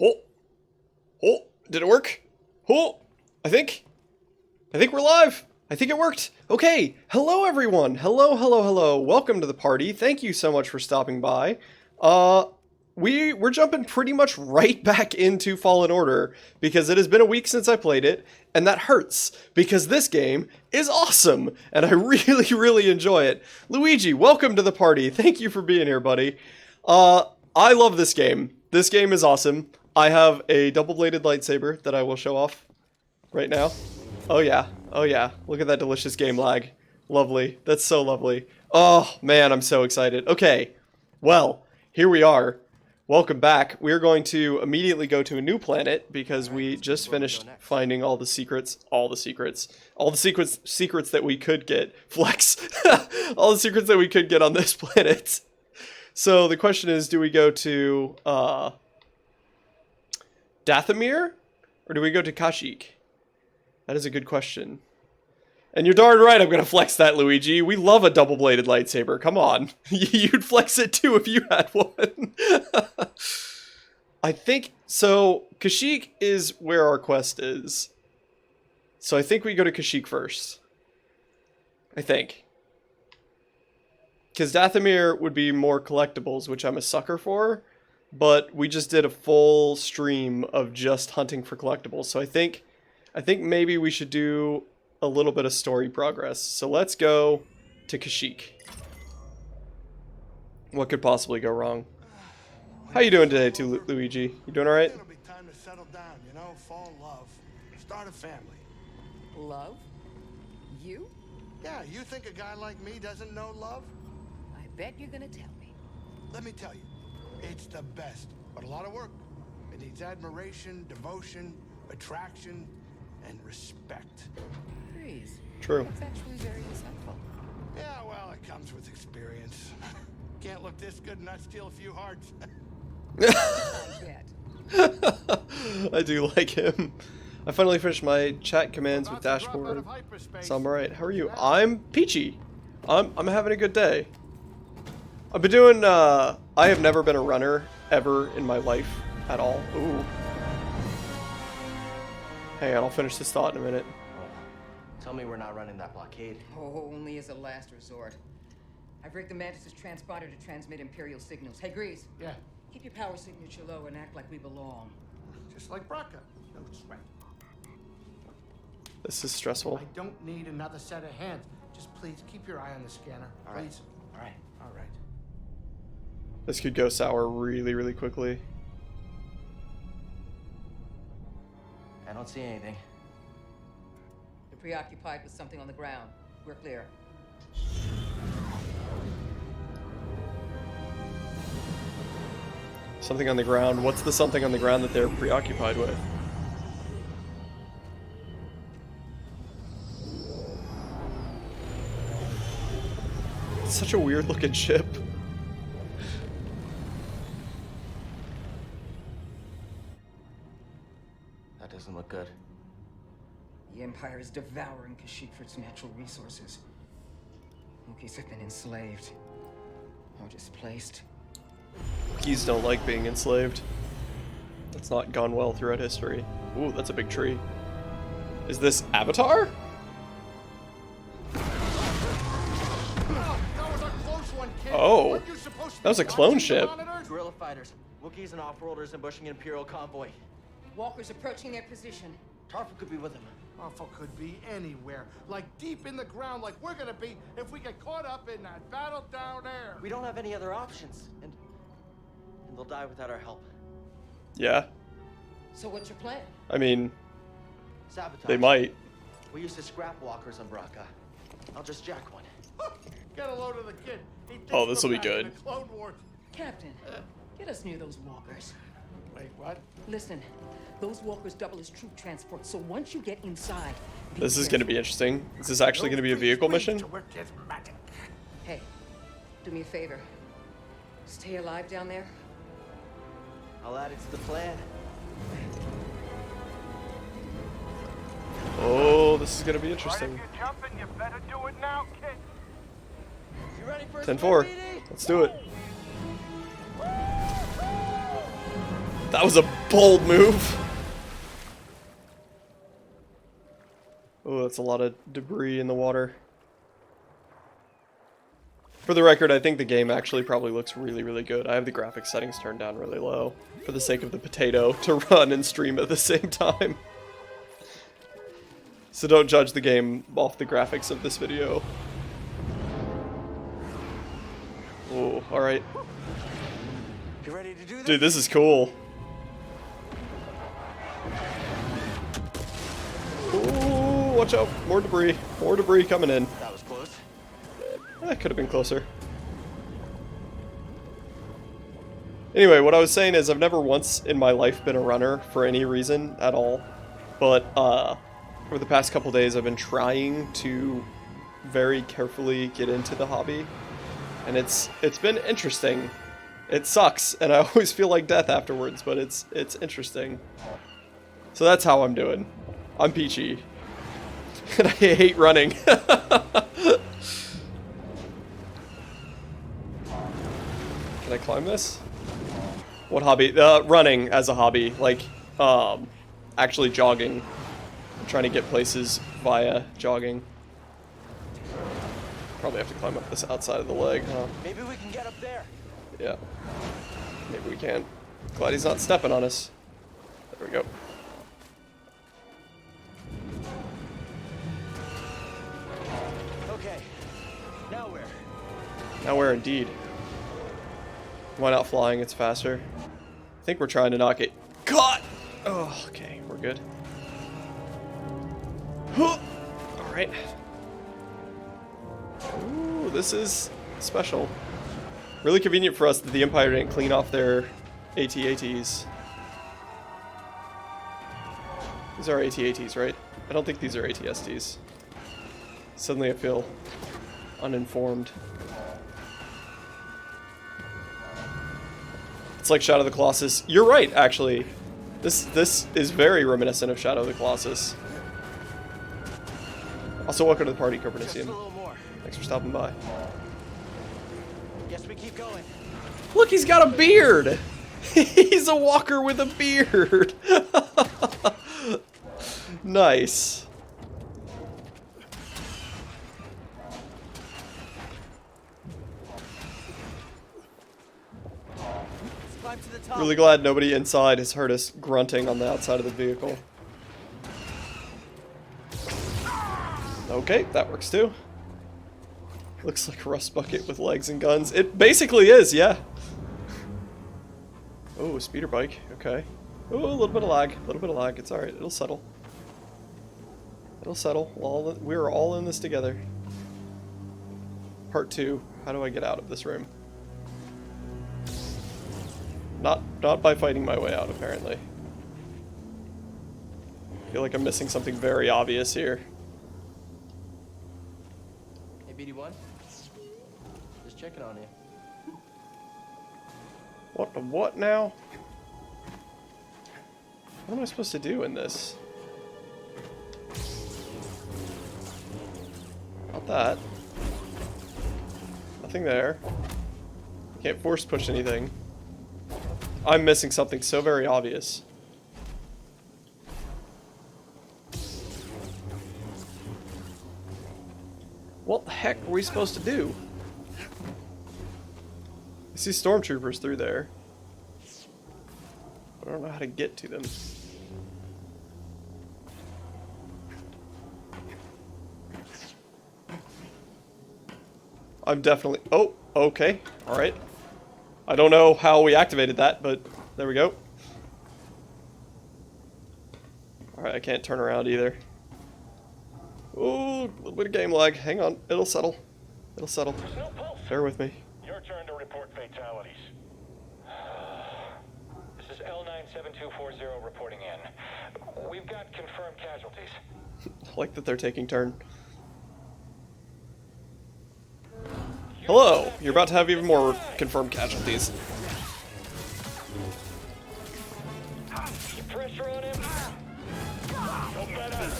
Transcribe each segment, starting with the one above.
Oh, oh, did it work? Oh, I think we're live. I think it worked. Okay, hello everyone. Hello. Welcome to the party. Thank you so much for stopping by. We're jumping pretty much right back into Fallen Order because it has been a week since I played it, and that hurts because this game is awesome and I really enjoy it. Luigi, welcome to the party. Thank you for being here, buddy. I love this game. This game is awesome. I have a double-bladed lightsaber that I will show off right now. Oh yeah. Look at that delicious game lag. Lovely. That's so lovely. Oh man, I'm so excited. Okay. Well, here we are. Welcome back. We are going to immediately go to a new planet because we just finished finding all the secrets that we could get. Flex. All the secrets that we could get on this planet. So the question is, do we go to Dathomir or do we go to Kashyyyk? That is a good question. And you're darn right I'm going to flex that, Luigi. We love a double-bladed lightsaber. Come on. You'd flex it too if you had one. I think... So, Kashyyyk is where our quest is. So I think we go to Kashyyyk first. I think. Because Dathomir would be more collectibles, which I'm a sucker for. But we just did a full stream of just hunting for collectibles. So I think maybe we should do a little bit of story progress. So let's go to Kashyyyk. What could possibly go wrong? How you doing today, too, Luigi? You doing all right? It'll be time to settle down, you know, fall in love, start a family. Love? You? Yeah, you think a guy like me doesn't know love? I bet you're gonna tell me. Let me tell you, it's the best, but a lot of work. It needs admiration, devotion, attraction, and respect. Please. True. That's actually very insightful. Yeah, well, it comes with experience. Can't look this good and not steal a few hearts. I bet. I do like him. I finally finished my chat commands with dashboard. So I'm alright. How are you? I'm peachy. I'm having a good day. I've been doing I have never been a runner ever in my life at all. Ooh. Hang on, I'll finish this thought in a minute. Tell me we're not running that blockade. Oh, only as a last resort. I've rigged the Mantis' transponder to transmit Imperial signals. Hey, Grease. Yeah, Keep your power signature low and act like we belong. just like Braca. No sweat. This is stressful. I don't need another set of hands. Just please keep your eye on the scanner. All right. Please. All right. All right. This could go sour really quickly. I don't see anything. You're preoccupied with something on the ground. We're clear. Something on the ground. What's the something on the ground that they're preoccupied with? It's such a weird looking ship. That doesn't look good. The Empire is devouring Kashyyyk for its natural resources. Wookiees have been enslaved. Or displaced. Wookiees don't like being enslaved. That's not gone well throughout history. Ooh, that's a big tree. Is this Avatar? Oh, that was a clone ship. Guerrilla fighters, Wookiees and off-worlders ambushing an Imperial convoy. Walkers approaching their position. Tarful could be with them. Awful could be anywhere, like deep in the ground, like we're gonna be if we get caught up in that battle down there. We don't have any other options, and they'll die without our help. Yeah, So what's your plan? I mean, Sabotage. they might. We used to scrap walkers on Braca. I'll just jack one. Get a load of the kid. He thinks Oh, this'll we're be back in good. the Clone Wars. Captain, get us near those walkers. Wait, what? Listen, those walkers double as troop transport, so once you get inside... This is going to be interesting. Is this actually going to be a vehicle mission? To work his magic. Hey, do me a favor. Stay alive down there. I'll add it to the plan. Oh, this is going to be interesting. If you're jumping, you better do it now, kid. You ready for a 10-4. spin, BD? Let's do it. That was a bold move. Oh, that's a lot of debris in the water. For the record, I think the game actually probably looks really, really good. I have the graphics settings turned down really low for the sake of the potato to run and stream at the same time. So don't judge the game off the graphics of this video. Oh, alright. You ready to do this? Dude, this is cool. Ooh, watch out. More debris. More debris coming in. That was close. That could have been closer. Anyway, what I was saying is I've never once in my life been a runner for any reason at all. But, over the past couple days I've been trying to very carefully get into the hobby. And it's been interesting. It sucks, and I always feel like death afterwards, but it's interesting. So that's how I'm doing. I'm peachy. And I hate running. Can I climb this? What hobby? Running as a hobby. Like, actually jogging. I'm trying to get places via jogging. Probably have to climb up this outside of the leg, huh? Maybe we can get up there. Yeah. Maybe we can. Glad he's not stepping on us. There we go. Okay. Now where? Now where indeed. Why not flying? It's faster. I think we're trying to not get caught. Oh, okay. We're good. Alright. Ooh, this is special. Really convenient for us that the Empire didn't clean off their AT-ATs. These are AT-ATs, right? I don't think these are AT-STs. Suddenly I feel uninformed. It's like Shadow of the Colossus. You're right, actually. This is very reminiscent of Shadow of the Colossus. Also, welcome to the party, Just a Copernicium. little more. Thanks for stopping by. Guess we keep going. Look, he's got a beard! He's a walker with a beard! Nice. Let's climb to the top. Really glad nobody inside has heard us grunting on the outside of the vehicle. Okay, that works too. Looks like a rust bucket with legs and guns. It basically is, yeah. Oh, speeder bike. Okay. Oh, a little bit of lag. A little bit of lag. It's alright. It'll settle. It'll settle. We're all in this together. Part 2. How do I get out of this room? Not by fighting my way out, apparently. I feel like I'm missing something very obvious here. Hey, BD1. Just checking on you. What the what now? What am I supposed to do in this? Not that. Nothing there. Can't force push anything. I'm missing something so very obvious. What the heck are we supposed to do? I see stormtroopers through there. I don't know how to get to them. I'm definitely... Oh, okay. Alright. I don't know how we activated that, but there we go. Alright, I can't turn around either. Ooh, a little bit of game lag. Hang on. It'll settle. It'll settle. No pulse. Bear with me. Your turn to report fatalities. This is L97240 reporting in. We've got confirmed casualties. I like that they're taking turn. Hello! You're about to have even more confirmed casualties. Pressure on him. No better.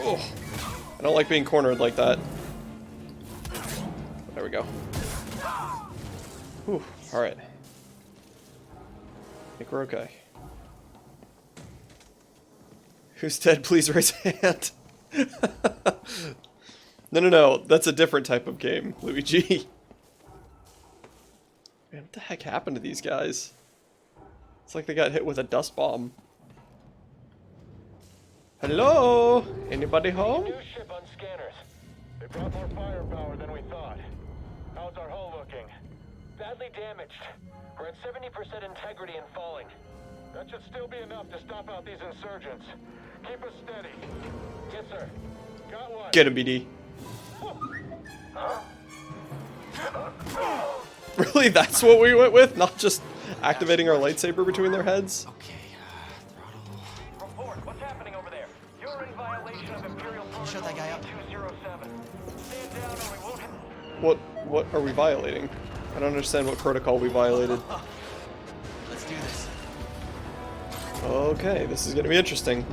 Oh, I don't like being cornered like that. There we go. Whew, alright. think we're okay. Who's dead? Please raise a hand. No. That's a different type of game, Luigi. Man, what the heck happened to these guys? It's like they got hit with a dust bomb. Hello? Anybody home? New ship on scanners. They brought more firepower than we thought. How's our hull looking? Badly damaged. We're at 70% integrity and falling. That should still be enough to stop out these insurgents. Keep us steady. Yes, sir. Got one. Get him, BD. Really? That's what we went with? Not just activating our lightsaber between their heads? Okay, throttle. Report. What's happening over there? You're in violation of Imperial Protocol Shut that guy up. 207. Stand down or we won't... What are we violating? I don't understand what protocol we violated. Let's do this. Okay, this is gonna be interesting.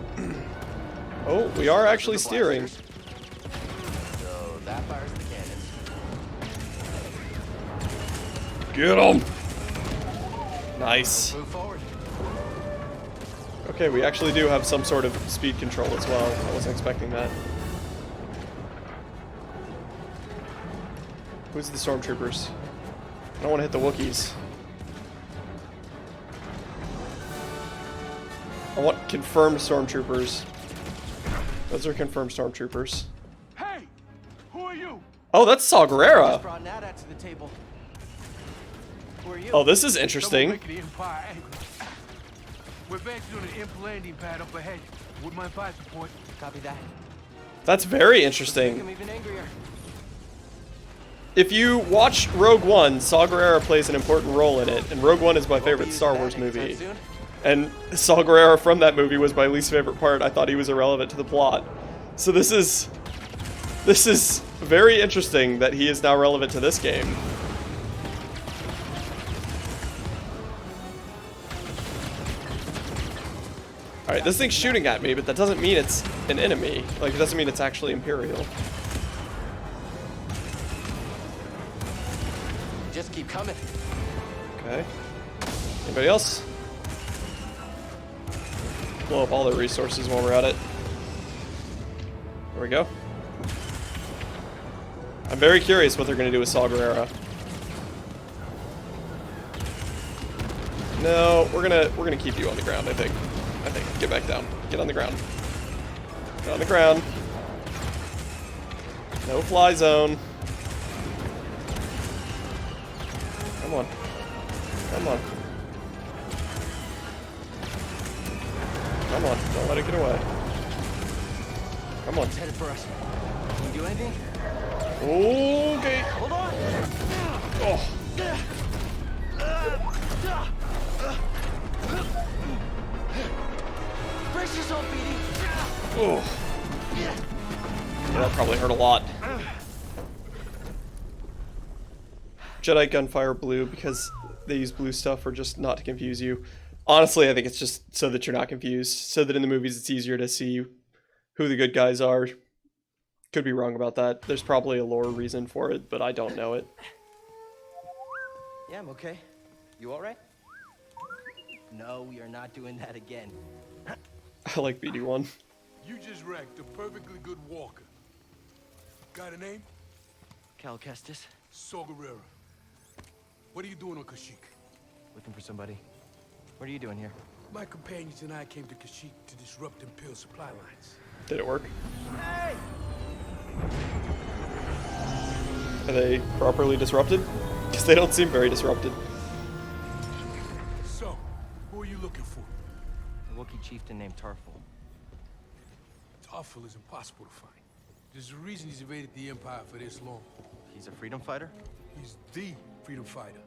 Oh, we are actually steering. So that fires the cannons. Get him! Nice. Move forward. Okay, we actually do have some sort of speed control as well. I wasn't expecting that. Who's the stormtroopers? I don't want to hit the Wookiees. I want confirmed stormtroopers. Those are confirmed stormtroopers. Hey! Who are you? Oh, that's Saw Gerrera. Brought Nada to the table. Who are you? Oh, this is Someone interesting. making the Empire angry. We're basically on an imp landing pad up ahead. With my fire support. Copy that. That's very Make interesting. him even angrier. If you watch Rogue One, Saw Gerrera plays an important role in it, and Rogue One is my favorite Use Star that Wars anytime movie. soon? And Saw Gerrera from that movie was my least favorite part. I thought he was irrelevant to the plot. So this is very interesting that he is now relevant to this game. Alright, this thing's shooting at me, but that doesn't mean it's an enemy. Like, it doesn't mean it's actually Imperial. Just keep coming. Okay. Anybody else? Blow up all their resources while we're at it. There we go. I'm very curious what they're going to do with Saw Gerrera. No, we're gonna keep you on the ground, I think. Get back down. Get on the ground. Get on the ground. No fly zone. Come on. Come on. Come on. Don't let it get away. Come on. It's headed for us. Can you do anything? Okay. Hold on. Oh. Brace yourself, BD. Oh. Yeah, that probably hurt a lot. Jedi gunfire blue because they use blue stuff or just not to confuse you. Honestly, I think it's just so that you're not confused. So that in the movies it's easier to see who the good guys are. Could be wrong about that. There's probably a lore reason for it, but I don't know it. Yeah, I'm okay. You alright? No, we are not doing that again. I like BD1. You just wrecked a perfectly good walker. Got a name? Cal Kestis, Saw Gerrera. What are you doing on Kashyyyk? looking for somebody. What are you doing here? My companions and I came to Kashyyyk to disrupt Imperial supply lines. Did it work? Hey! Are they properly disrupted? Because they don't seem very disrupted. So, who are you looking for? A Wookiee chieftain named Tarful. Tarful is impossible to find. There's a reason he's evaded the Empire for this long. He's a freedom fighter? He's the freedom fighter,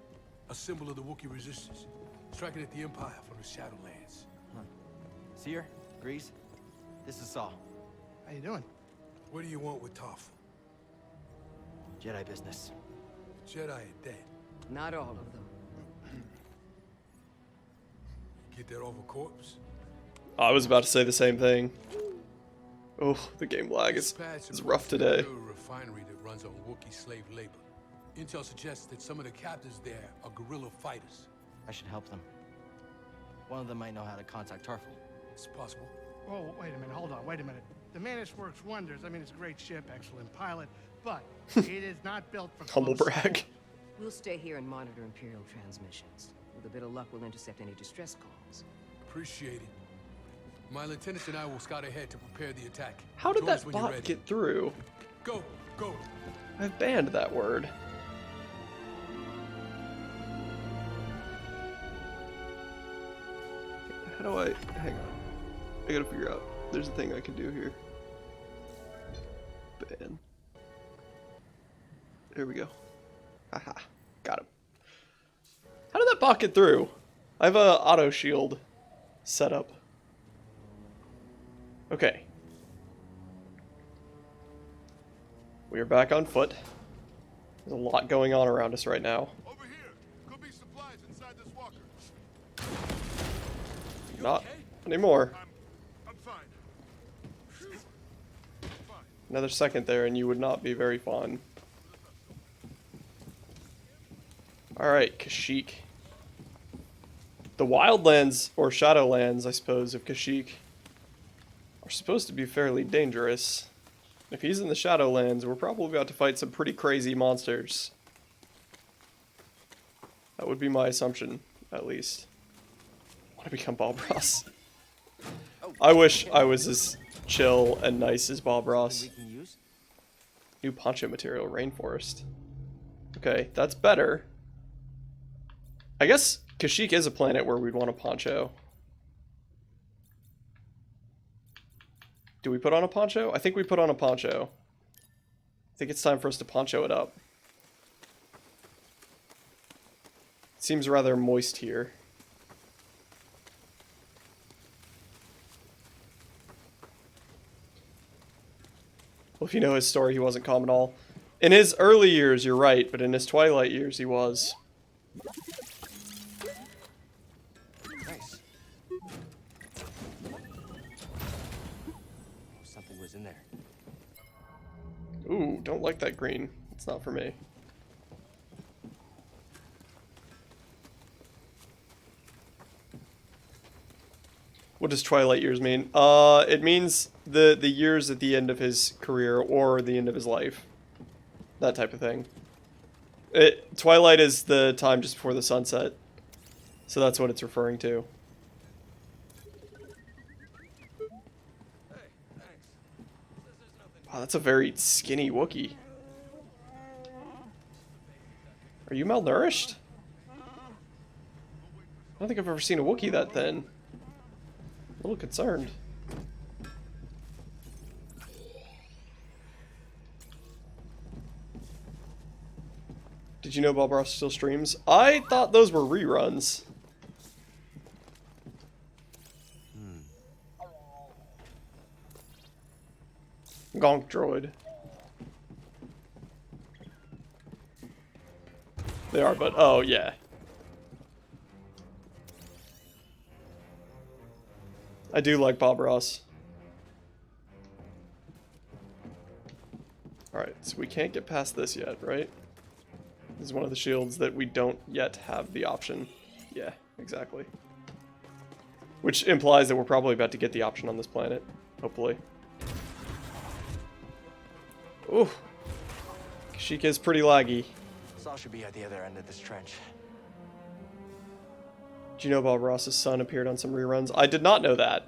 a symbol of the Wookiee resistance, striking at the Empire from the Shadowlands. Seer, Grease, this is Saw. How you doing? What do you want with Tarful? Jedi business. Jedi are dead. Not all of them. Get that off a corpse? I was about to say the same thing. Oh, the game lag is rough today. A refinery that runs on Wookiee slave labor. Intel suggests that some of the captives there are guerrilla fighters. I should help them. One of them might know how to contact Tarful. It's possible. Oh, wait a minute. Hold on. Wait a minute. The Mantis works wonders. I mean, it's a great ship, excellent pilot, but it is not built for Humble close brag. quarters. We'll stay here and monitor Imperial transmissions. With a bit of luck, we'll intercept any distress calls. Appreciate it. My lieutenants and I will scout ahead to prepare the attack. How did Join us that when you're bot ready. get through? Go, go. I've banned that word. How do I... Hang on. I gotta figure out. There's a thing I can do here. Ban. There we go. Haha. Got him. How did that bot get through? I have a auto shield set up. Okay. We are back on foot. There's a lot going on around us right now. Over here. Could be supplies inside this walker. Not anymore. I'm fine. Another second there and you would not be very fun. Alright, Kashyyyk. The Wildlands, or Shadowlands, I suppose, of Kashyyyk are supposed to be fairly dangerous. If he's in the Shadowlands, we're probably about to fight some pretty crazy monsters. That would be my assumption, at least. I want to become Bob Ross. I wish I was as chill and nice as Bob Ross. We can use? New poncho material, rainforest. Okay, that's better. I guess Kashyyyk is a planet where we'd want a poncho. Do we put on a poncho? I think we put on a poncho. I think it's time for us to poncho it up. It seems rather moist here. Well, if you know his story, he wasn't calm at all. In his early years, you're right, but in his twilight years, he was. Nice. Something was in there. Ooh, don't like that green. It's not for me. What does twilight years mean? It means the years at the end of his career or the end of his life. That type of thing. Twilight is the time just before the sunset. So that's what it's referring to. Wow, that's a very skinny Wookiee. Are you malnourished? I don't think I've ever seen a Wookiee that thin. A little concerned. Did you know Bob Ross still streams? I thought those were reruns. Gonk droid. They are, but oh yeah. I do like Bob Ross. Alright, so we can't get past this yet, right? This is one of the shields that we don't yet have the option. Yeah, exactly. Which implies that we're probably about to get the option on this planet. Hopefully. Ooh. Kashyyyk is pretty laggy. Saw should be at the other end of this trench. Do you know Bob Ross's son appeared on some reruns? I did not know that.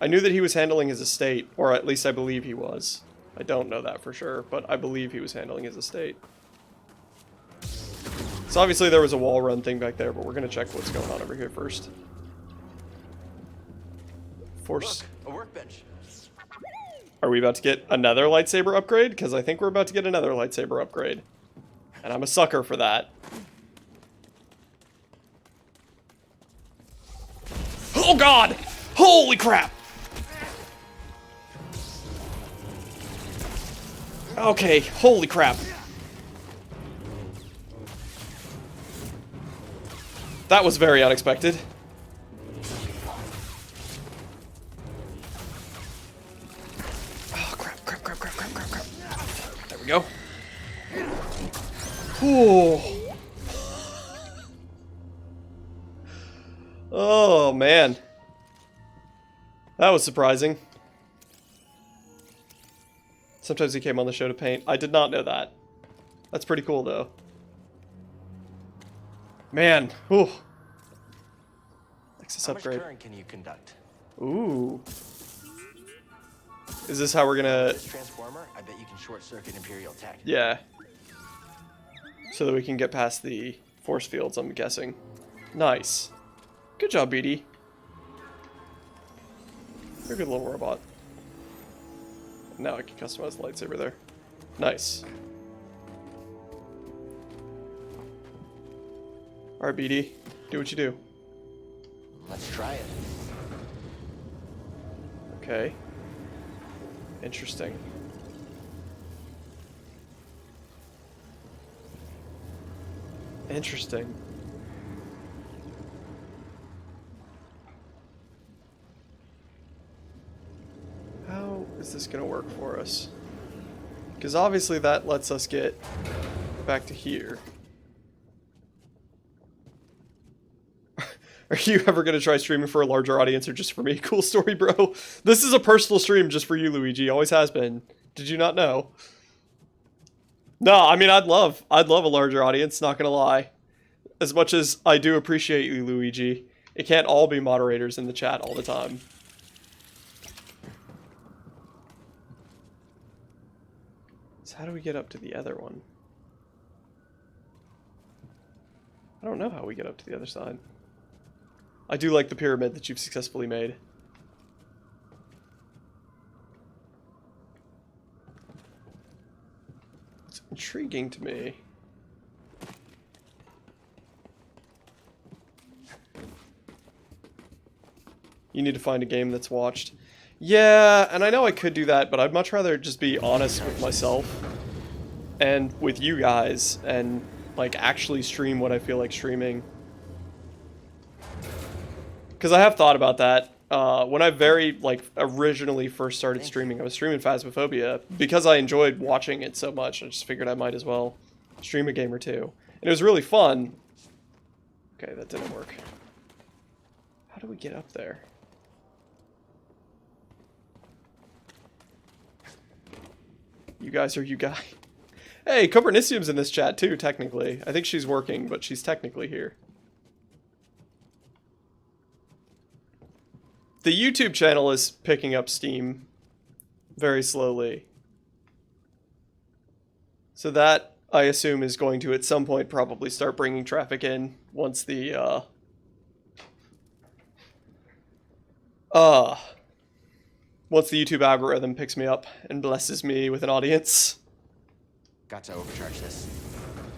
I knew that he was handling his estate, or at least I believe he was. I don't know that for sure, but I believe he was handling his estate. So obviously there was a wall run thing back there, but we're gonna check what's going on over here first. Force. Look, a workbench. Are we about to get another lightsaber upgrade? Because I think we're about to get another lightsaber upgrade. And I'm a sucker for that. Oh god! Holy crap! Okay, holy crap. That was very unexpected. Oh, crap, crap, crap, crap, crap, crap, crap. There we go. Ooh. Oh, man. That was surprising. Sometimes he came on the show to paint. I did not know that. That's pretty cool, though. Man, whew. Access How much upgrade. current can you conduct? Ooh. Is this how we're gonna... This transformer, I bet you can short circuit Imperial tech. Yeah. So that we can get past the force fields, I'm guessing. Nice. Good job, BD. You're a good little robot. Now I can customize the lightsaber there. Nice. Alright, BD. Do what you do. Let's try it. Okay. Interesting. Interesting. How is this gonna work for us? Because obviously that lets us get back to here. Are you ever going to try streaming for a larger audience or just for me? Cool story, bro. This is a personal stream just for you, Luigi. Always has been. Did you not know? No, I mean, I'd love a larger audience, not going to lie. As much as I do appreciate you, Luigi, it can't all be moderators in the chat all the time. So how do we get up to the other one? I don't know how we get up to the other side. I do like the pyramid that you've successfully made. It's intriguing to me. You need to find a game that's watched. Yeah, and I know I could do that, but I'd much rather just be honest with myself and with you guys and like actually stream what I feel like streaming. Because I have thought about that. When I originally first started streaming, I was streaming Phasmophobia. Because I enjoyed watching it so much, I just figured I might as well stream a game or two. And it was really fun. Okay, that didn't work. How do we get up there? You guys are you guy. Hey, Copernicium's in this chat too, technically. I think she's working, but she's technically here. The YouTube channel is picking up steam very slowly. So that, I assume, is going to at some point probably start bringing traffic in once the, once the YouTube algorithm picks me up and blesses me with an audience. Got to overcharge this.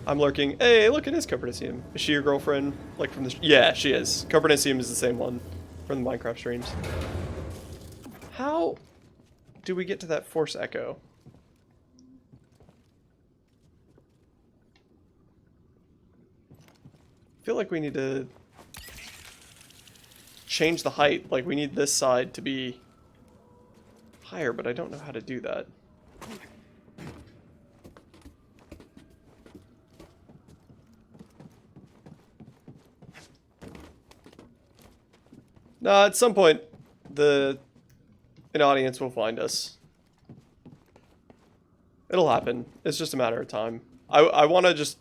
I'm lurking. Hey, look, it is Copernicium. Is she your girlfriend? Like from the... Yeah, she is. Copernicium is the same one from the Minecraft streams. How do we get to that Force Echo? I feel like we need to change the height. Like, we need this side to be higher, but I don't know how to do that. No, at some point, an audience will find us. It'll happen. It's just a matter of time. I want to just...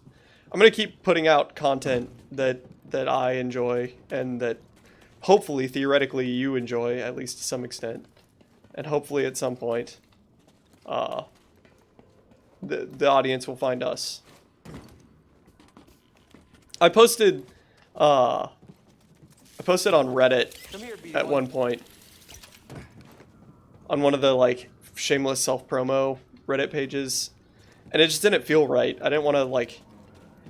I'm going to keep putting out content that I enjoy and that hopefully, theoretically, you enjoy, at least to some extent. And hopefully, at some point, the audience will find us. I posted on Reddit at one point on one of the like shameless self-promo Reddit pages, and it just didn't feel right. I didn't want to like,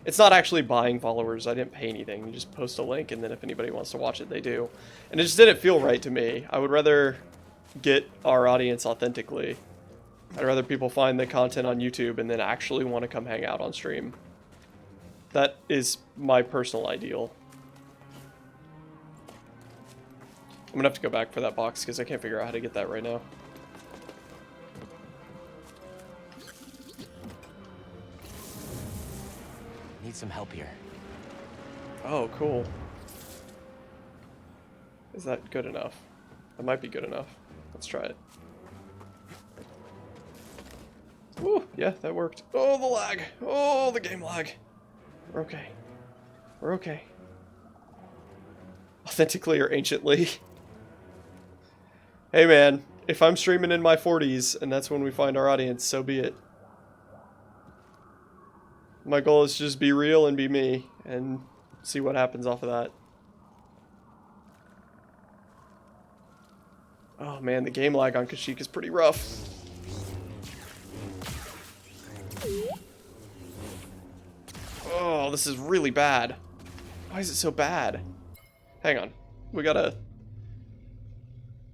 it's not actually buying followers. I didn't pay anything. You just post a link, and then if anybody wants to watch it, they do. And it just didn't feel right to me. I would rather get our audience authentically. I'd rather people find the content on YouTube and then actually want to come hang out on stream. That is my personal ideal. I'm gonna have to go back for that box because I can't figure out how to get that right now. Need some help here. Oh, cool. Is that good enough? That might be good enough. Let's try it. Ooh, yeah, that worked. Oh, the lag. Oh, the game lag. We're okay. We're okay. Authentically or anciently. Hey man, if I'm streaming in my 40s and that's when we find our audience, so be it. My goal is to just be real and be me and see what happens off of that. Oh man, the game lag on Kashyyyk is pretty rough. Oh, this is really bad. Why is it so bad? Hang on. We gotta...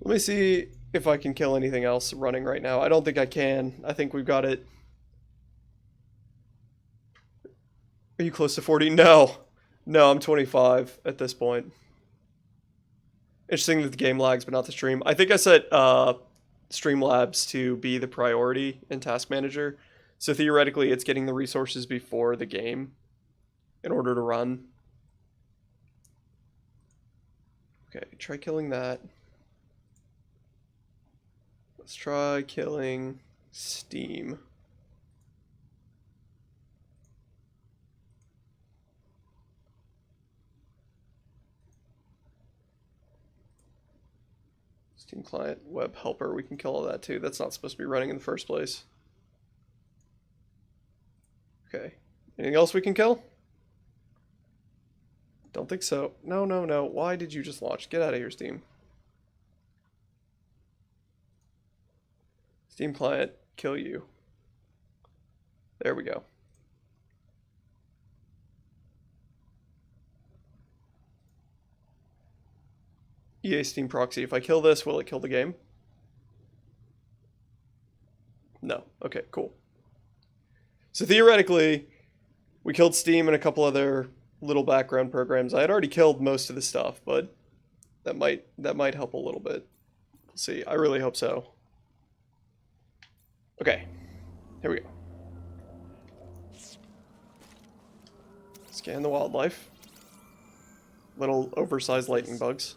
Let me see if I can kill anything else running right now. I don't think I can. I think we've got it. Are you close to 40? No. No, I'm 25 at this point. Interesting that the game lags, but not the stream. I think I set Streamlabs to be the priority in Task Manager. So theoretically, it's getting the resources before the game in order to run. Okay, try killing that. Let's try killing Steam. Steam client, web helper, we can kill all that too. That's not supposed to be running in the first place. Okay. Anything else we can kill? Don't think so. No, no, no. Why did you just launch? Get out of here, Steam. Steam client, kill you. There we go. EA Steam proxy. If I kill this, will it kill the game? No. Okay, cool. So theoretically, we killed Steam and a couple other little background programs. I had already killed most of the stuff, but that might help a little bit. We'll see. I really hope so. Okay. Here we go. Scan the wildlife. Little oversized lightning bugs.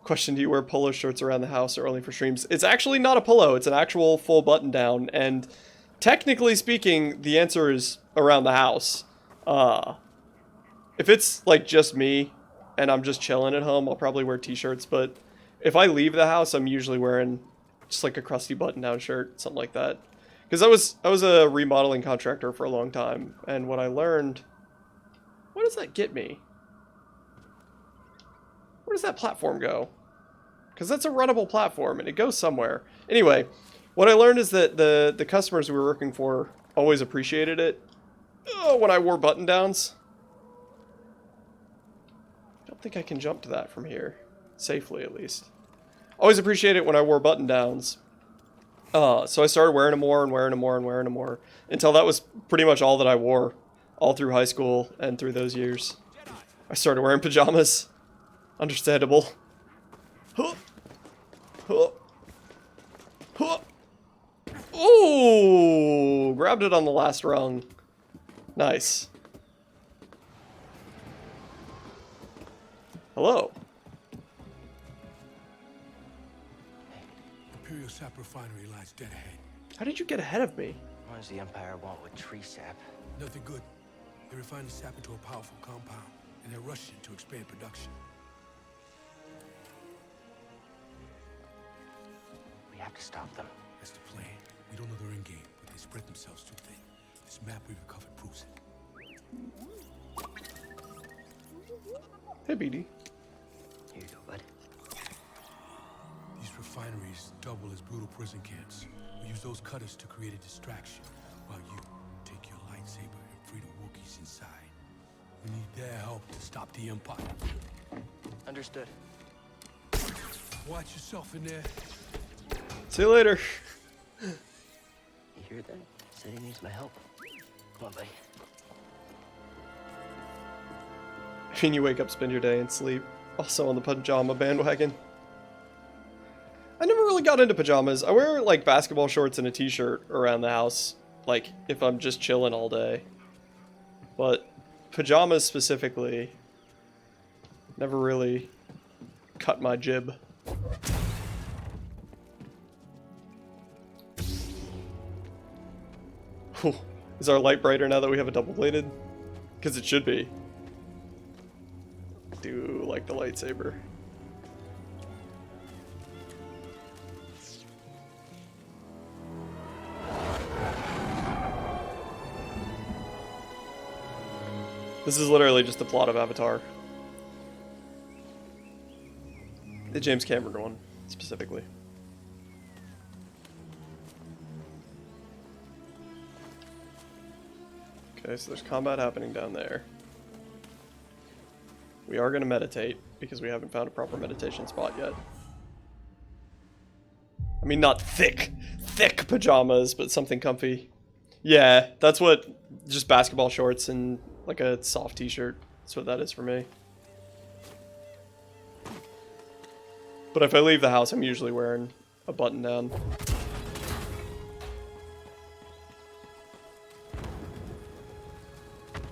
Question, do you wear polo shirts around the house or only for streams? It's actually not a polo, it's an actual full button down, and technically speaking, the answer is around the house. If it's like just me and I'm just chilling at home, I'll probably wear t-shirts, but if I leave the house, I'm usually wearing just like a crusty button down shirt, something like that. Because I was a remodeling contractor for a long time, and what I learned... What does that get me? Where does that platform go? Because that's a runnable platform, and it goes somewhere. Anyway, what I learned is that the customers we were working for always appreciated it when I wore button-downs. I don't think I can jump to that from here. Safely, at least. Always appreciate it when I wore button-downs. So I started wearing them more and wearing them more and wearing them more. Until that was pretty much all that I wore. All through high school and through those years. I started wearing pajamas. Understandable. Ooh! Grabbed it on the last rung. Nice. Hello. Imperial Sap Refinery lies dead ahead. How did you get ahead of me? What does the Empire want with tree sap? Nothing good. They refine the sap into a powerful compound, and they're rushing to expand production. We have to stop them. That's the plan. We don't know their endgame, but they spread themselves too thin. This map we recovered proves it. Hey, BD. Here you go, bud. These refineries double as brutal prison camps. We use those cutters to create a distraction, while you take your lightsaber and free the Wookiees inside. We need their help to stop the Empire. Understood. Watch yourself in there. See you later. You hear that? Said he needs my help. Come on, buddy. I mean, you wake up, spend your day, and sleep. Also on the pajama bandwagon. I never really got into pajamas. I wear, like, basketball shorts and a t-shirt around the house. Like, if I'm just chilling all day. But pajamas specifically, Never really cut my jib. Whew. Is our light brighter now that we have a double-bladed? Because it should be. I do like the lightsaber. This is literally just the plot of Avatar. The James Cameron one, specifically. Okay, so there's combat happening down there. We are going to meditate, because we haven't found a proper meditation spot yet. I mean, not thick pajamas, but something comfy. Yeah, that's what, just basketball shorts and like a soft t-shirt. That's what that is for me. But if I leave the house, I'm usually wearing a button down.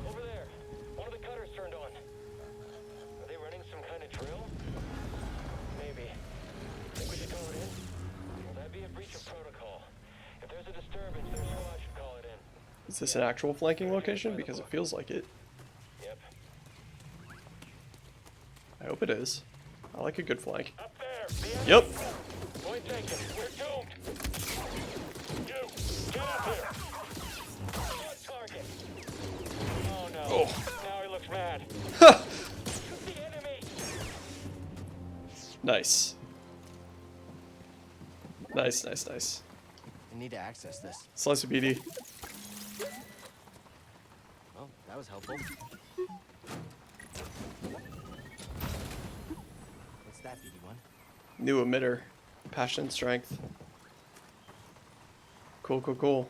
Over there. One of the cutters turned on. Are they running some kind of drill? Maybe. Think we should call it in? Will that be a breach of protocol? If there's a disturbance, their squad should call it in. Is this an actual flanking location? Because it feels like it. Yep. I hope it is. I like a good flank. Up there. Yep. Point taken. We're doomed. You, get up here. On target. Oh no. Oh. Now he looks mad. Ha! Shoot the enemy. Nice. Nice, nice, nice. I need to access this. Slice of BD. Well, that was helpful. What's that, BD1? New emitter. Passion, strength. Cool, cool, cool.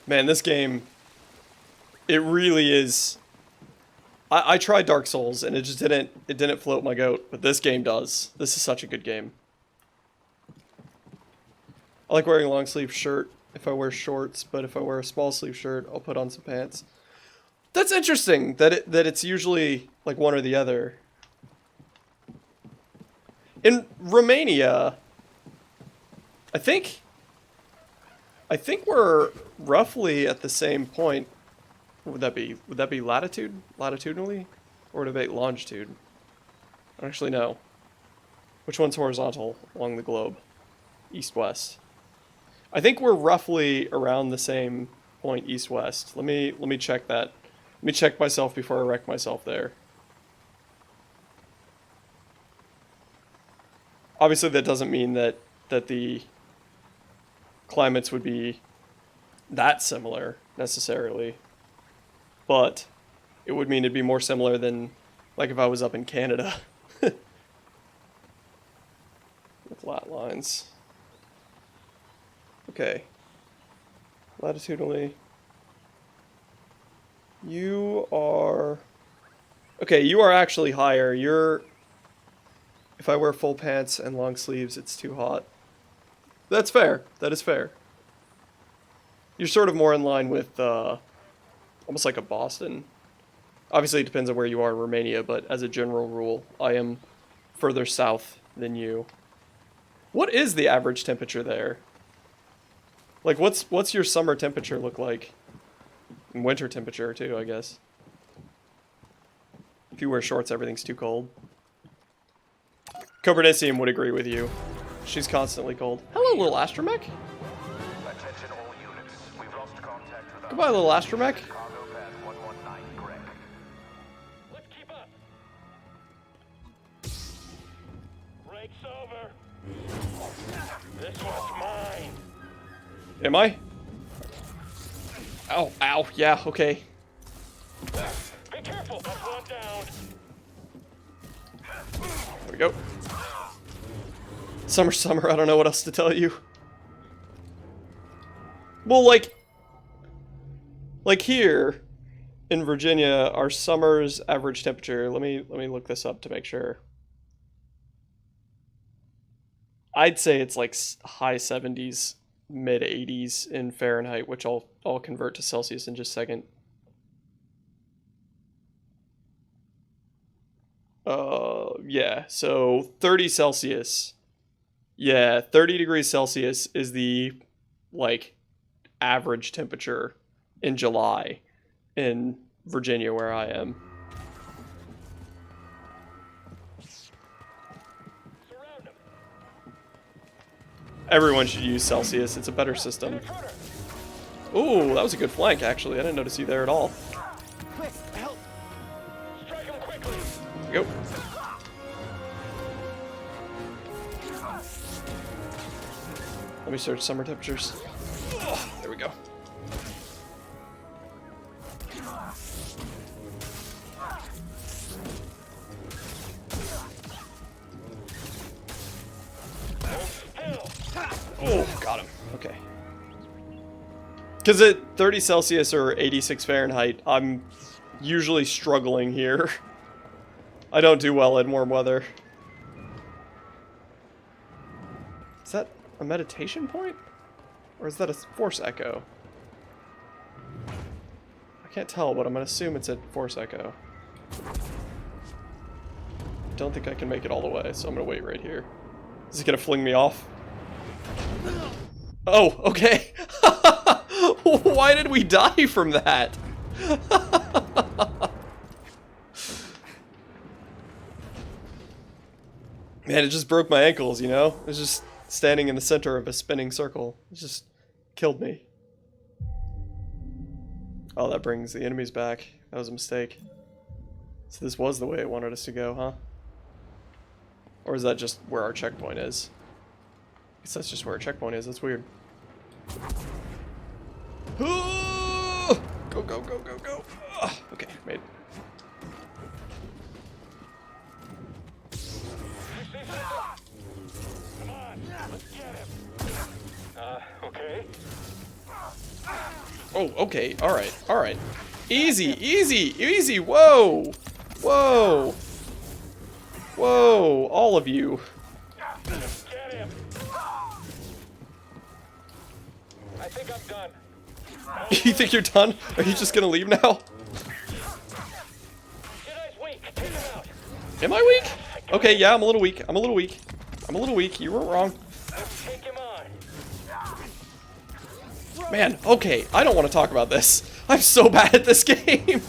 Man, this game, it really is. I tried Dark Souls and it just didn't float my goat, but this game does. This is such a good game. I like wearing a long sleeve shirt if I wear shorts, but if I wear a small sleeve shirt, I'll put on some pants. That's interesting that it's usually like one or the other. In Romania, I think we're roughly at the same point. What would that be? Would that be latitudinally? Or would it be longitude? I don't actually know. Which one's horizontal along the globe? East-west. I think we're roughly around the same point east-west. Let me check that. Let me check myself before I wreck myself there. Obviously that doesn't mean that the climates would be that similar necessarily. But it would mean it'd be more similar than like if I was up in Canada. With lat lines. Okay. Latitudinally. You are... Okay, you are actually higher. You're... If I wear full pants and long sleeves, it's too hot. That's fair. That is fair. You're sort of more in line with... almost like a Boston. Obviously, it depends on where you are in Romania, but as a general rule, I am further south than you. What is the average temperature there? Like, what's your summer temperature look like? And winter temperature, too, I guess. If you wear shorts, everything's too cold. Cobernicium would agree with you. She's constantly cold. Hello, little astromech. Attention all units. We've lost contact with our Goodbye, little astromech. cargo pad 119 Greg. Let's keep up. Break's over. This one's mine. Am I? Ow, ow, yeah, okay. Be careful. That's one down. There we go. Summer, I don't know what else to tell you. Well, like here in Virginia, our summer's average temperature, let me look this up to make sure. I'd say it's like high 70s mid 80s in Fahrenheit, which I'll convert to Celsius in just a second. Yeah, so 30 Celsius. Yeah, 30 degrees Celsius is the, like, average temperature in July in Virginia, where I am. Everyone should use Celsius. It's a better system. Ooh, that was a good flank, actually. I didn't notice you there at all. Quick, help! Strike him quickly. Go. Let me search summer temperatures. Oh, there we go. Oh, got him. Okay. Because at 30 Celsius or 86 Fahrenheit, I'm usually struggling here. I don't do well in warm weather. Is that a meditation point? Or is that a force echo? I can't tell, but I'm going to assume it's a force echo. Don't think I can make it all the way, so I'm going to wait right here. Is it going to fling me off? Oh, okay. Why did we die from that? Man, it just broke my ankles, you know? It was just standing in the center of a spinning circle. It just killed me. Oh, that brings the enemies back. That was a mistake. So this was the way it wanted us to go, huh? Or is that just where our checkpoint is? I guess that's just where our checkpoint is. That's weird. Go, go, go, go, go. Okay, made it. Come on, let's get him. Okay. Oh, okay. Alright, alright. Easy, easy, easy. Whoa. Whoa. Whoa, all of you. Get him. I think I'm done. You think you're done? Are you just gonna leave now? Jedi's weak. Take him out. Am I weak? Okay, yeah, I'm a little weak. I'm a little weak. I'm a little weak. You weren't wrong. Let's take him on. Man, okay, I don't want to talk about this. I'm so bad at this game.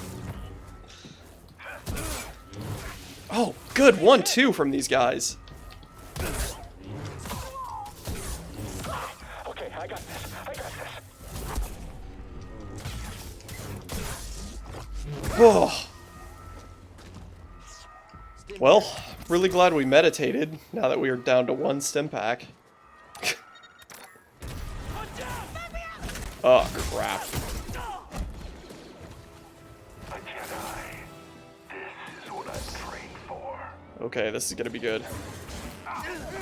Oh, good 1-2 from these guys. Okay, I got this. I got this. Oh. Well, really glad we meditated now that we are down to 1 stim pack. Oh, crap. A Jedi. This is what I'm trained for. Okay, this is gonna be good.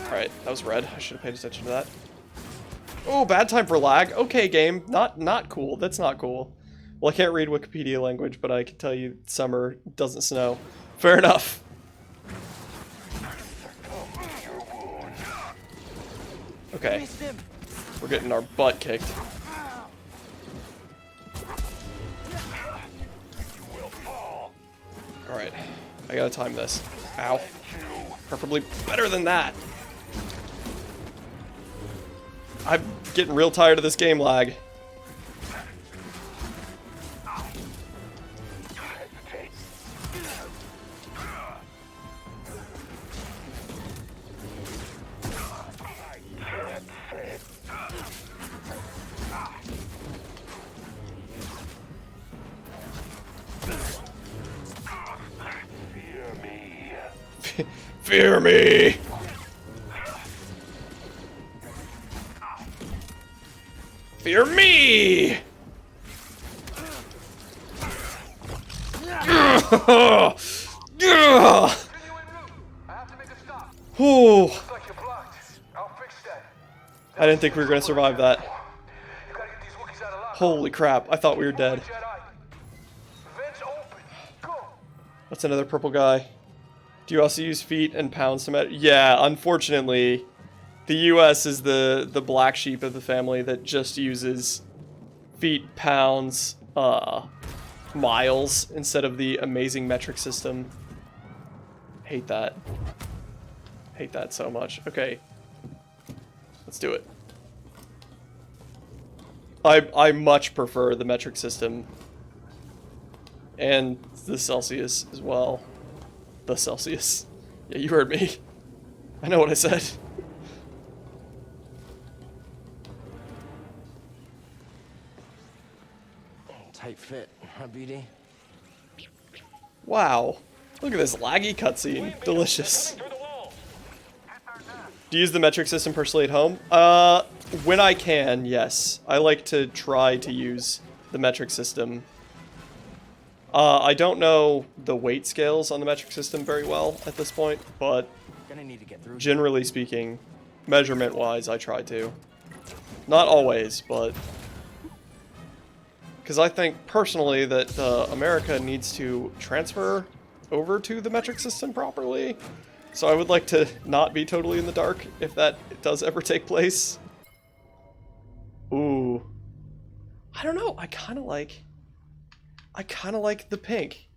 Alright, that was red. I should have paid attention to that. Oh, bad time for lag. Okay, game. Not cool. That's not cool. Well, I can't read Wikipedia language, but I can tell you summer doesn't snow. Fair enough. Okay. We're getting our butt kicked. Alright. I gotta time this. Ow. Preferably better than that. I'm getting real tired of this game lag. Fear me! Fear me! Ooh. I didn't think we were going to survive that. Holy crap, I thought we were dead. That's another purple guy. Do you also use feet and pounds to measure? Yeah, unfortunately, The US is the black sheep of the family that just uses feet, pounds, miles instead of the amazing metric system. Hate that. Hate that so much. Okay. Let's do it. I much prefer the metric system. And the Celsius as well. The Celsius. Yeah, you heard me. I know what I said. Tight fit, huh, BD? Wow. Look at this laggy cutscene. Delicious. Do you use the metric system personally at home? When I can, yes. I like to try to use the metric system. I don't know the weight scales on the metric system very well at this point, but Gonna need to get through. generally speaking, measurement-wise, I try to. Not always, but... Because I think, personally, that America needs to transfer over to the metric system properly. So I would like to not be totally in the dark if that does ever take place. Ooh. I don't know, I kind of like the pink.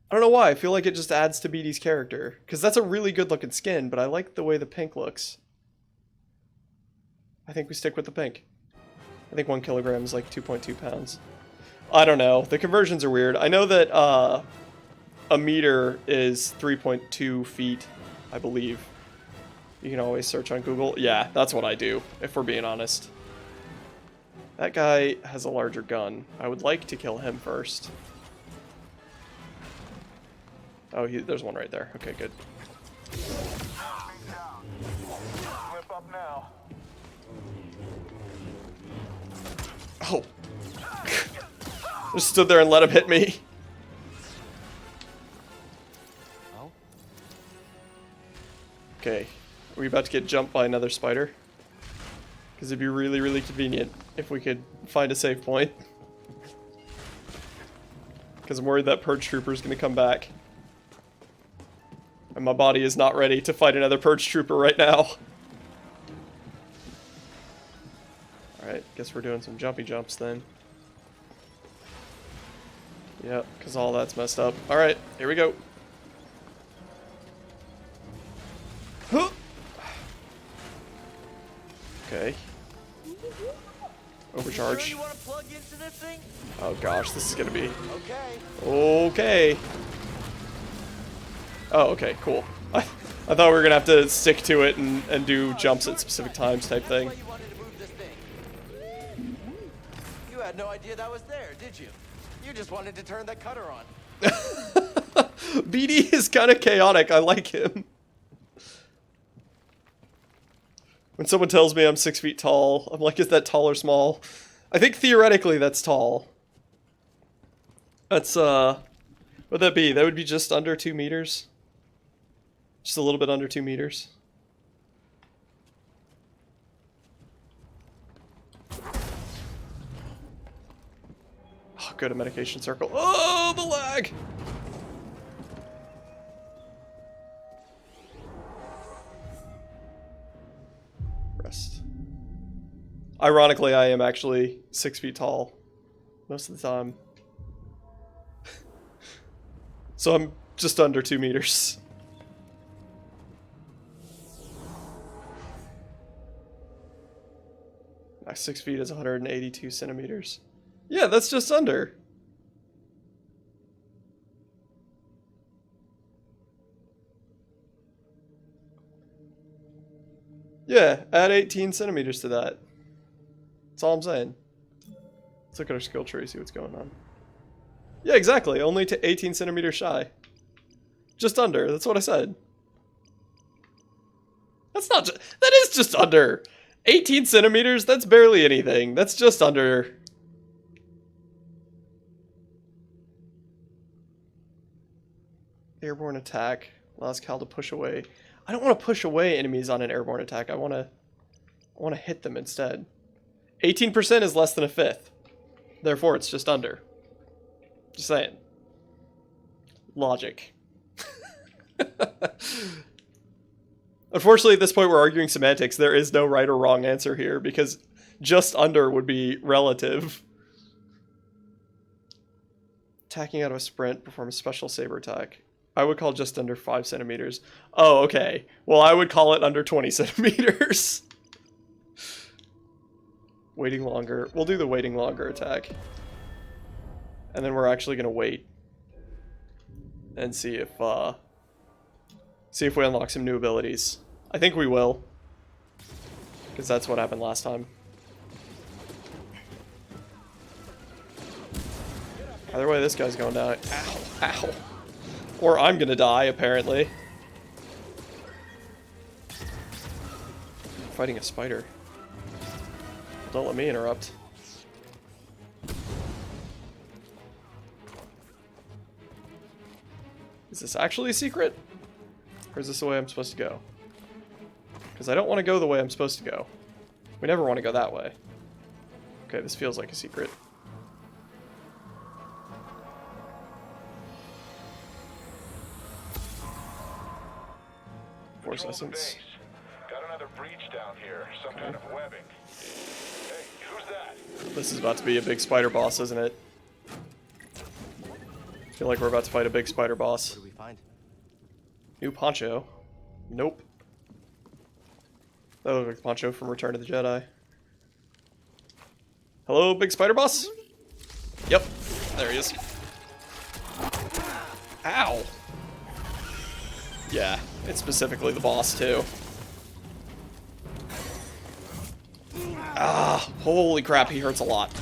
I don't know why, I feel like it just adds to BD's character. Because that's a really good looking skin, but I like the way the pink looks. I think we stick with the pink. I think 1 kilogram is like 2.2 pounds. I don't know. The conversions are weird. I know that a meter is 3.2 feet, I believe. You can always search on Google. Yeah, that's what I do, if we're being honest. That guy has a larger gun. I would like to kill him first. Oh, there's one right there. Okay, good. Whip up now. Oh. Just stood there and let him hit me. Oh? Okay. Are we about to get jumped by another spider? Because it'd be really, really convenient if we could find a save point. Because I'm worried that Purge Trooper is going to come back. And my body is not ready to fight another Purge Trooper right now. Alright, guess we're doing some jumpy jumps then. Yep, because all that's messed up. Alright, here we go. Huh. Okay. Overcharge. Sure you want to plug into this thing? Oh gosh, this is gonna be... Okay. Okay. Oh, okay, cool. I thought we were gonna have to stick to it and do jumps at specific times type thing. That's why you wanted to move this thing. You had no idea that was there, did you? You just wanted to turn that cutter on. BD is kind of chaotic. I like him. When someone tells me I'm 6 feet tall, I'm like, is that tall or small? I think theoretically that's tall. That's, what'd that be? That would be just under 2 meters. Just a little bit under 2 meters. Oh, go to medication circle. Oh, the lag! Rest. Ironically, I am actually 6 feet tall most of the time. So I'm just under 2 meters. My 6 feet is 182 centimeters. Yeah, that's just under. Yeah, add 18 centimeters to that. That's all I'm saying. Let's look at our skill tree, see what's going on. Yeah, exactly. Only to 18 centimeters shy. Just under. That's what I said. That's not just... That is just under. 18 centimeters? That's barely anything. That's just under. Airborne attack. Allows Cal to push away. I don't want to push away enemies on an airborne attack. I want to hit them instead. 18% is less than a fifth. Therefore, it's just under. Just saying. Logic. Unfortunately, at this point, we're arguing semantics. There is no right or wrong answer here because just under would be relative. Attacking out of a sprint, perform a special saber attack. I would call just under 5 centimeters. Oh, okay. Well, I would call it under 20 centimeters. Waiting longer. We'll do the waiting longer attack. And then we're actually going to wait. And see if we unlock some new abilities. I think we will. Because that's what happened last time. Either way, this guy's going down. Ow. Ow. Or I'm gonna die, apparently. Fighting a spider. Don't let me interrupt. Is this actually a secret? Or is this the way I'm supposed to go? Because I don't want to go the way I'm supposed to go. We never want to go that way. Okay, this feels like a secret. Force essence. Got another breach down here. Some kind of webbing. Hey, who's that? This is about to be a big spider boss, isn't it? I feel like we're about to fight a big spider boss. What do we find? New poncho. Nope. That looks like the poncho from Return of the Jedi. Hello, big spider boss? Yep. There he is. Ow. Yeah, it's specifically the boss, too. Ah, holy crap, he hurts a lot.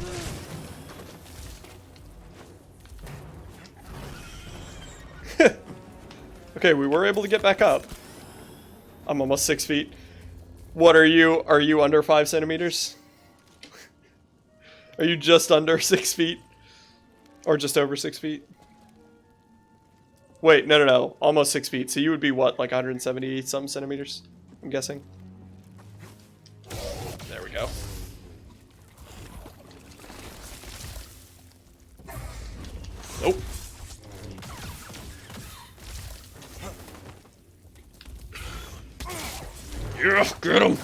Okay, we were able to get back up. I'm almost 6 feet. What are you? Are you under 5 centimeters? Are you just under 6 feet? Or just over 6 feet? Wait, no. Almost 6 feet. So you would be what, like 170 some centimeters? I'm guessing. There we go. Nope. Yeah, get him.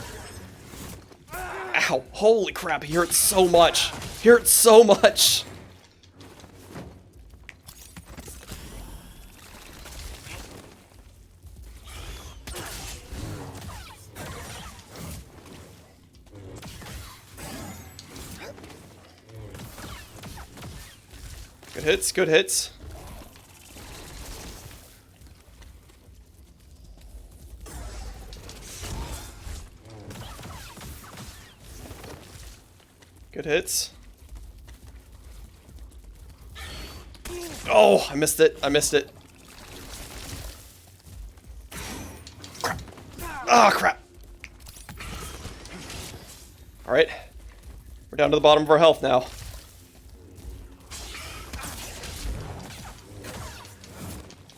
Ow, holy crap, he hurts so much. He hurts so much. Good hits, good hits. Good hits. Oh, I missed it. I missed it. Crap. Ah, crap. All right. We're down to the bottom of our health now.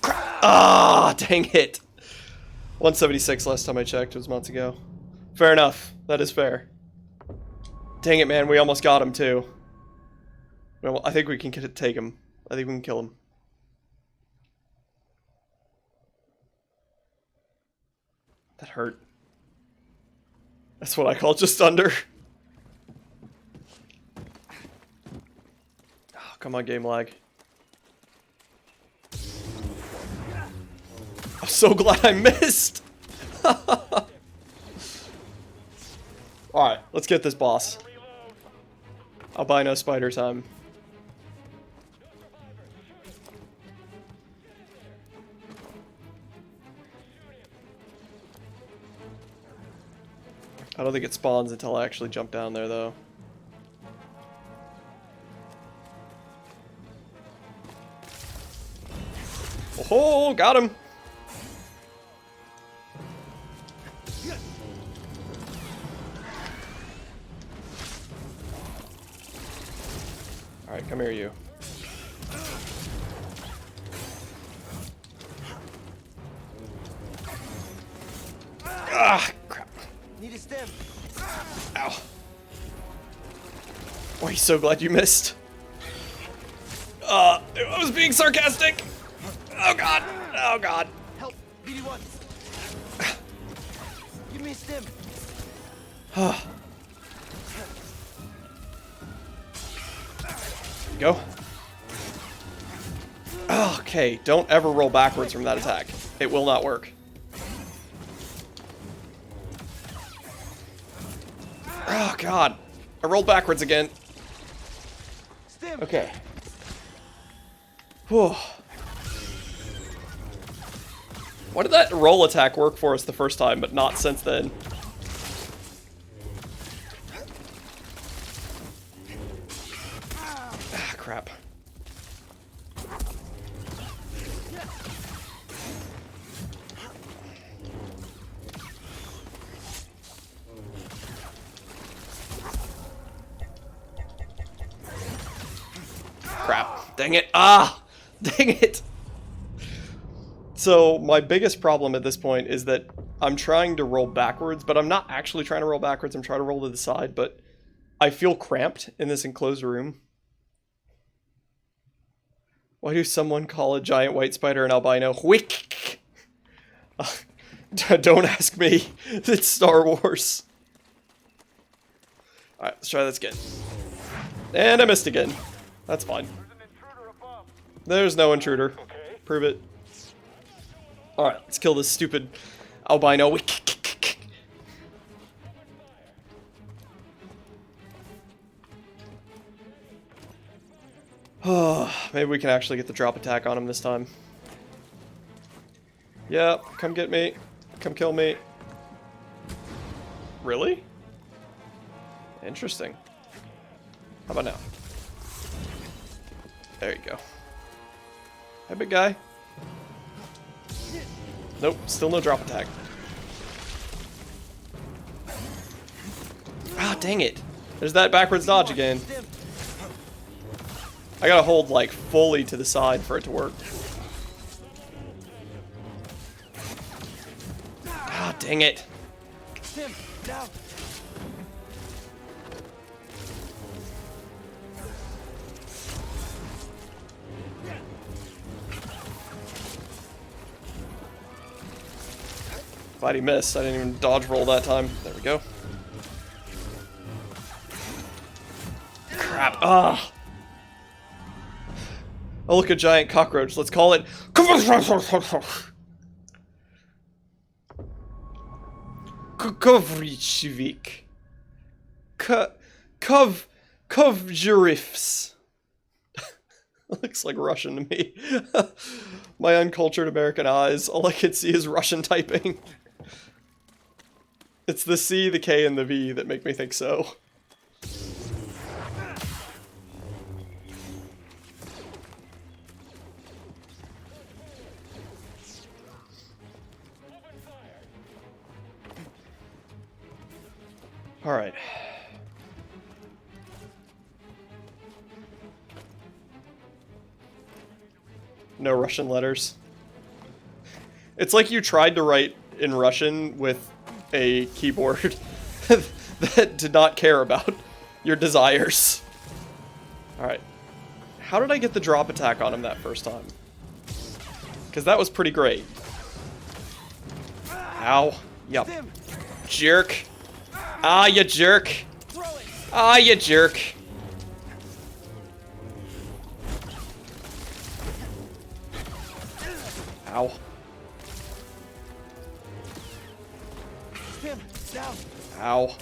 Crap. Ah, dang it. 176 last time I checked. It was months ago. Fair enough. That is fair. Dang it, man. We almost got him, too. Well, I think we can take him. I think we can kill him. That hurt. That's what I call just under. Oh, come on, game lag. I'm so glad I missed. Alright, let's get this boss. Albino spider time. I don't think it spawns until I actually jump down there, though. Oh, got him! Alright, come here, you. Ah, crap. Need a stem. Ow. Oh, he's so glad you missed. I was being sarcastic. Oh god. Oh god. Help. BD1. me, Stim. Go. Okay, don't ever roll backwards from that attack. It will not work. Oh, God. I rolled backwards again. Stim. Okay. Whew. Why did that roll attack work for us the first time, but not since then? Ah, crap. Crap. Dang it. Ah! Dang it! So, my biggest problem at this point is that I'm trying to roll backwards, but I'm not actually trying to roll backwards. I'm trying to roll to the side, but I feel cramped in this enclosed room. Why do someone call a giant white spider an albino? Whick! Don't ask me. It's Star Wars. Alright, let's try this again. And I missed again. That's fine. There's no intruder. Prove it. Alright, let's kill this stupid albino. Oh, maybe we can actually get the drop attack on him this time. Yep, come get me. Come kill me. Really? Interesting. How about now? There you go. Hey, big guy. Nope, still no drop attack. Ah, dang it. There's that backwards dodge again. I gotta hold, like, fully to the side for it to work. Ah, dang it. Stim, down. Glad he missed. I didn't even dodge roll that time. There we go. Crap. Ah. Oh, look, a giant cockroach. Let's call it... Kovrichvik. Kovjurifs. Looks like Russian to me. My uncultured American eyes. All I can see is Russian typing. It's the C, the K, and the V that make me think so. Alright. No Russian letters. It's like you tried to write in Russian with a keyboard that did not care about your desires. Alright. How did I get the drop attack on him that first time? Because that was pretty great. Ow. Yup. Jerk. Ah, you jerk. Ah, you jerk. Ow. Stim, down. Ow.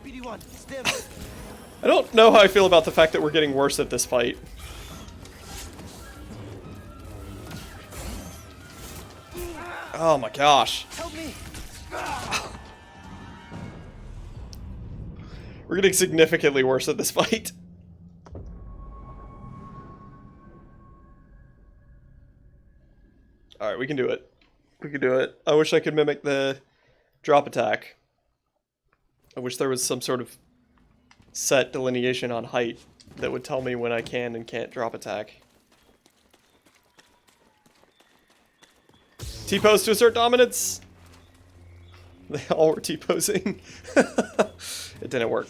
BD1, Stim. I don't know how I feel about the fact that we're getting worse at this fight. Oh my gosh. Help me. We're getting significantly worse at this fight. Alright, we can do it. We can do it. I wish I could mimic the drop attack. I wish there was some sort of set delineation on height that would tell me when I can and can't drop attack. T-pose to assert dominance! They all were T-posing. It didn't work.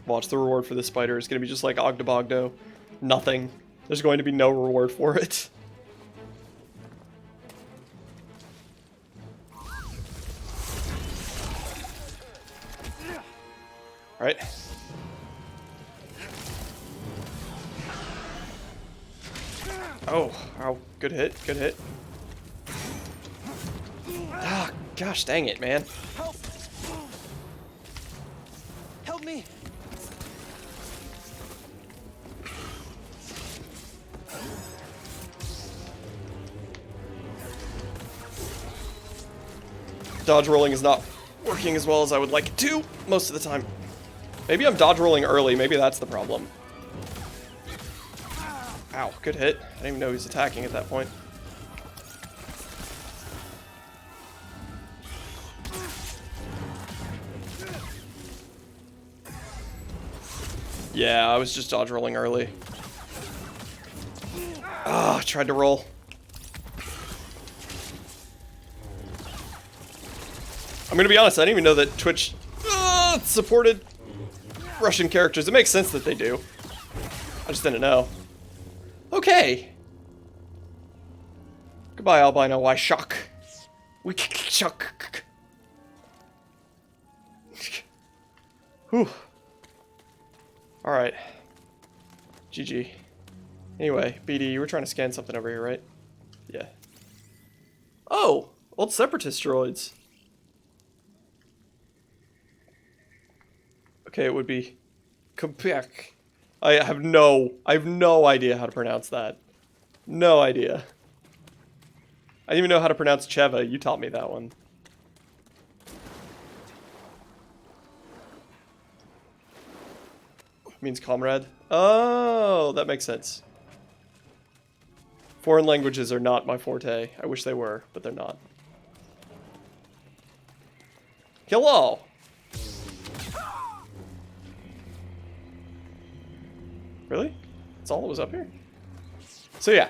Watch, the reward for this spider is gonna be just like Ogdebogdo. Nothing. There's going to be no reward for it. Alright. Oh, ow, good hit, good hit. Ah, gosh dang it, man. Help! Help me! Dodge rolling is not working as well as I would like it to most of the time. Maybe I'm dodge rolling early, maybe that's the problem. Ow, good hit. I didn't even know he was attacking at that point. Yeah, I was just dodge rolling early. Ah, tried to roll. I'm gonna be honest, I didn't even know that Twitch supported Russian characters. It makes sense that they do. I just didn't know. Okay. Goodbye, albino. Why shock? We shock. Whew. Alright. GG. Anyway, BD, you were trying to scan something over here, right? Yeah. Oh! Old Separatist droids. Okay, it would be Quebec. I have no idea how to pronounce that. No idea. I didn't even know how to pronounce Cheva. You taught me that one. Means comrade. Oh, that makes sense. Foreign languages are not my forte. I wish they were, but they're not. Hello! Really? That's all that was up here? So yeah,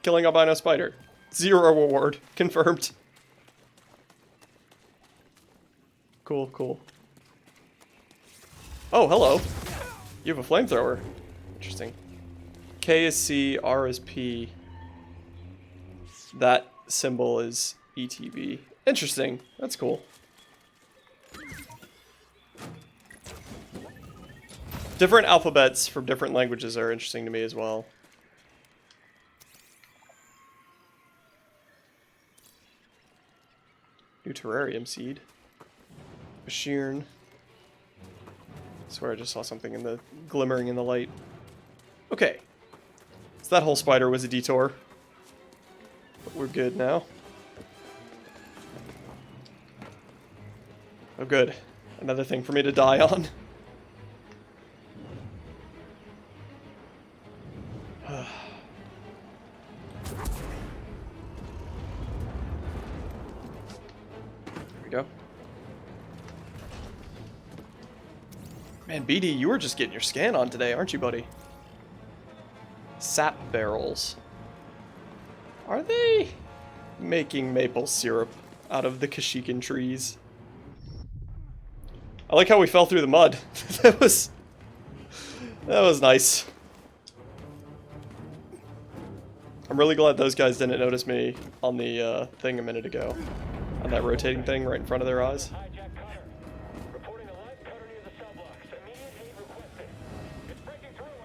killing albino spider. 0 reward. Confirmed. Cool, cool. Oh, hello. You have a flamethrower. Interesting. K is C, R is P. That symbol is ETB. Interesting. That's cool. Different alphabets from different languages are interesting to me as well. New terrarium seed. Bashirn. I swear I just saw something in the glimmering in the light. Okay. So that whole spider was a detour. But we're good now. Oh good. Another thing for me to die on. Go. Man, BD, you were just getting your scan on today, aren't you, buddy? Sap barrels. Are they making maple syrup out of the Kashyyyk trees? I like how we fell through the mud. that was nice. I'm really glad those guys didn't notice me on the thing a minute ago. On that rotating thing right in front of their eyes.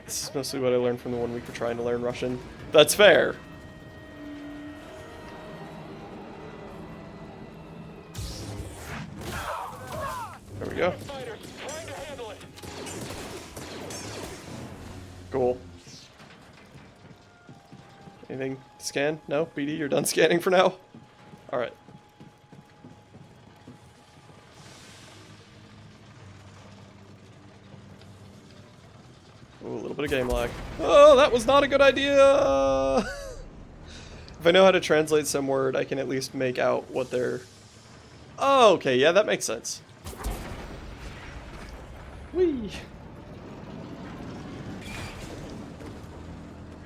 This is mostly what I learned from the 1 week of trying to learn Russian. That's fair. There we go. Cool. Anything to scan? No? BD, you're done scanning for now? Alright. Ooh, a little bit of game lag. Oh, that was not a good idea! If I know how to translate some word, I can at least make out what they're... Oh, okay, yeah, that makes sense. Whee!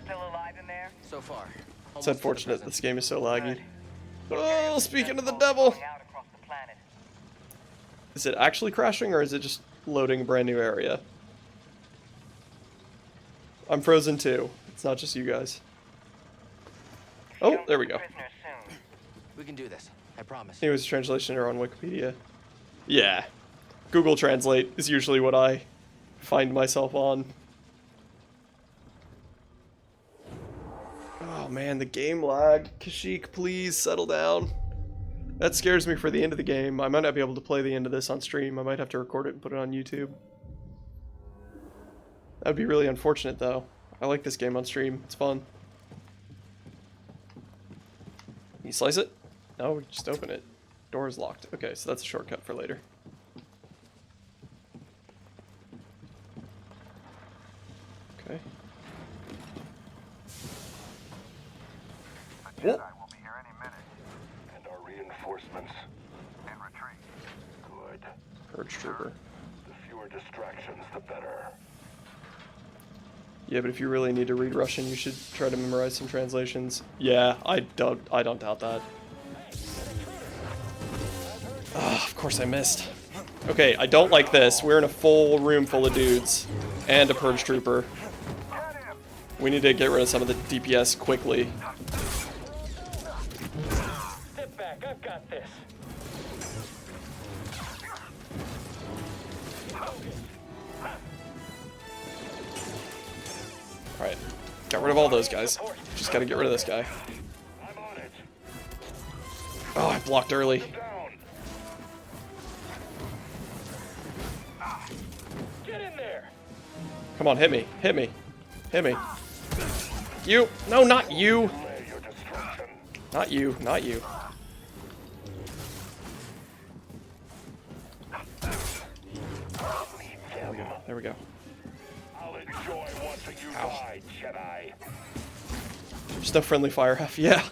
Still alive in there? So far. It's unfortunate this game is so laggy. Oh, speaking of the devil! Out across the planet. Is it actually crashing, or is it just loading a brand new area? I'm frozen too. It's not just you guys. Oh, there we go. Prisoner soon. We can do this. I promise. Anyways, translation error on Wikipedia. Yeah. Google Translate is usually what I find myself on. Oh man, the game lag. Kashyyyk, please settle down. That scares me for the end of the game. I might not be able to play the end of this on stream. I might have to record it and put it on YouTube. That would be really unfortunate though. I like this game on stream. It's fun. Can you slice it? No, we just open it. Door is locked. Okay, so that's a shortcut for later. Okay. The Jedi will be here any minute. And our reinforcements? In retreat. Good. Purge Trooper. The fewer distractions, the better. Yeah, but if you really need to read Russian, you should try to memorize some translations. Yeah, I don't doubt that. Ah, of course I missed. Okay, I don't like this. We're in a full room full of dudes and a purge trooper. We need to get rid of some of the DPS quickly. Step back, I've got this. Alright, got rid of all those guys. Just gotta get rid of this guy. I'm on it. Oh, I blocked early. Down. Get in there. Come on, hit me. Hit me. Hit me. You. No, not you. Lay your destruction. Not you. Not you. There we go. There we go. I'll enjoy watching you die, Jedi. Just no friendly fire half. Yeah.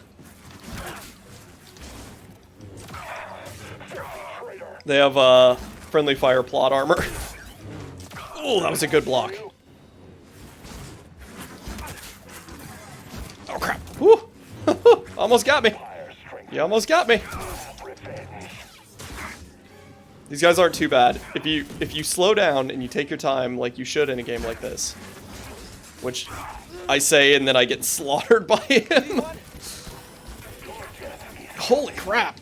Traitor. They have friendly fire plot armor. Oh, that was a good block. Oh crap. Woo. Almost got me. Fire strength. You almost got me. Revenge. These guys aren't too bad. If you slow down and you take your time like you should in a game like this, which I say and then I get slaughtered by him. Holy crap.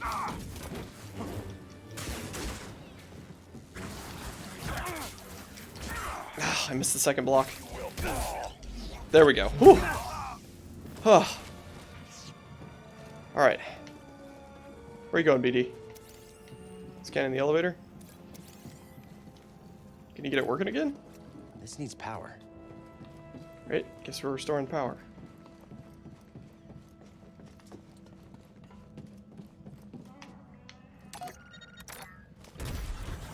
Ah, I missed the second block. There we go. Whew. Alright. Where are you going, BD? Scanning the elevator? Can you get it working again? This needs power. Right, guess we're restoring power.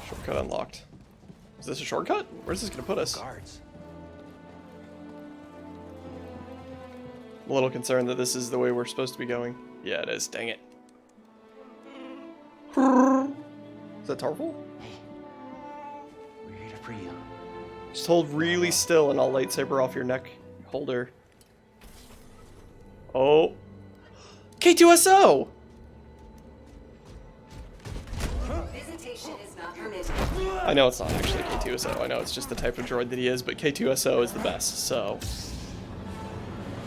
Shortcut unlocked. Is this a shortcut? Where's this gonna put us? Guards. I'm a little concerned that this is the way we're supposed to be going. Yeah, it is. Dang it. Is that Tarful? We're here to free you. Just hold really still and I'll lightsaber off your neck holder. Oh. K2SO! Visitation is not permitted. I know it's not actually K2SO. I know it's just the type of droid that he is, but K2SO is the best, so.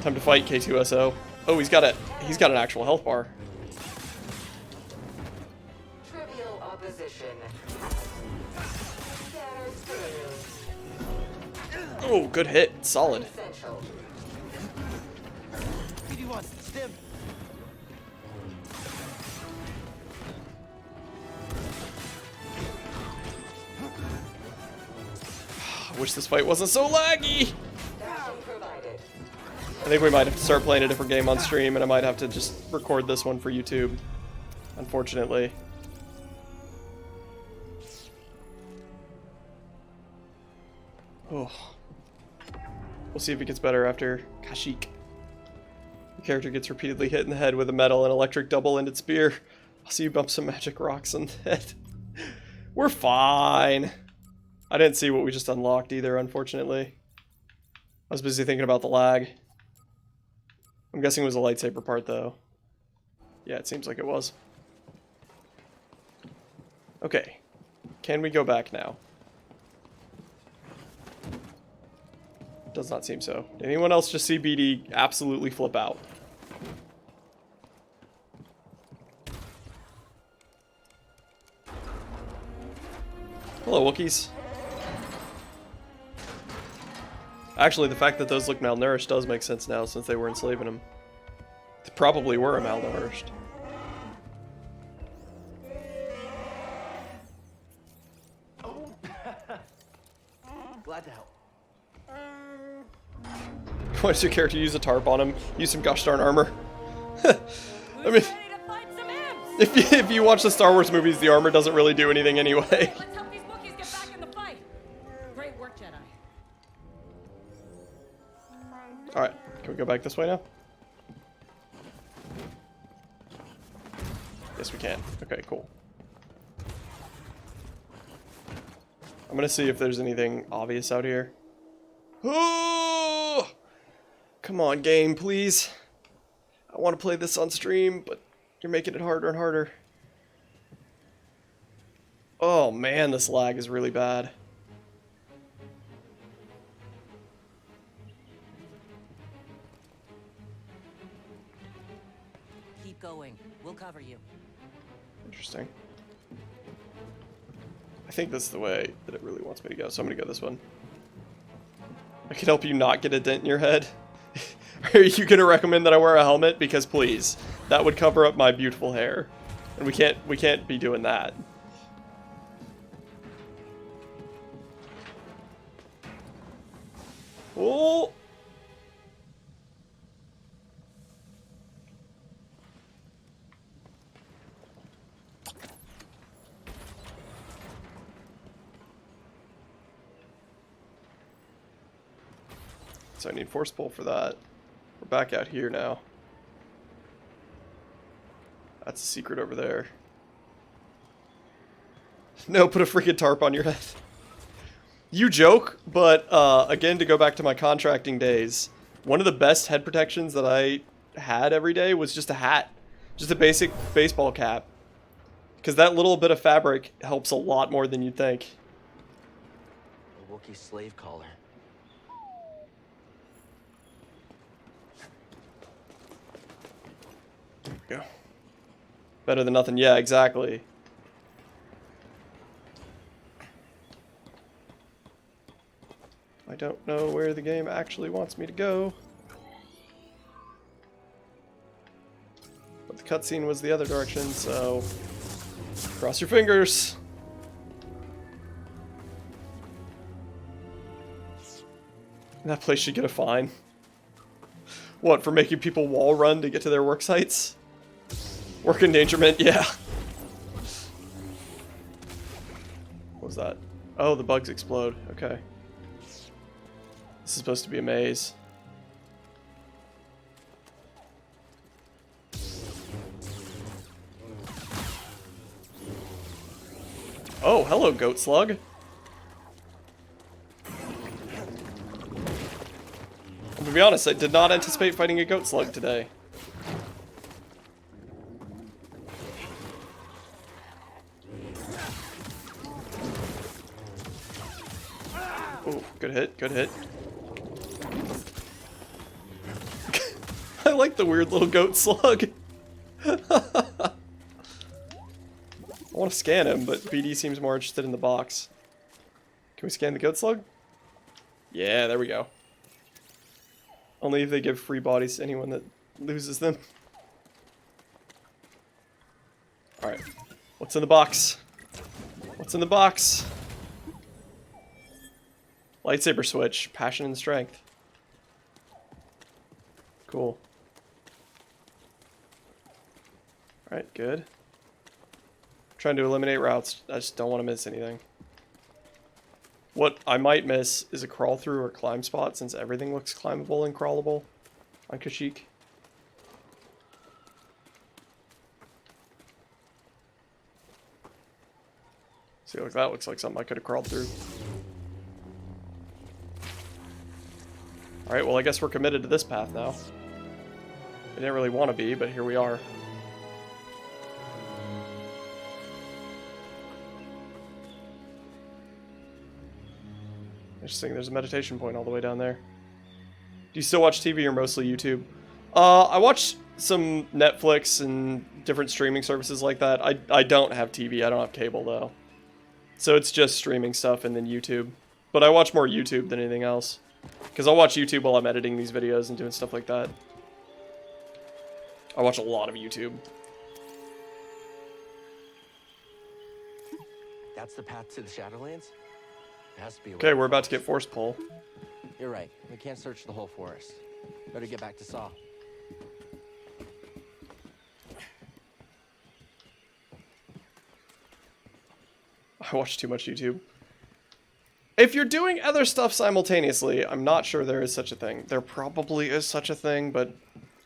Time to fight, K2SO. Oh, he's got an actual health bar. Trivial opposition. Scanner screwed. Oh, good hit. Solid. Essential. PD1, stim. I wish this fight wasn't so laggy. Action provided. I think we might have to start playing a different game on stream, and I might have to just record this one for YouTube. Unfortunately. Oh. We'll see if it gets better after Kashyyyk. The character gets repeatedly hit in the head with a metal and electric double-ended spear. I'll see you bump some magic rocks on the head. We're fine. I didn't see what we just unlocked either, unfortunately. I was busy thinking about the lag. I'm guessing it was a lightsaber part, though. Yeah, it seems like it was. Okay. Can we go back now? Does not seem so. Did anyone else just see BD absolutely flip out? Hello, Wookiees. Actually, the fact that those look malnourished does make sense now, since they were enslaving them. They probably were malnourished. Glad to help. Why does your character use a tarp on him? Use some gosh darn armor. I mean, if you watch the Star Wars movies, the armor doesn't really do anything anyway. Let's help these Wookiees get back in the fight. Great work, Jedi. Alright, can we go back this way now? Yes, we can. Okay, cool. I'm gonna see if there's anything obvious out here. Oh! Come on, game, please. I want to play this on stream, but you're making it harder and harder. Oh man, this lag is really bad. Keep going. We'll cover you. Interesting. I think this is the way that it really wants me to go, so I'm gonna go this one. I can help you not get a dent in your head. Are you gonna recommend that I wear a helmet? Because please, that would cover up my beautiful hair, and we can't be doing that. Oh. So I need force pull for that. We're back out here now. That's a secret over there. No, put a freaking tarp on your head. You joke, but again, to go back to my contracting days, one of the best head protections that I had every day was just a hat. Just a basic baseball cap. Because that little bit of fabric helps a lot more than you'd think. A Wookiee slave collar. There we go. Better than nothing. Yeah, exactly. I don't know where the game actually wants me to go. But the cutscene was the other direction, so cross your fingers. That place should get a fine. What, for making people wall run to get to their work sites? Work endangerment, yeah. What was that? Oh, the bugs explode. Okay. This is supposed to be a maze. Oh, hello, goat slug. To be honest, I did not anticipate fighting a goat slug today. Oh, good hit, good hit. I like the weird little goat slug. I want to scan him, but BD seems more interested in the box. Can we scan the goat slug? Yeah, there we go. Only if they give free bodies to anyone that loses them. Alright. What's in the box? What's in the box? Lightsaber switch. Passion and strength. Cool. Alright, good. Trying to eliminate routes. I just don't want to miss anything. What I might miss is a crawl through or climb spot, since everything looks climbable and crawlable on Kashyyyk. See, like that looks like something I could have crawled through. Alright, well I guess we're committed to this path now. I didn't really want to be, but here we are. Interesting, there's a meditation point all the way down there. you still watch TV or mostly YouTube? I watch some Netflix and different streaming services like that. I don't have TV. I don't have cable, though. So it's just streaming stuff and then YouTube. But I watch more YouTube than anything else. Because I'll watch YouTube while I'm editing these videos and doing stuff like that. I watch a lot of YouTube. That's the path to the Shadowlands? It has to be. Okay, we're about to get force pull. You're right. We can't search the whole forest. Better get back to Saw. I watch too much YouTube. If you're doing other stuff simultaneously, I'm not sure there is such a thing. There probably is such a thing, but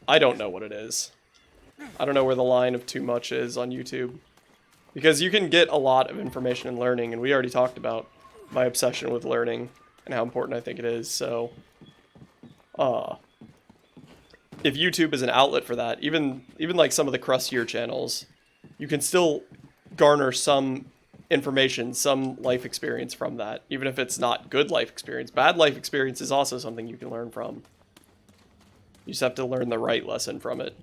I don't know what it is. I don't know where the line of too much is on YouTube. Because you can get a lot of information and learning, and we already talked about my obsession with learning and how important I think it is, so... if YouTube is an outlet for that, even like some of the crustier channels, you can still garner some information, some life experience from that, even if it's not good life experience. Bad life experience is also something you can learn from. You just have to learn the right lesson from it.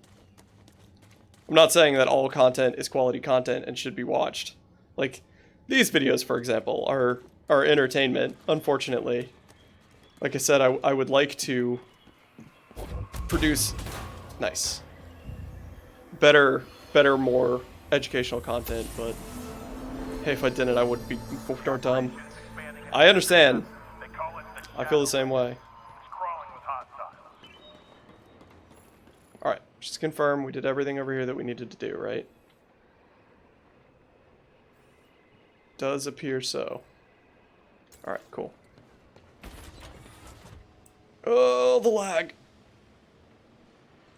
I'm not saying that all content is quality content and should be watched. Like, these videos, for example, are entertainment, unfortunately. Like I said, I would like to produce nice. Better, more educational content, but hey, if I didn't, I would be more dumb. I understand. I feel the same way. Alright, just confirm we did everything over here that we needed to do, right? Does appear so. Alright, cool. Oh, the lag.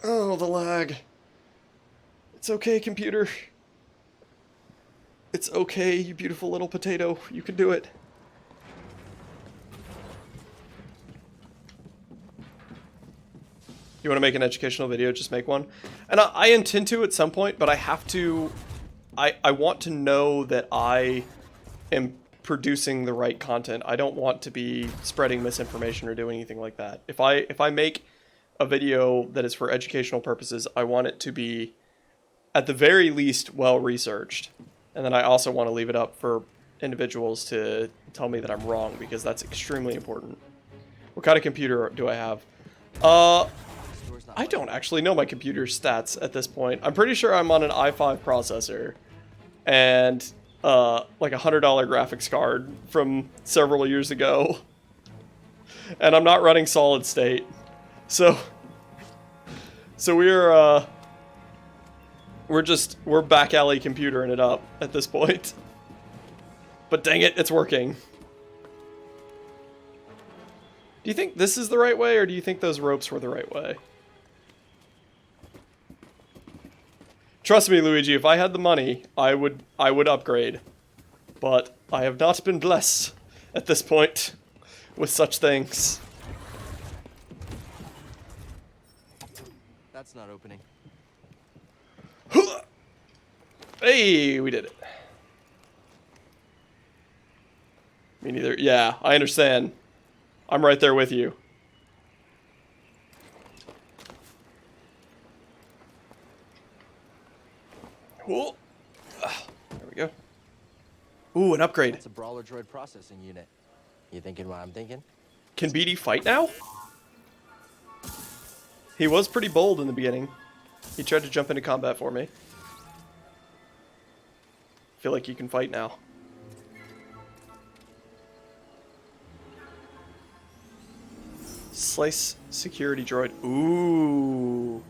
Oh, the lag. It's okay, computer. It's okay, you beautiful little potato. You can do it. You want to make an educational video, just make one. And I intend to at some point, but I have to... I want to know that I am producing the right content. I don't want to be spreading misinformation or doing anything like that. If I make a video that is for educational purposes, I want it to be, at the very least, well-researched. And then I also want to leave it up for individuals to tell me that I'm wrong, because that's extremely important. What kind of computer do I have? I don't actually know my computer's stats at this point. I'm pretty sure I'm on an i5 processor and like $100 graphics card from several years ago. And I'm not running solid state. So we're back alley computering it up at this point. But dang it, it's working. Do you think this is the right way, or do you think those ropes were the right way? Trust me, Luigi, if I had the money, I would upgrade. But I have not been blessed at this point with such things. That's not opening. Hey, we did it. Me neither. Yeah, I understand. I'm right there with you. Cool. There we go. Ooh, an upgrade. That's a brawler droid processing unit. You thinking what I'm thinking? Can BD fight now? He was pretty bold in the beginning. He tried to jump into combat for me. Feel like you can fight now. Slice security droid. Ooh.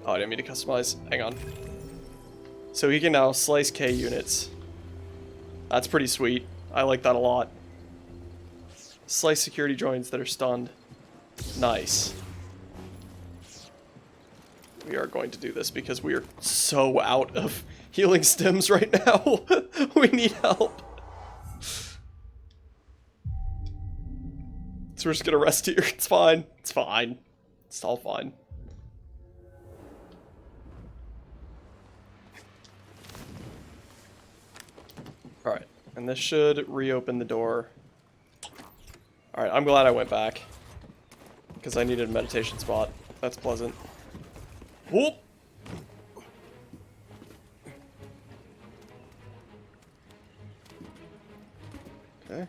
Oh, I didn't mean to customize. Hang on. So he can now slice K units. That's pretty sweet. I like that a lot. Slice security droids that are stunned. Nice. We are going to do this because we are so out of healing stims right now. We need help. So we're just gonna rest here. It's fine. It's fine. It's all fine. Alright, and this should reopen the door. Alright, I'm glad I went back. Because I needed a meditation spot. That's pleasant. Whoop! Okay.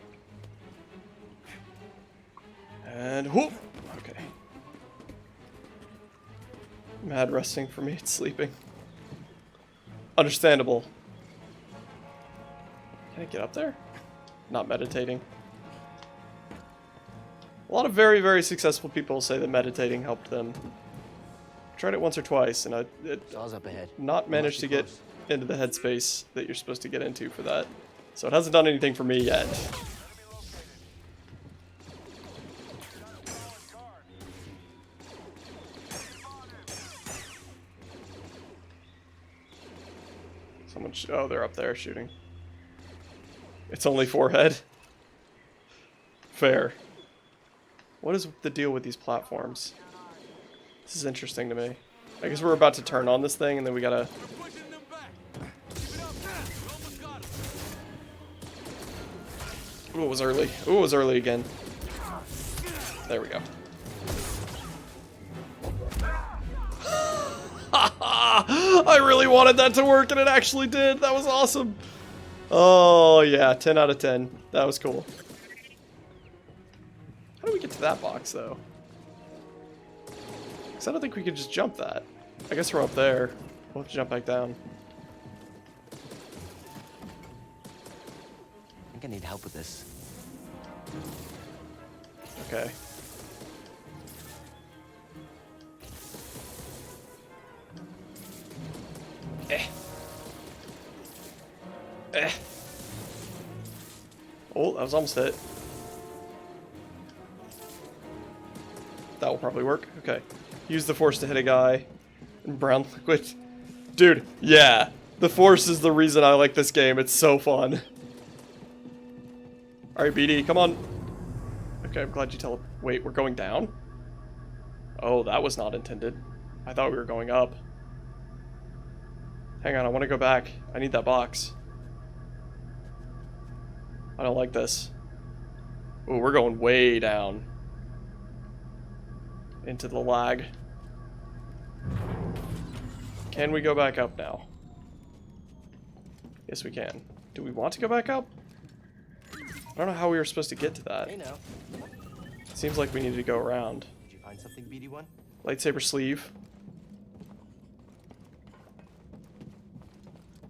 And whoop! Okay. Mad resting for me, it's sleeping. Understandable. Can I get up there? Not meditating. A lot of very, very successful people say that meditating helped them. Tried it once or twice, and I Jaw's up ahead. not managed to get into the headspace that you're supposed to get into for that. So it hasn't done anything for me yet. Someone, oh, they're up there shooting. It's only forehead. Fair. What is the deal with these platforms? This is interesting to me. I guess we're about to turn on this thing and then we gotta... Ooh, it was early. Ooh, it was early again. There we go. I really wanted that to work and it actually did. That was awesome. Oh, yeah. 10 out of 10. That was cool. How do we get to that box, though? Because I don't think we could just jump that. I guess we're up there. We'll have to jump back down. I think I need help with this. Okay. Oh, that was almost it. That will probably work. Okay. Use the force to hit a guy. And brown liquid. Dude, yeah. The force is the reason I like this game. It's so fun. Alright, BD, come on. Okay, I'm glad you wait, we're going down? Oh, that was not intended. I thought we were going up. Hang on, I want to go back. I need that box. I don't like this. Oh, we're going way down. Into the lag. Can we go back up now? Yes, we can. Do we want to go back up? I don't know how we were supposed to get to that. Hey now. Seems like we need to go around. Did you find something, BD1? Lightsaber sleeve.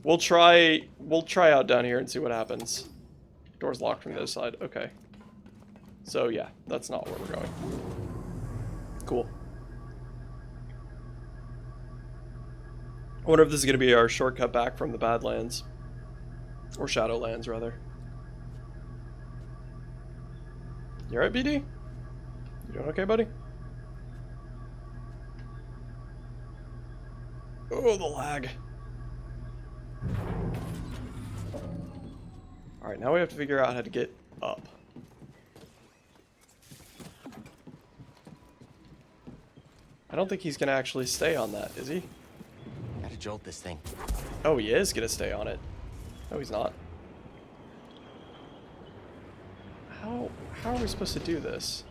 We'll try out down here and see what happens. Door's locked from the other side. Okay. So yeah, that's not where we're going. Cool. I wonder if this is going to be our shortcut back from the Badlands. Or Shadowlands, rather. You alright, BD? You doing okay, buddy? Oh, the lag. Alright, now we have to figure out how to get up. I don't think he's going to actually stay on that, is he? Gotta jolt this thing. Oh, he is going to stay on it. No, he's not. How are we supposed to do this?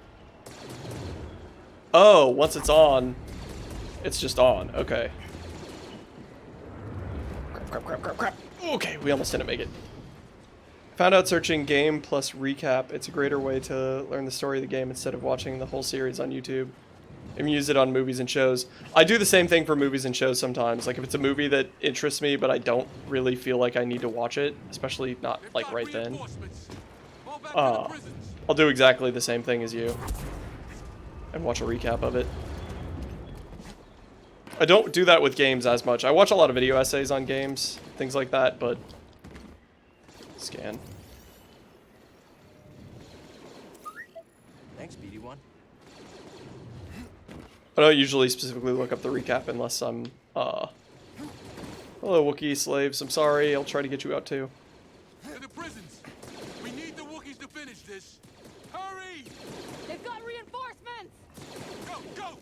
Oh, once it's on, it's just on. Okay. Crap. Okay, we almost didn't make it. Found out searching game plus recap. It's a greater way to learn the story of the game instead of watching the whole series on YouTube. And use it on movies and shows. I do the same thing for movies and shows sometimes. Like if it's a movie that interests me, but I don't really feel like I need to watch it, especially not like right then. I'll do exactly the same thing as you. And watch a recap of it. I don't do that with games as much. I watch a lot of video essays on games, things like that, but... Scan. Thanks, BD1. I don't usually specifically look up the recap unless I'm, Hello, Wookiee slaves. I'm sorry. I'll try to get you out too. To the prisons! We need the Wookiees to finish this! Hurry! They've got reinforcements! Go!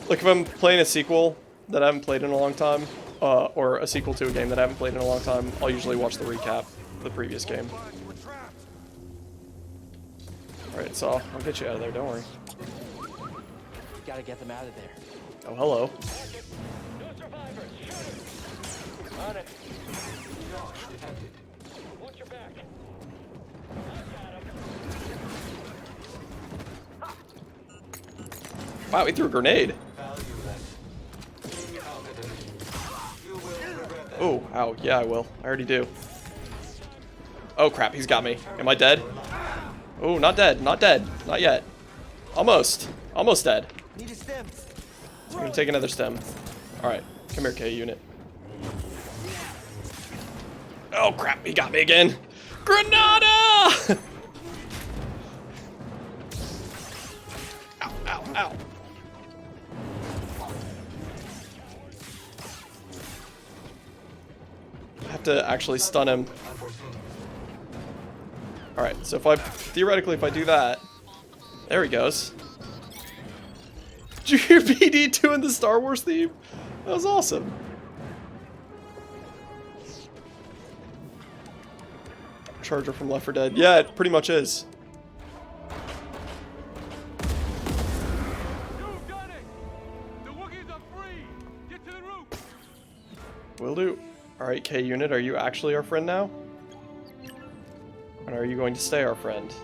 Like if I'm playing a sequel that I haven't played in a long time, or a sequel to a game that I haven't played in a long time, I'll usually watch the recap of the previous game. Alright, so I'll get you out of there, don't worry. Gotta get them out of there. Oh, hello. No survivors. Shoot him. On it. Watch your back. Wow, he threw a grenade. Oh, ow. Yeah, I will. I already do. Oh, crap. He's got me. Am I dead? Oh, not dead. Not dead. Not yet. Almost. Almost dead. Need a stem. I'm gonna take another stem. Alright. Come here, K unit. Oh, crap. He got me again. Granada! Ow, ow, ow. I have to actually stun him. Alright, so theoretically if I do that, there he goes. Did you hear BD doing the Star Wars theme? That was awesome. Charger from Left 4 Dead. Yeah, it pretty much is. You've done it! The Wookiees are free! Get to the roof! Will do. Alright, K unit, are you actually our friend now? And are you going to stay our friend?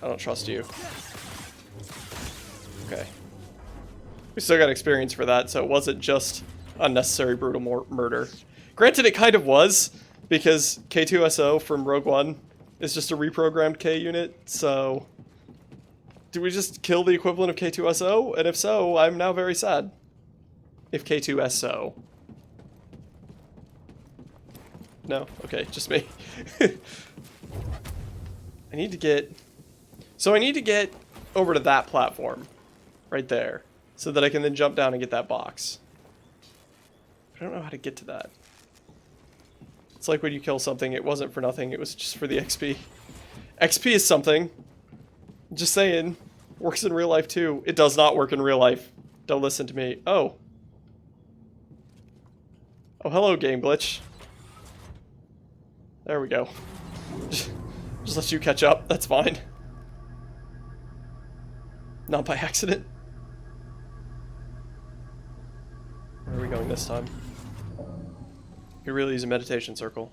I don't trust you. Okay. We still got experience for that, so it wasn't just unnecessary brutal murder. Granted, it kind of was, because K2SO from Rogue One is just a reprogrammed K unit, so... Do we just kill the equivalent of K2SO? And if so, I'm now very sad. If K2SO. No? Okay, just me. I need to get... So I need to get over to that platform. Right there. So that I can then jump down and get that box. I don't know how to get to that. It's like when you kill something, it wasn't for nothing, it was just for the XP. XP is something. Just saying. Works in real life too. It does not work in real life. Don't listen to me. Oh. Oh, hello, game glitch. There we go. Just let you catch up. That's fine. Not by accident. Where are we going this time? We really use a meditation circle.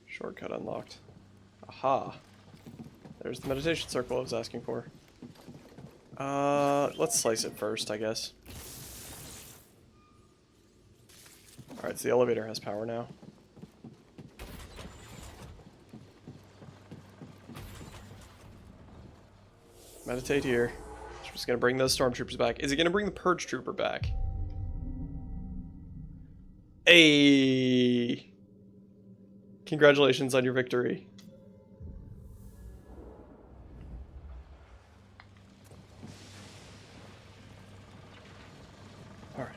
Shortcut unlocked. Aha. There's the meditation circle I was asking for. Let's slice it first, I guess. Alright, so the elevator has power now. Meditate here. Just gonna bring those stormtroopers back. Is it gonna bring the purge trooper back? Hey! Congratulations on your victory. Alright.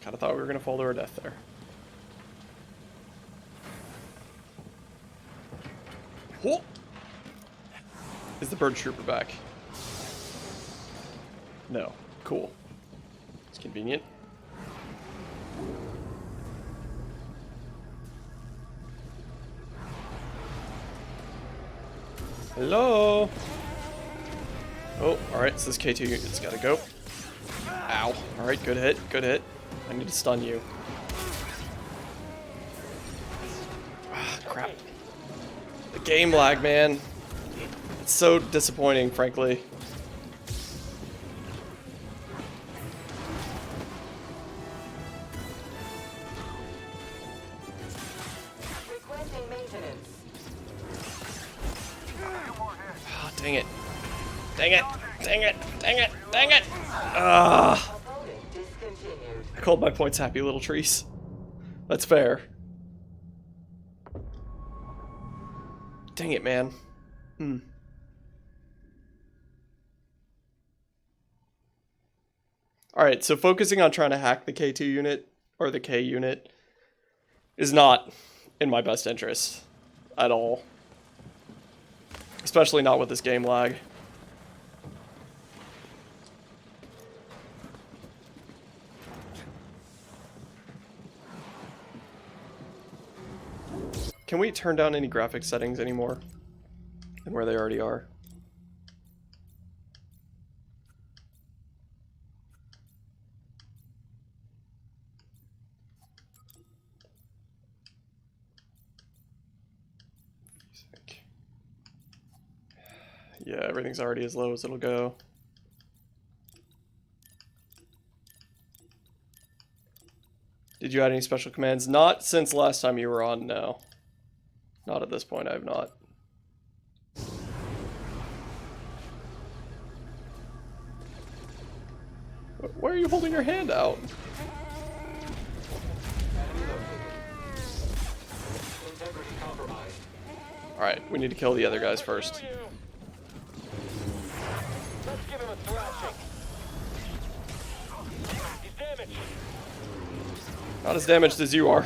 Kinda thought we were gonna fall to our death there. Oh! Is the bird trooper back? No. Cool. It's convenient. Hello? Oh, alright, so this K2 unit's gotta go. Ow. Alright, good hit, good hit. I need to stun you. Ah, crap. The game lag, man. It's so disappointing, frankly. Requesting maintenance. Ah, dang it. Dang it. Dang it. Dang it. Dang it. Ah. Opponent discontinued. I called my points happy little trees. That's fair. Dang it, man. Alright, so focusing on trying to hack the K2 unit, or the K unit, is not in my best interest at all. Especially not with this game lag. Can we turn down any graphics settings anymore than where they already are? Yeah, everything's already as low as it'll go. Did you add any special commands? Not since last time you were on, no. Not at this point, I have not. Why are you holding your hand out? Alright, we need to kill the other guys first. Let's give him a thrashing. He's damaged. Not as damaged as you are.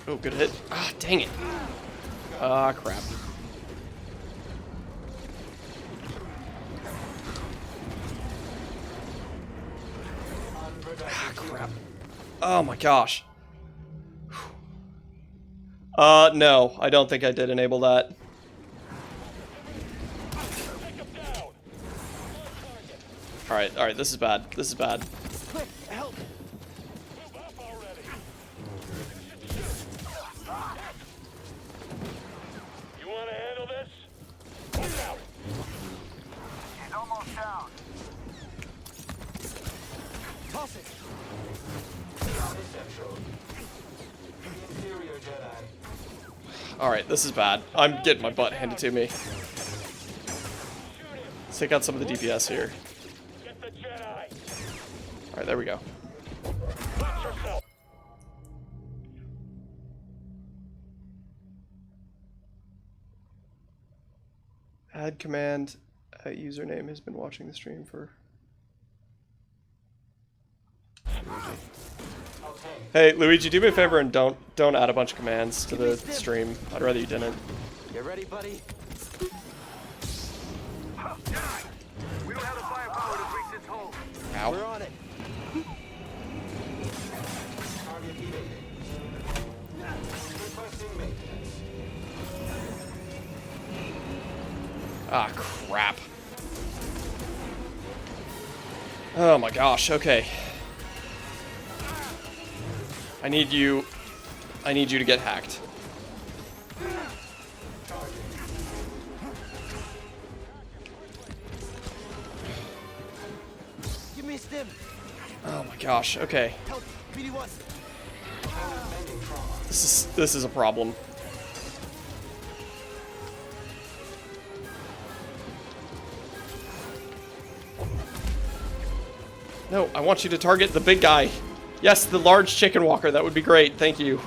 Oh, good hit. Ah, dang it. Ah, crap. Ah, crap. Oh my gosh. No, I don't think I did enable that. Alright, this is bad. This is bad. Quick, help! You want to handle this? Look out! He's almost down. Toss it! Alright, this is bad. I'm getting my butt handed to me. Let's take out some of the DPS here. Get the Jedi. Alright, there we go. Watch yourself. Add command. Username has been watching the stream for... Hey, Luigi, do me a favor and don't add a bunch of commands to the stream. I'd rather you didn't. You ready, buddy? We don't have the firepower to breach this hole. Ow. We're on it. Ah, crap. Oh my gosh, okay. I need you to get hacked. You missed him. Oh my gosh, okay. Help, BD1. This is a problem. No, I want you to target the big guy. Yes, the large chicken walker. That would be great. Thank you.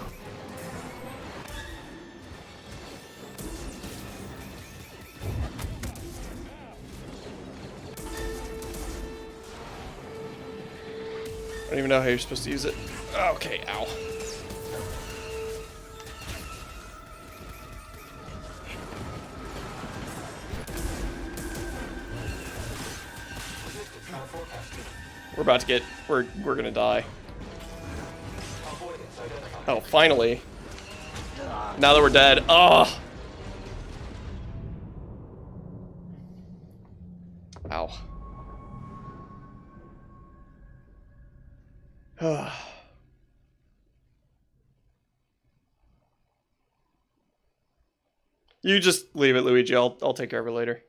I don't even know how you're supposed to use it. Okay, ow. We're about to get, we're gonna die. Oh, finally. Now that we're dead. Oh. Ow. You just leave it, Luigi. I'll take care of it later.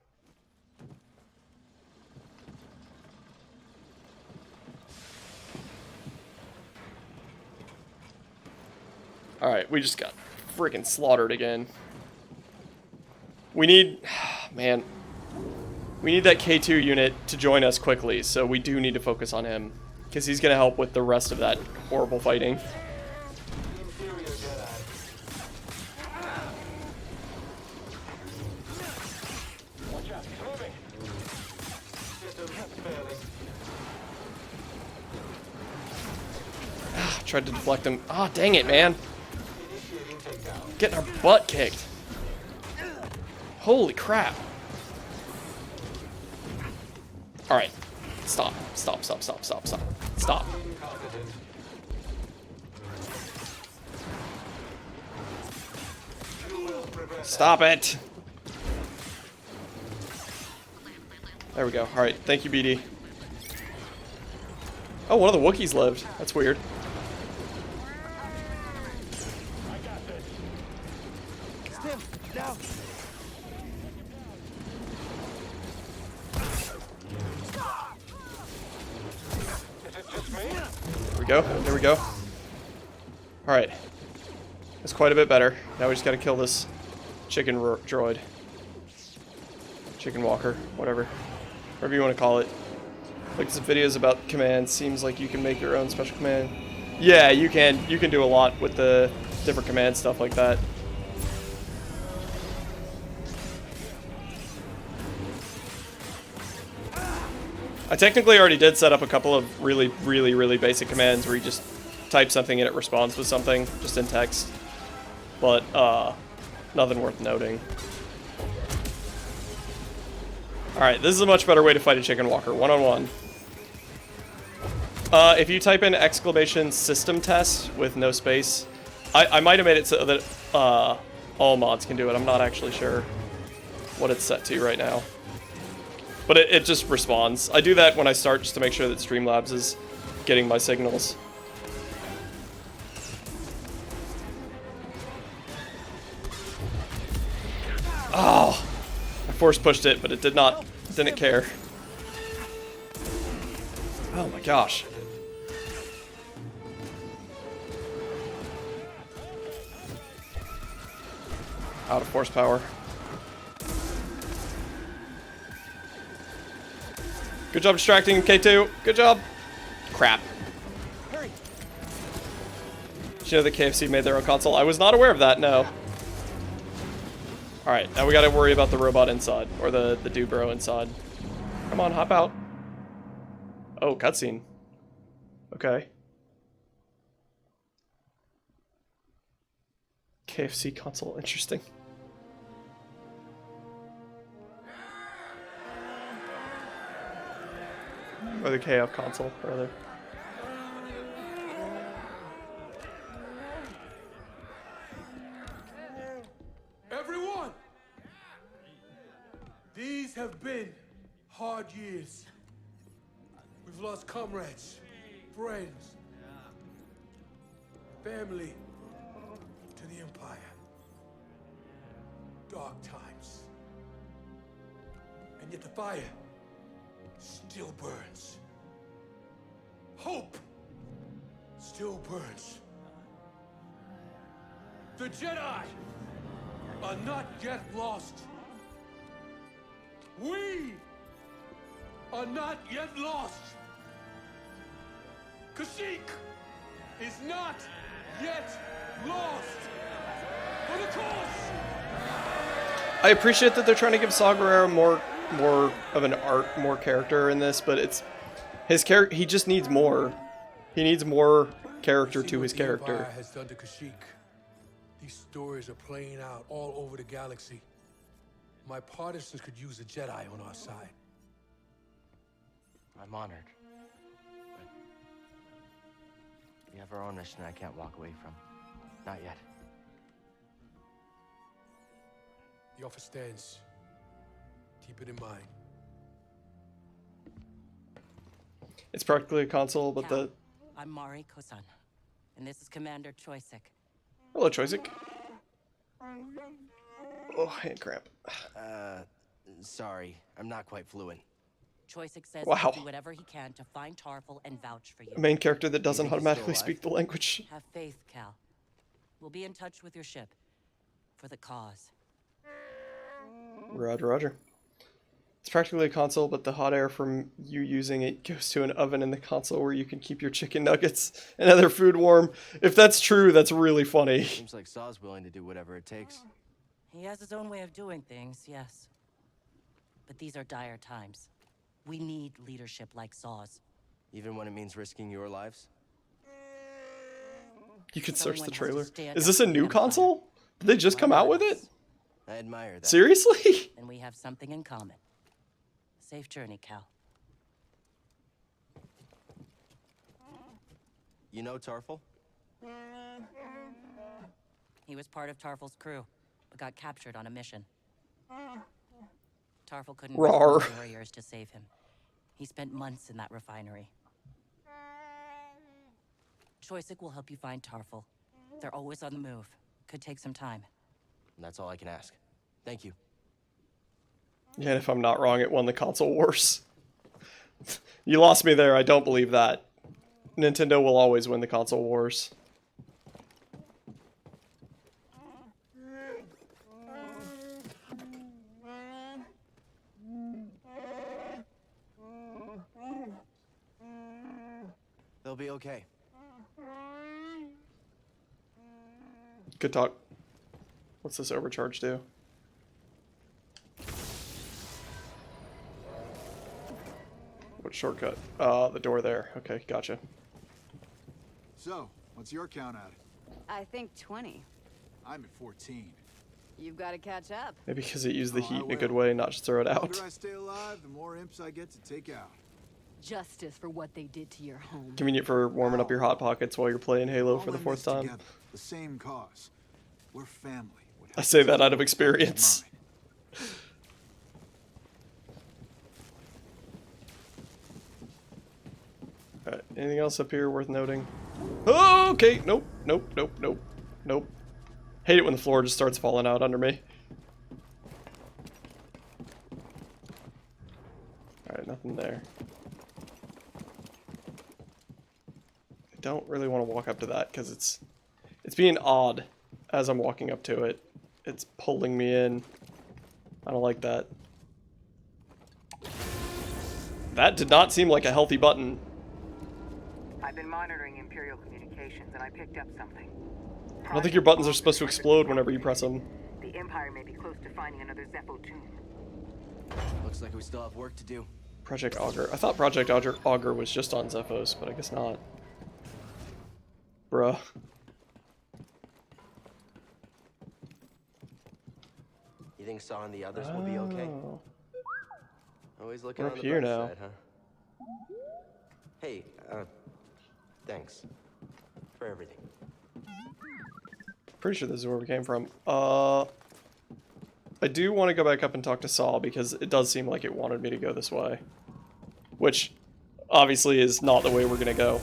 Alright, we just got freaking slaughtered again. We need... Man. We need that K2 unit to join us quickly, so we do need to focus on him. Because he's going to help with the rest of that horrible fighting. Watch out, he's moving. Tried to deflect him. Ah, dang it, man. Getting our butt kicked. Holy crap. Alright. Stop. Stop, stop, stop, stop, stop. Stop. Stop it. There we go. Alright, thank you, BD. Oh, one of the Wookiees lived. That's weird. Stim, now. There we go. There we go. Alright. That's quite a bit better. Now we just gotta kill this chicken droid. Chicken walker. Whatever. Whatever you want to call it. Like some videos about commands. Seems like you can make your own special command. Yeah, you can. You can do a lot with the different command stuff like that. I technically already did set up a couple of really basic commands where you just type something and it responds with something, just in text. But, nothing worth noting. Alright, this is a much better way to fight a chicken walker, one-on-one. If you type in exclamation system test with no space, I might have made it so that, all mods can do it. I'm not actually sure what it's set to right now. But it just responds. I do that when I start just to make sure that Streamlabs is getting my signals. Oh! I force pushed it, but it didn't care. Oh my gosh. Out of force power. Good job distracting K2. Good job. Crap. Hurry. Did you know that KFC made their own console? I was not aware of that, no. Alright, now we gotta worry about the robot inside. Or the dude bro inside. Come on, hop out. Oh, cutscene. Okay. KFC console, interesting. Or the KF console, rather. Everyone! These have been hard years. We've lost comrades, friends, family to the Empire. Dark times. And yet the fire still burns. Hope still burns. The Jedi are not yet lost. We are not yet lost. Kashyyyk is not yet lost. For the cause! I appreciate that they're trying to give Saw Gerrera more of an arc, more character in this, but it's his character. He just needs more. He needs more character to his character. Empire has done to Kashyyyk. These stories are playing out all over the galaxy. My partisans could use a Jedi on our side. I'm honored. But we have our own mission I can't walk away from. Not yet. The offer stands. Keep it in mind. It's practically a console, but Cal, I'm Mari Kosan, and this is Commander Choisik. Hello, Choisik. Oh, hand cramp. Sorry. I'm not quite fluent. Choisik says Wow. he'll do whatever he can to find Tarful and vouch for you. A main character that doesn't You think he's automatically still speak the language. Have faith, Cal. We'll be in touch with your ship. For the cause. Roger, roger. It's practically a console, but the hot air from you using it goes to an oven in the console where you can keep your chicken nuggets and other food warm. If that's true, that's really funny. Seems like Saw's willing to do whatever it takes. He has his own way of doing things, yes. But these are dire times. We need leadership like Saw's. Even when it means risking your lives? You can search the Someone has to trailer. stand Is up this for a the new Empire. console? Did they just come out with it? I admire that. Seriously? And we have something in common. Safe journey, Cal. You know Tarful? He was part of Tarful's crew, but got captured on a mission. Tarful couldn't Rawr. restore warriors to save him. He spent months in that refinery. Choisic will help you find Tarful. They're always on the move. Could take some time. That's all I can ask. Thank you. Yeah, and if I'm not wrong, it won the console wars. You lost me there. I don't believe that. Nintendo will always win the console wars. They'll be okay. Good talk. What's this overcharge do? What shortcut? The door there. Okay, gotcha. So, what's your count at? I think 20. I'm at 14. You've got to catch up. Maybe because it used the Oh, heat I in a good will. way, not just throw it The out. longer I stay alive, the more imps I get to take out. Justice for what they did to your home. Convenient for warming up your hot pockets while you're playing Halo All for the in fourth this time. together, the same cause. We're family. What I say that out of experience. Alright, anything else up here worth noting? Oh, okay, nope, nope, nope, nope, nope. Hate it when the floor just starts falling out under me. Alright, nothing there. I don't really want to walk up to that because it's being odd as I'm walking up to it. It's pulling me in. I don't like that. That did not seem like a healthy button. I've been monitoring Imperial communications and I picked up something. I don't think your buttons are supposed to explode whenever you press them. The Empire may be close to finding another Zepho tomb. Looks like we still have work to do. Project Augur. I thought Project Augur was just on Zephos, but I guess not. Bruh. You think Saw and the others will be okay? Oh. Always looking We're on up the here bright now. side, huh? Hey, thanks for everything. Pretty sure this is where we came from. I do want to go back up and talk to Saw because it does seem like it wanted me to go this way. Which obviously is not the way we're gonna go.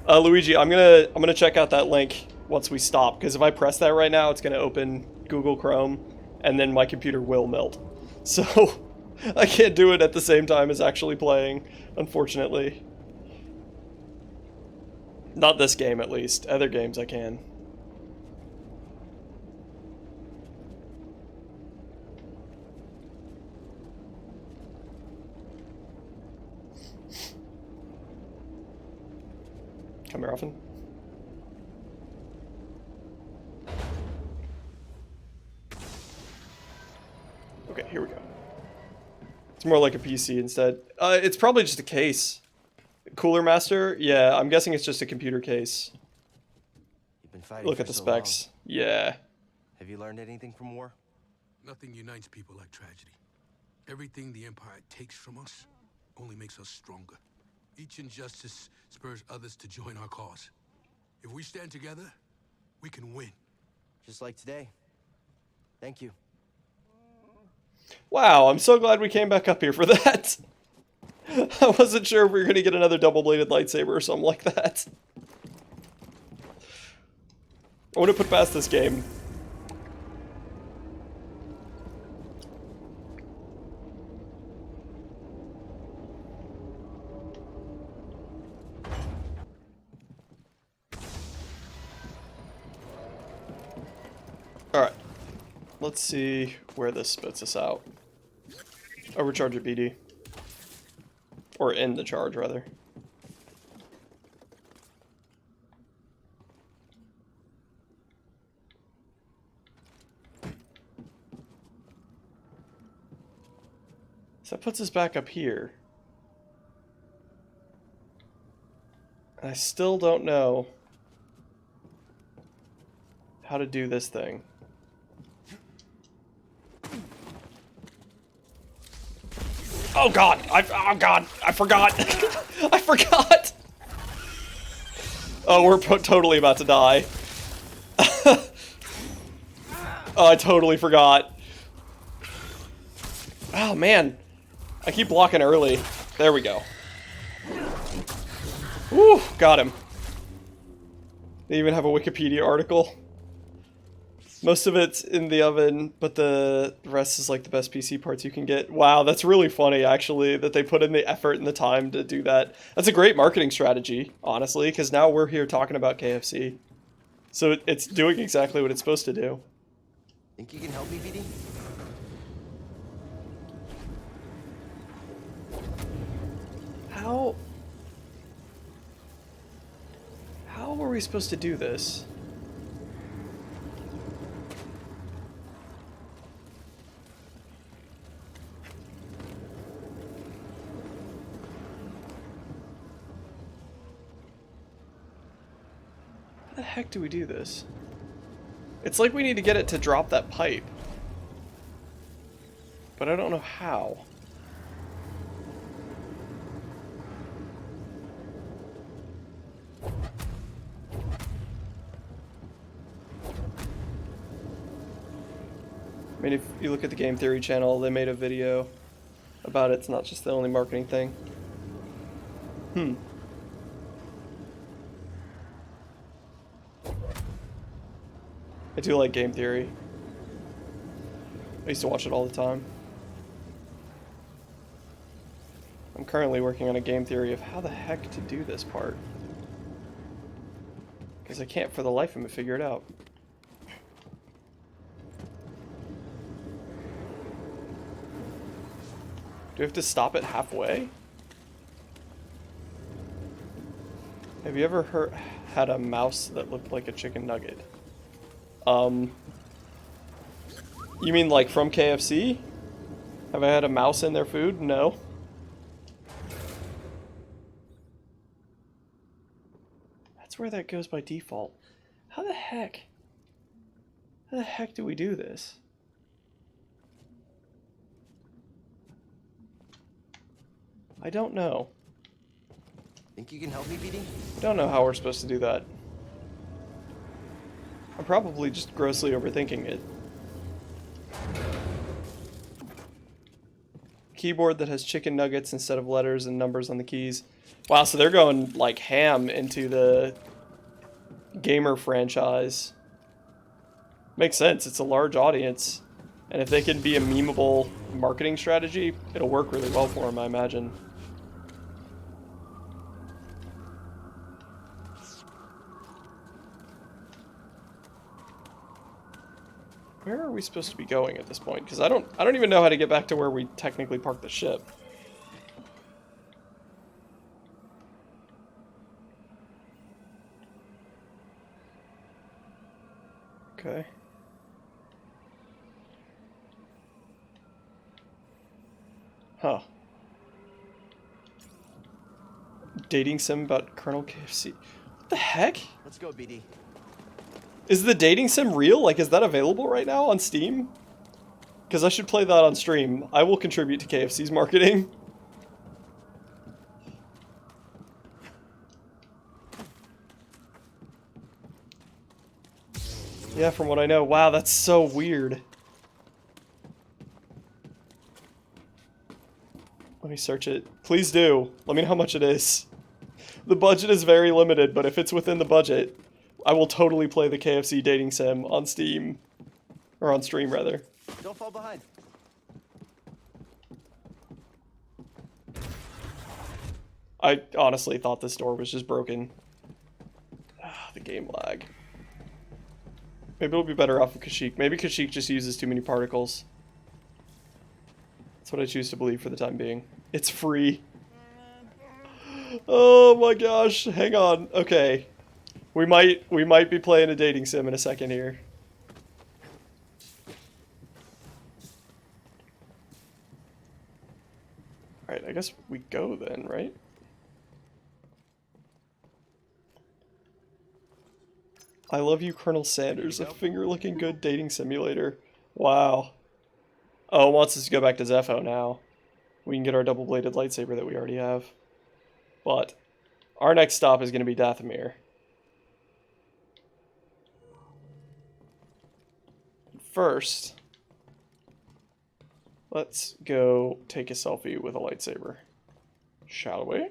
Luigi, I'm gonna check out that link once we stop, because if I press that right now, it's gonna open Google Chrome, and then my computer will melt. So I can't do it at the same time as actually playing, unfortunately. Not this game, at least. Other games I can. Come here often. Okay, here we go. It's more like a PC instead. It's probably just a case. Cooler Master? Yeah, I'm guessing it's just a computer case. You've been fighting Look for at the so specs. Yeah. long. Have you learned anything from war? Nothing unites people like tragedy. Everything the Empire takes from us only makes us stronger. Each injustice spurs others to join our cause. If we stand together, we can win. Just like today. Thank you. Wow, I'm so glad we came back up here for that. I wasn't sure if we were going to get another double-bladed lightsaber or something like that. I want to put past this game. Alright. Let's see where this spits us out. Overcharge at BD. Or end the charge, rather. So that puts us back up here. And I still don't know how to do this thing. Oh god! I forgot! I forgot! Oh, we're totally about to die. Oh, I totally forgot. Oh, man. I keep blocking early. There we go. Woo, got him. They even have a Wikipedia article. Most of it's in the oven, but the rest is like the best PC parts you can get. Wow, that's really funny, actually, that they put in the effort and the time to do that. That's a great marketing strategy, honestly, because now we're here talking about KFC. So it's doing exactly what it's supposed to do. Think you can help me, BD? How were we supposed to do this? How the heck do we do this? It's like we need to get it to drop that pipe. But I don't know how. I mean, if you look at the Game Theory channel, they made a video about it. It's not just the only marketing thing. I do like Game Theory. I used to watch it all the time. I'm currently working on a game theory of how the heck to do this part. Because I can't for the life of me figure it out. Do we have to stop it halfway? Have you ever had a mouse that looked like a chicken nugget? You mean like from KFC? Have I had a mouse in their food? No. That's where that goes by default. How the heck do we do this? I don't know. Think you can help me, BD? I don't know how we're supposed to do that. I'm probably just grossly overthinking it. Keyboard that has chicken nuggets instead of letters and numbers on the keys. Wow, so they're going like ham into the gamer franchise. Makes sense, it's a large audience. And if they can be a memeable marketing strategy, it'll work really well for them, I imagine. Where are we supposed to be going at this point? Because I don't even know how to get back to where we technically parked the ship. Okay. Huh. Dating sim about Colonel KFC. What the heck? Let's go, BD. Is the dating sim real? Like, is that available right now on Steam? Because I should play that on stream. I will contribute to KFC's marketing. Yeah, from what I know. Wow, that's so weird. Let me search it. Please do. Let me know how much it is. The budget is very limited, but if it's within the budget, I will totally play the KFC dating sim on Steam. Or on stream, rather. Don't fall behind. I honestly thought this door was just broken. Ah, the game lag. Maybe it'll be better off of Kashyyyk. Maybe Kashyyyk just uses too many particles. That's what I choose to believe for the time being. It's free. Oh my gosh. Hang on. Okay. We might be playing a dating sim in a second here. Alright, I guess we go then, right? I love you, Colonel Sanders, a finger-looking good dating simulator. Wow. Oh, it wants us to go back to Zepho now. We can get our double-bladed lightsaber that we already have. But our next stop is going to be Dathomir. first, let's go take a selfie with a lightsaber. Shall we?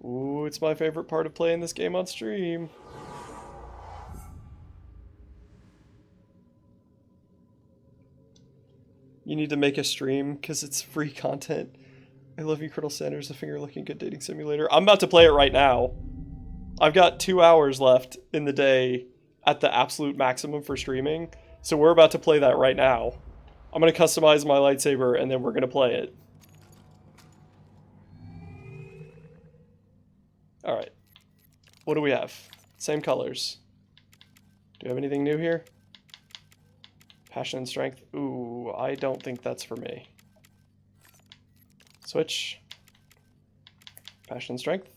Ooh, it's my favorite part of playing this game on stream. You need to make a stream because it's free content. I love you, Colonel Sanders, a finger-looking good dating simulator. I'm about to play it right now. I've got 2 hours left in the day at the absolute maximum for streaming, so we're about to play that right now. I'm going to customize my lightsaber, and then we're going to play it. Alright. What do we have? Same colors. Do we have anything new here? Passion and strength. Ooh, I don't think that's for me. Switch. Passion and strength.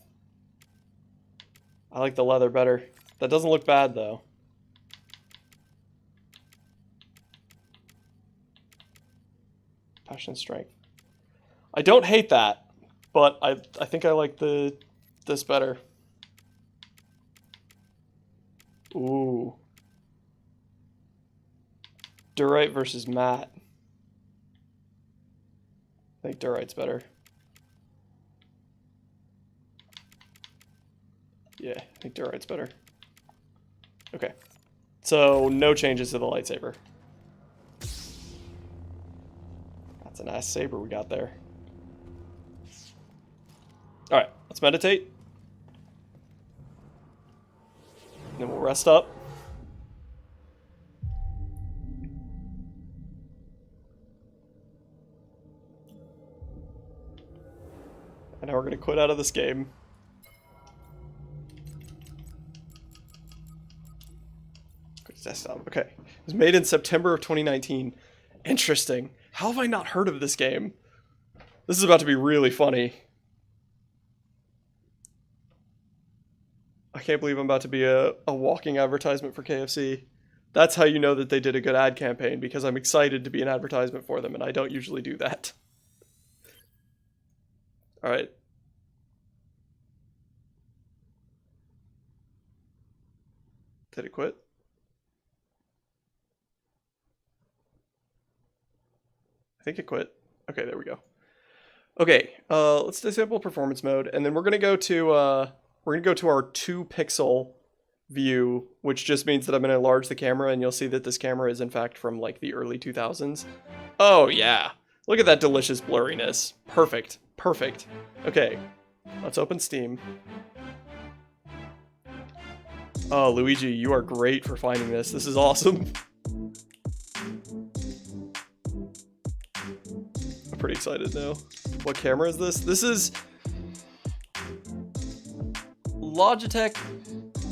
I like the leather better. That doesn't look bad, though. Passion and strength. I don't hate that, but I think I like this better. Ooh. Durite versus matte. I think Durite's better. Yeah, I think Durite's better. Okay. So, no changes to the lightsaber. That's a nice saber we got there. Alright, let's meditate. And then we'll rest up. And now we're going to quit out of this game. Quit desktop. Okay. It was made in September of 2019. Interesting. How have I not heard of this game? This is about to be really funny. I can't believe I'm about to be a walking advertisement for KFC. That's how you know that they did a good ad campaign, because I'm excited to be an advertisement for them, and I don't usually do that. Alright. Did it quit? I think it quit. Okay, there we go. Okay, let's disable performance mode, and then we're gonna go to our 2-pixel view, which just means that I'm gonna enlarge the camera, and you'll see that this camera is in fact from like the early 2000s. Oh yeah, look at that delicious blurriness. Perfect, perfect. Okay, let's open Steam. Oh, Luigi, you are great for finding this. This is awesome. I'm pretty excited now. What camera is this? This is Logitech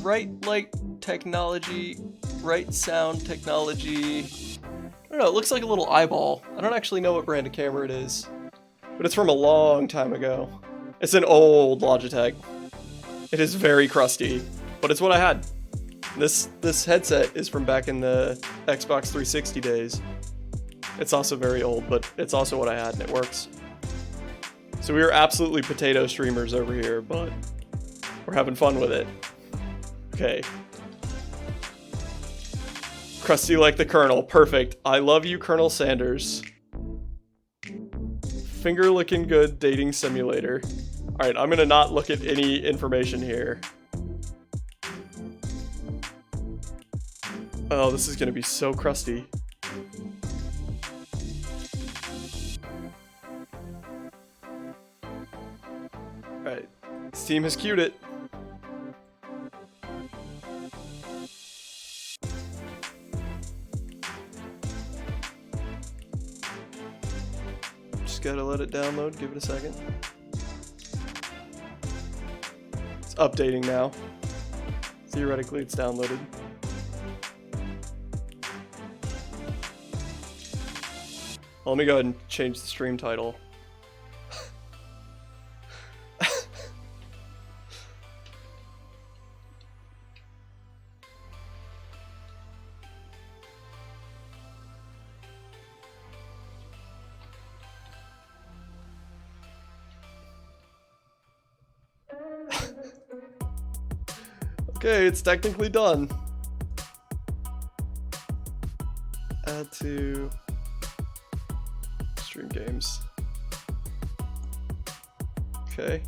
Right Light Technology, Right Sound Technology. I don't know, it looks like a little eyeball. I don't actually know what brand of camera it is, but it's from a long time ago. It's an old Logitech. It is very crusty, but it's what I had. This headset is from back in the Xbox 360 days. It's also very old, but it's also what I had, and it works. So we are absolutely potato streamers over here, but we're having fun with it. Okay. Crusty like the Colonel. Perfect. I love you, Colonel Sanders. Finger looking good dating simulator. Alright, I'm gonna not look at any information here. Oh, this is gonna be so crusty. Alright, Steam has queued it. Just gotta let it download, give it a second. It's updating now. Theoretically, it's downloaded. Well, let me go ahead and change the stream title. Okay, it's technically done. Add to stream games. Okay.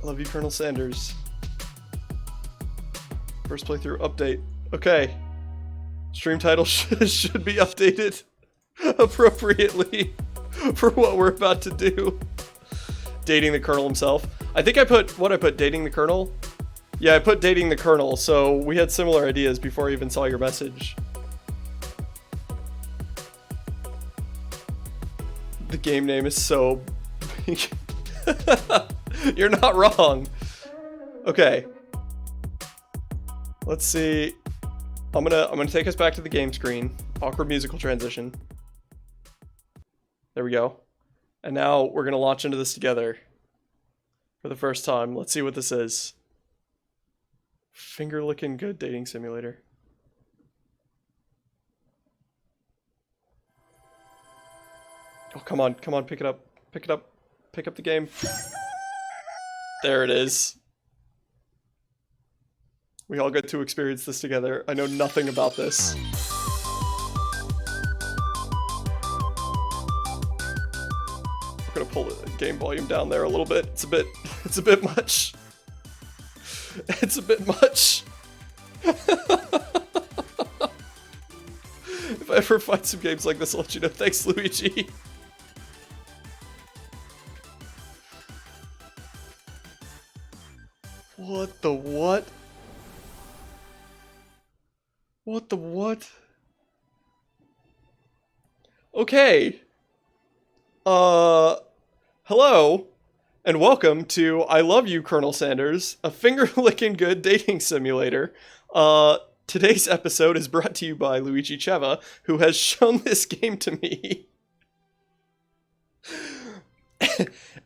Love you, Colonel Sanders. First playthrough update. Okay. Stream title should be updated appropriately for what we're about to do. Dating the Colonel himself. I think I put, dating the Colonel? Yeah, I put dating the Colonel, so we had similar ideas before I even saw your message. The game name is so big. You're not wrong. Okay. Let's see. I'm gonna take us back to the game screen. Awkward musical transition. There we go. And now we're gonna launch into this together. For the first time. Let's see what this is. Finger licking good dating simulator. Oh, come on, pick it up. Pick it up. Pick up the game. There it is. We all get to experience this together. I know nothing about this. I'm gonna pull the game volume down there a little bit. It's a bit much. It's a bit much. If I ever find some games like this, I'll let you know. Thanks, Luigi. What the what? What the what? Okay. Hello, and welcome to I Love You, Colonel Sanders, a finger-licking good dating simulator. Today's episode is brought to you by Luigi Ceva, who has shown this game to me.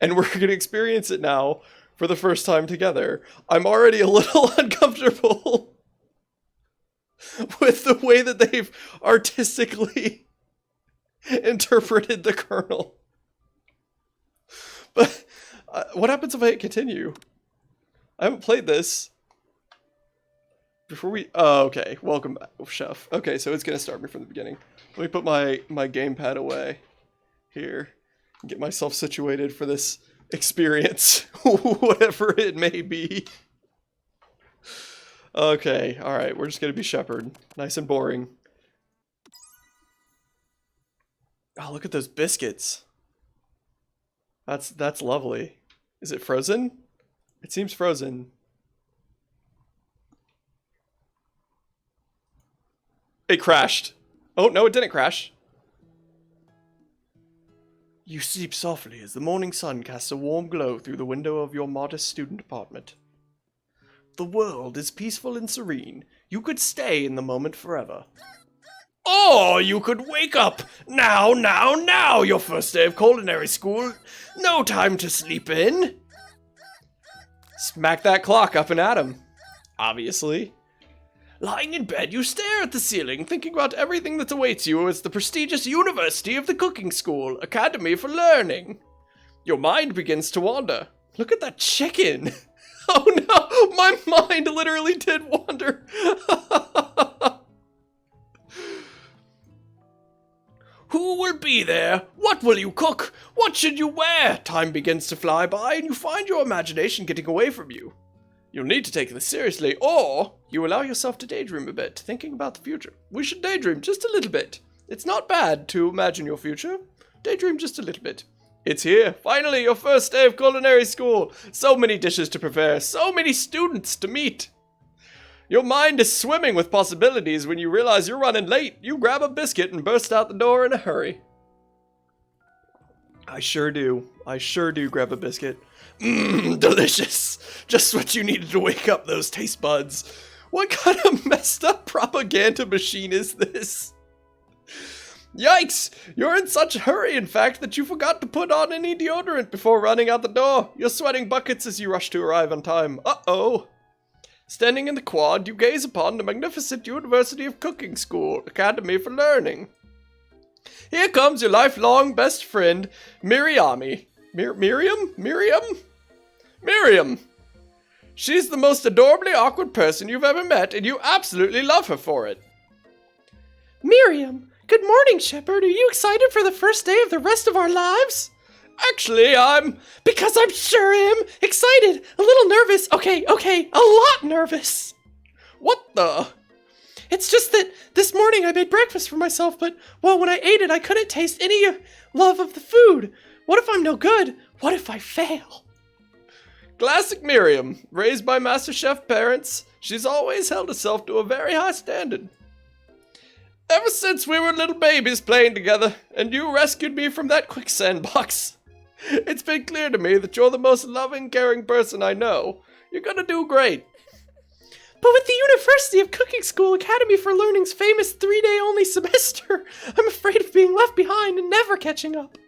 And we're gonna experience it now for the first time together. I'm already a little uncomfortable with the way that they've artistically interpreted the Colonel. But what happens if I hit continue? I haven't played this. Before we... Oh, okay. Welcome back, Chef. Okay, so it's gonna start me from the beginning. Let me put my gamepad away here. And get myself situated for this experience. Whatever it may be. Okay, alright. We're just gonna be Shepard. Nice and boring. Oh, look at those biscuits. That's lovely. Is it frozen? It seems frozen. It crashed. Oh, no, it didn't crash. You sleep softly as the morning sun casts a warm glow through the window of your modest student apartment. The world is peaceful and serene. You could stay in the moment forever. Or you could wake up! Now, your first day of culinary school. No time to sleep in. Smack that clock up and at him. Obviously. Lying in bed, you stare at the ceiling, thinking about everything that awaits you as the prestigious University of the Cooking School, Academy for Learning. Your mind begins to wander. Look at that chicken! Oh no! My mind literally did wander! Who will be there? What will you cook? What should you wear? Time begins to fly by and you find your imagination getting away from you. You'll need to take this seriously, or you allow yourself to daydream a bit, thinking about the future. We should daydream just a little bit. It's not bad to imagine your future. Daydream just a little bit. It's here. Finally, your first day of culinary school. So many dishes to prepare. So many students to meet. Your mind is swimming with possibilities when you realize you're running late. You grab a biscuit and burst out the door in a hurry. I sure do. I sure do grab a biscuit. Mmm, delicious. Just what you needed to wake up those taste buds. What kind of messed up propaganda machine is this? Yikes! You're in such a hurry, in fact, that you forgot to put on any deodorant before running out the door. You're sweating buckets as you rush to arrive on time. Uh-oh. Standing in the quad, you gaze upon the magnificent University of Cooking School, Academy for Learning. Here comes your lifelong best friend, Miriami. Miriam? Miriam! She's the most adorably awkward person you've ever met, and you absolutely love her for it. Miriam! Good morning, Shepard. Are you excited for the first day of the rest of our lives? Actually, because I'm sure am excited. A little nervous. Okay, a lot nervous. What the? It's just that this morning I made breakfast for myself, but, well, when I ate it, I couldn't taste any love of the food. What if I'm no good? What if I fail? Classic Miriam. Raised by Master Chef parents, she's always held herself to a very high standard. Ever since we were little babies playing together, and you rescued me from that quicksand box, it's been clear to me that you're the most loving, caring person I know. You're gonna do great. But with the University of Cooking School Academy for Learning's famous 3-day-only semester, I'm afraid of being left behind and never catching up.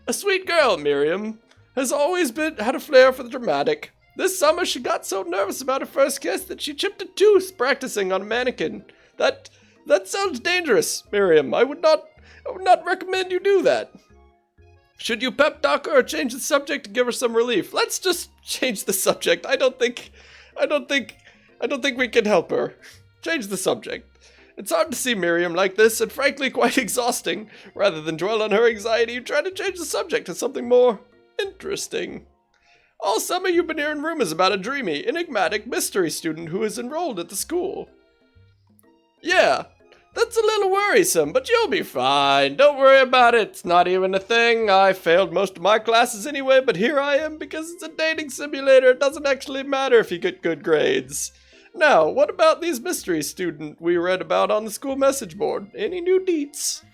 A sweet girl, Miriam, has always had a flair for the dramatic. This summer she got so nervous about her first kiss that she chipped a tooth practicing on a mannequin. That sounds dangerous, Miriam. I would not recommend you do that. Should you pep talk her or change the subject to give her some relief? Let's just change the subject. I don't think we can help her. Change the subject. It's hard to see Miriam like this, and frankly quite exhausting. Rather than dwell on her anxiety, you try to change the subject to something more interesting. All summer you've been hearing rumors about a dreamy, enigmatic mystery student who is enrolled at the school. Yeah, that's a little worrisome, but you'll be fine. Don't worry about it. It's not even a thing. I failed most of my classes anyway, but here I am because it's a dating simulator. It doesn't actually matter if you get good grades. Now, what about these mystery student we read about on the school message board? Any new deets?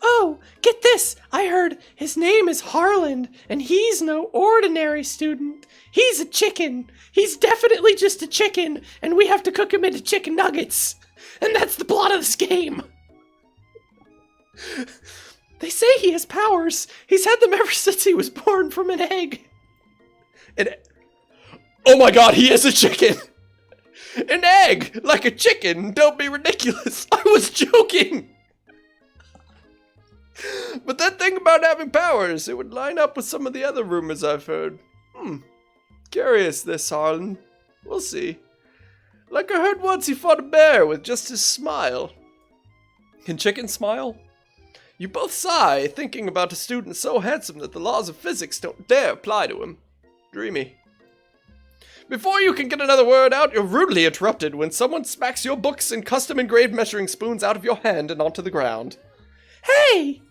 Oh, get this! I heard his name is Harland, and he's no ordinary student. He's a chicken. He's definitely just a chicken, and we have to cook him into chicken nuggets. And that's the plot of this game. They say he has powers. He's had them ever since he was born from an egg. Oh my god, he is a chicken! An egg! Like a chicken! Don't be ridiculous! I was joking! But that thing about having powers, it would line up with some of the other rumors I've heard. Curious this, Harlan. We'll see. Like I heard once he fought a bear with just his smile. Can chickens smile? You both sigh, thinking about a student so handsome that the laws of physics don't dare apply to him. Dreamy. Before you can get another word out, you're rudely interrupted when someone smacks your books and custom-engraved measuring spoons out of your hand and onto the ground. Hey!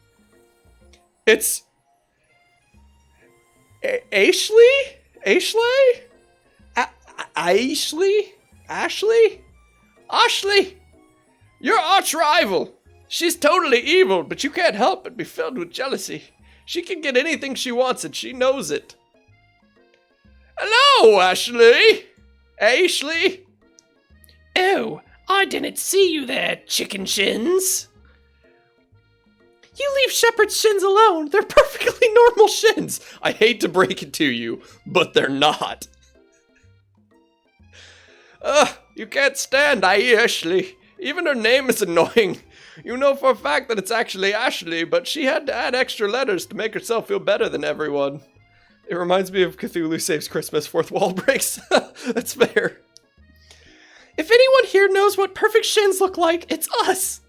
It's... Ashley? Ashley! Your arch rival! She's totally evil, but you can't help but be filled with jealousy. She can get anything she wants and she knows it. Hello, Ashley! Oh, I didn't see you there, chicken shins. You leave Shepard's shins alone. They're perfectly normal shins. I hate to break it to you, but they're not. You can't stand Ashley. Even her name is annoying. You know for a fact that it's actually Ashley, but she had to add extra letters to make herself feel better than everyone. It reminds me of Cthulhu Saves Christmas, Fourth Wall Breaks. That's fair. If anyone here knows what perfect shins look like, it's us.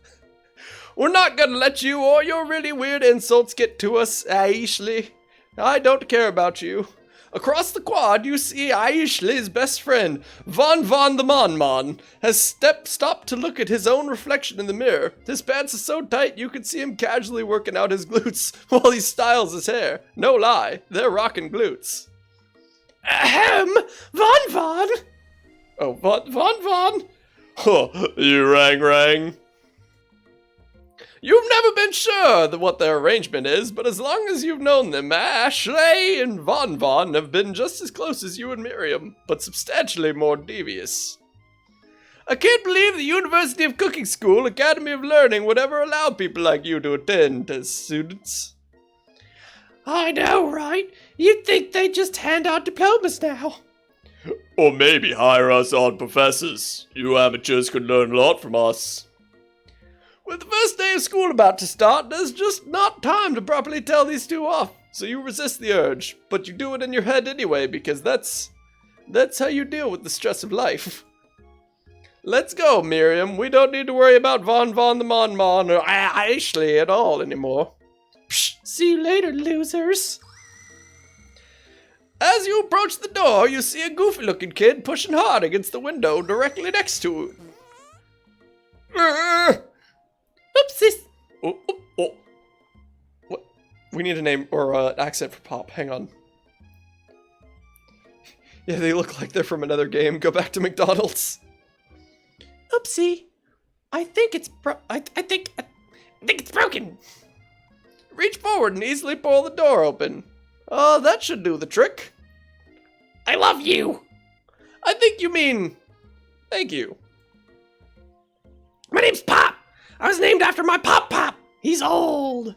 We're not gonna let you or your really weird insults get to us, Ashley. I don't care about you. Across the quad, you see Ashley's best friend, Von the Mon, has stopped to look at his own reflection in the mirror. His pants are so tight you can see him casually working out his glutes while he styles his hair. No lie, they're rockin' glutes. Ahem! Von! Oh, Von! Huh, you rang. You've never been sure what their arrangement is, but as long as you've known them, Ashley and Von have been just as close as you and Miriam, but substantially more devious. I can't believe the University of Cooking School Academy of Learning would ever allow people like you to attend as students. I know, right? You'd think they'd just hand out diplomas now. Or maybe hire us on professors. You amateurs could learn a lot from us. With the first day of school about to start, there's just not time to properly tell these two off. So you resist the urge, but you do it in your head anyway, because that's how you deal with the stress of life. Let's go, Miriam. We don't need to worry about Von the Mon or Ashley at all anymore. Psh, see you later, losers. As you approach the door, you see a goofy-looking kid pushing hard against the window directly next to it. Oopsies. Oh. What? We need a name or an accent for Pop. Hang on. Yeah, they look like they're from another game. Go back to McDonald's. Oopsie. I think it's broken. Reach forward and easily pull the door open. Oh, that should do the trick. I love you. I think you mean thank you. My name's Pop. I was named after my Pop. He's old.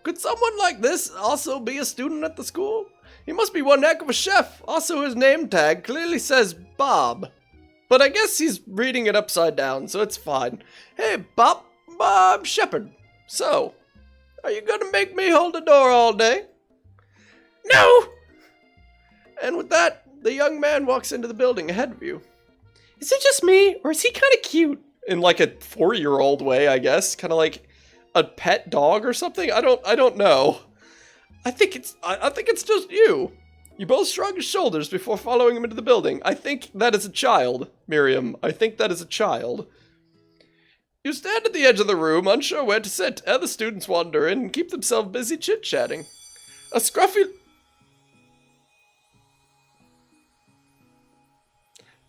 Could someone like this also be a student at the school? He must be one heck of a chef. Also, his name tag clearly says Bob. But I guess he's reading it upside down, so it's fine. Hey, Bob Shepard. So, are you gonna make me hold the door all day? No! And with that, the young man walks into the building ahead of you. Is it just me, or is he kind of cute? In like a 4-year-old way, I guess. Kind of like a pet dog or something? I don't know. I think it's just you. You both shrug your shoulders before following him into the building. I think that is a child, Miriam. I think that is a child. You stand at the edge of the room, unsure where to sit. Other students wander in and keep themselves busy chit-chatting. A scruffy...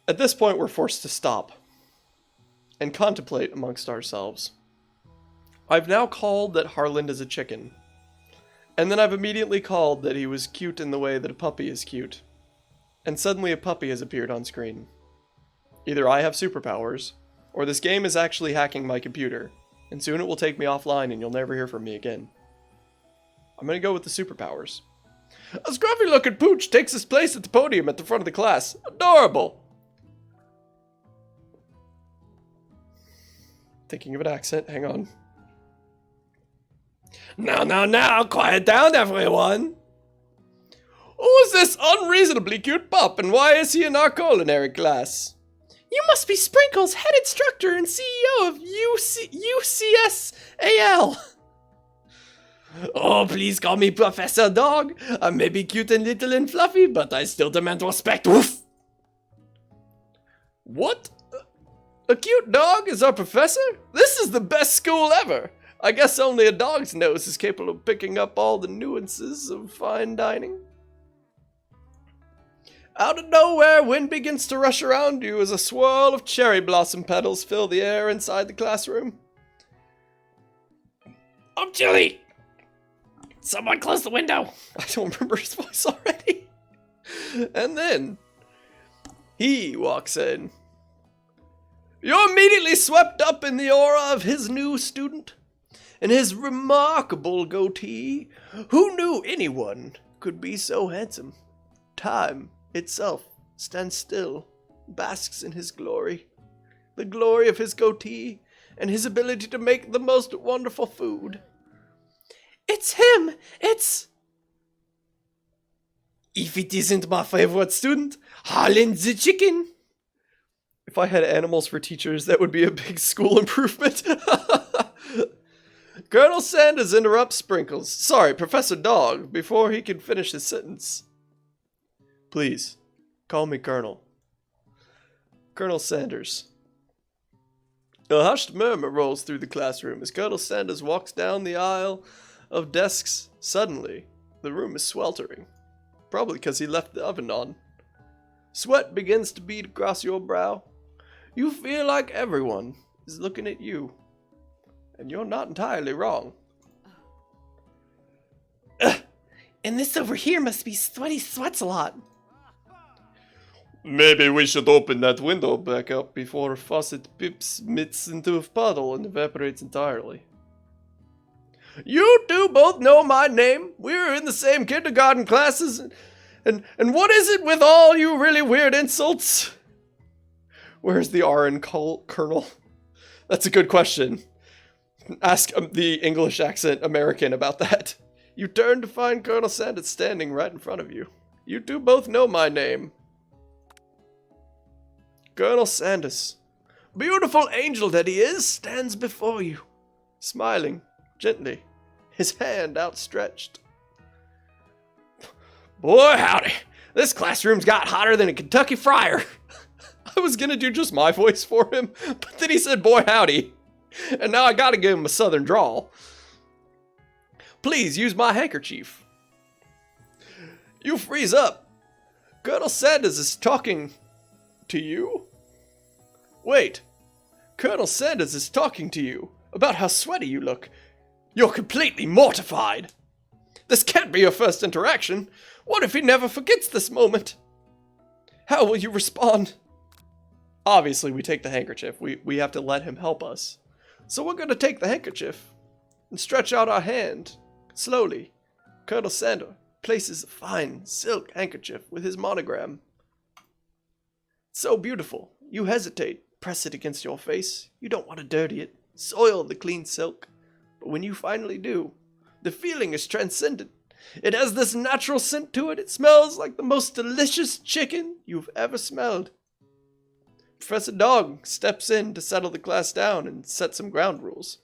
At this point, we're forced to stop and contemplate amongst ourselves. I've now called that Harland is a chicken. And then I've immediately called that he was cute in the way that a puppy is cute. And suddenly a puppy has appeared on screen. Either I have superpowers, or this game is actually hacking my computer, and soon it will take me offline and you'll never hear from me again. I'm gonna go with the superpowers. A scruffy-looking pooch takes his place at the podium at the front of the class. Adorable! Thinking of an accent, hang on. Now, quiet down, everyone. Who is this unreasonably cute pup, and why is he in our culinary class? You must be Sprinkles, head instructor and CEO of UCSAL. Oh, please call me Professor Dog. I may be cute and little and fluffy, but I still demand respect. Woof! What? A cute dog is our professor? This is the best school ever. I guess only a dog's nose is capable of picking up all the nuances of fine dining. Out of nowhere, wind begins to rush around you as a swirl of cherry blossom petals fill the air inside the classroom. I'm chilly! Someone close the window! I don't remember his voice already. And then, he walks in. You're immediately swept up in the aura of his new student and his remarkable goatee. Who knew anyone could be so handsome? Time itself stands still, basks in his glory. The glory of his goatee and his ability to make the most wonderful food. It's him! It's... If it isn't my favorite student, Harland the chicken. If I had animals for teachers, that would be a big school improvement. Colonel Sanders interrupts Sprinkles. Sorry, Professor Dog, before he can finish his sentence. Please, call me Colonel. Colonel Sanders. A hushed murmur rolls through the classroom as Colonel Sanders walks down the aisle of desks. Suddenly, the room is sweltering. Probably because he left the oven on. Sweat begins to bead across your brow. You feel like everyone is looking at you. And you're not entirely wrong. And this over here must be sweaty sweats a lot. Maybe we should open that window back up before a faucet pips mits into a puddle and evaporates entirely. You two both know my name. We were in the same kindergarten classes. And what is it with all you really weird insults? Where's the R in Colonel? That's a good question. Ask the English accent American about that. You turn to find Colonel Sanders standing right in front of you. You two both know my name. Colonel Sanders, beautiful angel that he is, stands before you, smiling gently, his hand outstretched. Boy, howdy. This classroom's got hotter than a Kentucky fryer. I was gonna do just my voice for him, but then he said, boy, howdy. And now I gotta give him a southern drawl. Please use my handkerchief. You freeze up. Colonel Sanders is talking to you? Wait. Colonel Sanders is talking to you about how sweaty you look. You're completely mortified. This can't be your first interaction. What if he never forgets this moment? How will you respond? Obviously, we take the handkerchief. We have to let him help us. So we're going to take the handkerchief and stretch out our hand. Slowly, Colonel Sanders places a fine silk handkerchief with his monogram. So beautiful. You hesitate. Press it against your face. You don't want to dirty it. Soil the clean silk. But when you finally do, the feeling is transcendent. It has this natural scent to it. It smells like the most delicious chicken you've ever smelled. Professor Dog steps in to settle the class down and set some ground rules.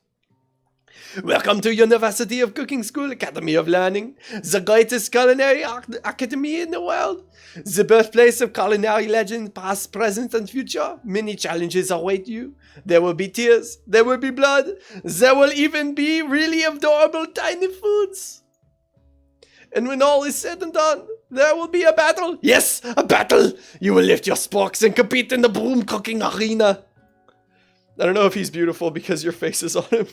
Welcome to University of Cooking School Academy of Learning, the greatest culinary academy in the world. The birthplace of culinary legends past, present, and future. Many challenges await you. There will be tears, there will be blood, there will even be really adorable tiny foods. And when all is said and done, there will be a battle. Yes, a battle! You will lift your sporks and compete in the broom cooking arena. I don't know if he's beautiful because your face is on him.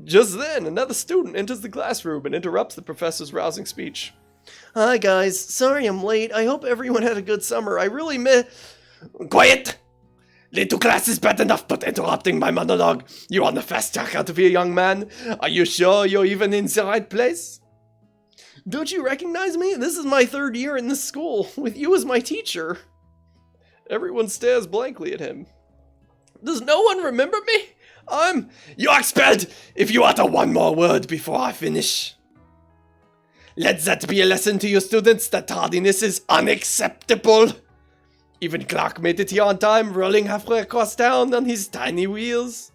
Just then, another student enters the classroom and interrupts the professor's rousing speech. Hi guys, sorry I'm late. I hope everyone had a good summer. I really Quiet! Late to class is bad enough, but interrupting my monologue. You are the fast track out of here, young man. Are you sure you're even in the right place? Don't you recognize me? This is my 3rd year in this school, with you as my teacher. Everyone stares blankly at him. Does no one remember me? You're expelled if you utter one more word before I finish. Let that be a lesson to you students that tardiness is unacceptable. Even Clark made it here on time, rolling halfway across town on his tiny wheels.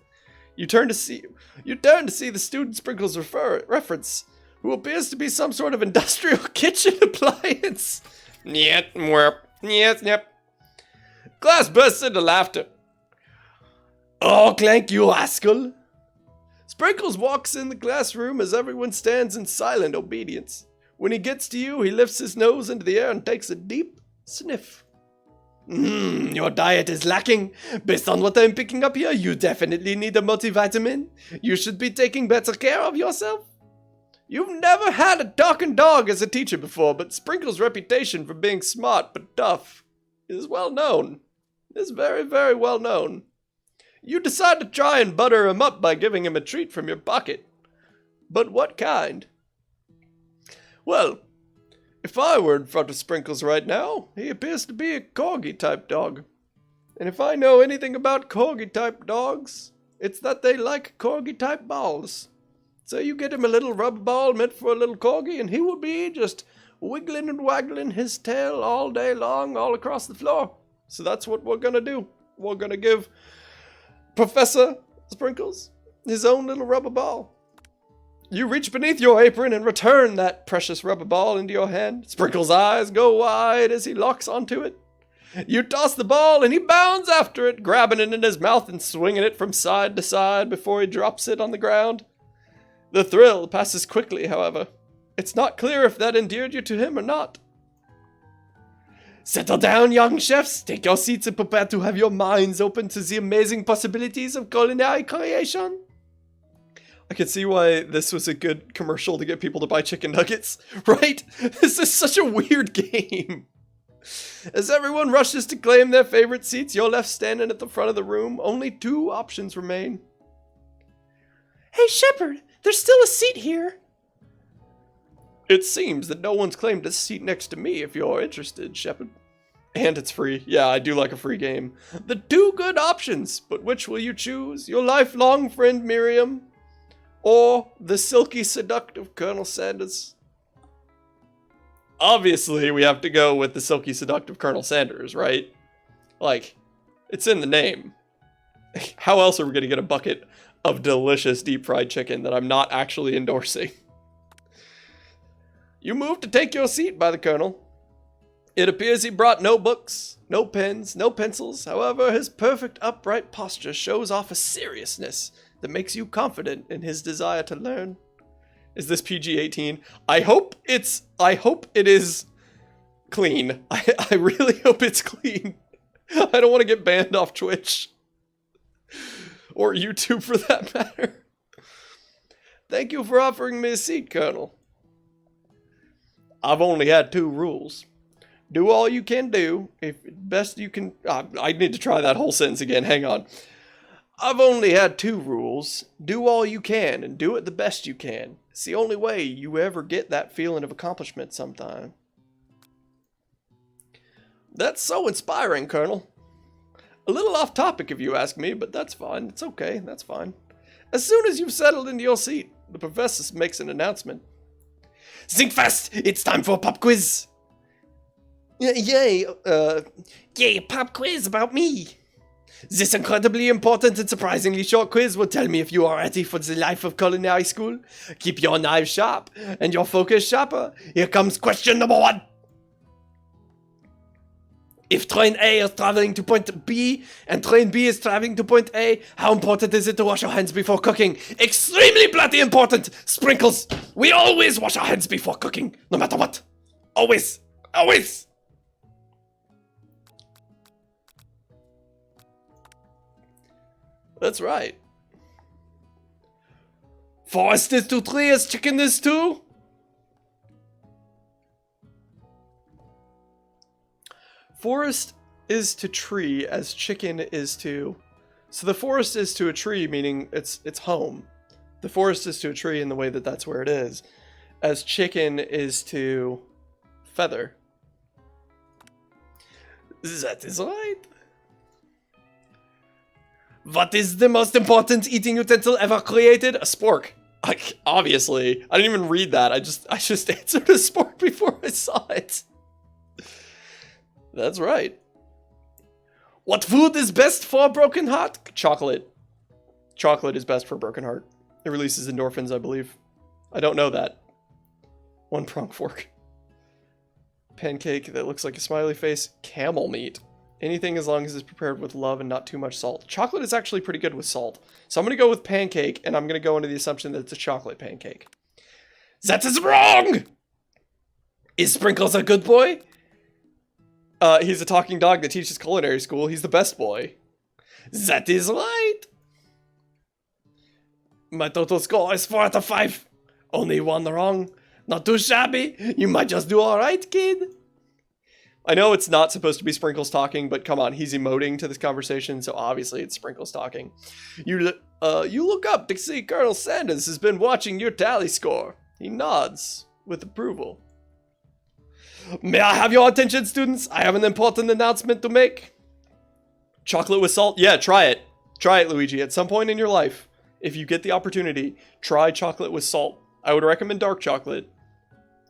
You turn to see the student Sprinkles reference, who appears to be some sort of industrial kitchen appliance. Yep, yep. Class bursts into laughter. Oh, Clank, you rascal! Sprinkles walks in the classroom as everyone stands in silent obedience. When he gets to you, he lifts his nose into the air and takes a deep sniff. Your diet is lacking. Based on what I'm picking up here, you definitely need a multivitamin. You should be taking better care of yourself. You've never had a talking dog as a teacher before, but Sprinkles' reputation for being smart but tough is well known. It's very, very well known. You decide to try and butter him up by giving him a treat from your pocket. But what kind? Well, if I were in front of Sprinkles right now, he appears to be a corgi-type dog. And if I know anything about corgi-type dogs, it's that they like corgi-type balls. So you get him a little rubber ball meant for a little corgi, and he will be just wiggling and waggling his tail all day long, all across the floor. So that's what we're gonna do. We're gonna give Professor Sprinkles his own little rubber ball. You reach beneath your apron and return that precious rubber ball into your hand. Sprinkles' eyes go wide as he locks onto it. You toss the ball and he bounds after it, grabbing it in his mouth and swinging it from side to side before he drops it on the ground. The thrill passes quickly, however. It's not clear if that endeared you to him or not. Settle down, young chefs. Take your seats and prepare to have your minds open to the amazing possibilities of culinary creation. I can see why this was a good commercial to get people to buy chicken nuggets, right? This is such a weird game. As everyone rushes to claim their favorite seats, you're left standing at the front of the room. Only 2 options remain. Hey, Shepard, there's still a seat here. It seems that no one's claimed a seat next to me if you're interested, Shepard. And it's free. Yeah, I do like a free game. The 2 good options, but which will you choose? Your lifelong friend Miriam, or the silky seductive Colonel Sanders? Obviously, we have to go with the silky seductive Colonel Sanders, right? Like, it's in the name. How else are we going to get a bucket of delicious deep fried chicken that I'm not actually endorsing? You move to take your seat by the Colonel. It appears he brought no books, no pens, no pencils. However, his perfect upright posture shows off a seriousness that makes you confident in his desire to learn. Is this PG-18? I hope it is clean. I really hope it's clean. I don't want to get banned off Twitch. Or YouTube for that matter. Thank you for offering me a seat, Colonel. I've only had 2 rules. Do all you can do, if best you can... I need to try that whole sentence again, hang on. I've only had 2 rules. Do all you can, and do it the best you can. It's the only way you ever get that feeling of accomplishment sometime. That's so inspiring, Colonel. A little off topic if you ask me, but that's fine. It's okay, that's fine. As soon as you've settled into your seat, the professor makes an announcement. Think fast! It's time for a pop quiz! Yay, a pop quiz about me! This incredibly important and surprisingly short quiz will tell me if you are ready for the life of culinary school. Keep your knives sharp and your focus sharper. Here comes question number 1. If train A is traveling to point B and train B is traveling to point A, how important is it to wash your hands before cooking? Extremely bloody important! Sprinkles! We always wash our hands before cooking, no matter what. Always! Always! That's right. Forest is to tree as chicken is to... Forest is to tree as chicken is to... So the forest is to a tree, meaning it's home. The forest is to a tree in the way that that's where it is. As chicken is to feather. That is right. What is the most important eating utensil ever created? A spork. Obviously. I didn't even read that. I just answered a spork before I saw it. That's right. What food is best for a broken heart? Chocolate. Chocolate is best for a broken heart. It releases endorphins, I believe. I don't know that. 1 prong fork. Pancake that looks like a smiley face. Camel meat. Anything as long as it's prepared with love and not too much salt. Chocolate is actually pretty good with salt. So I'm going to go with pancake, and I'm going to go into the assumption that it's a chocolate pancake. That is wrong! Is Sprinkles a good boy? He's a talking dog that teaches culinary school. He's the best boy. That is right. My total score is 4 out of 5. Only 1 wrong. Not too shabby. You might just do alright, kid. I know it's not supposed to be Sprinkles talking, but come on, he's emoting to this conversation, so obviously it's Sprinkles talking. You look up to see Colonel Sanders has been watching your tally score. He nods with approval. May I have your attention, students? I have an important announcement to make. Chocolate with salt? Yeah, try it. Try it, Luigi. At some point in your life, if you get the opportunity, try chocolate with salt. I would recommend dark chocolate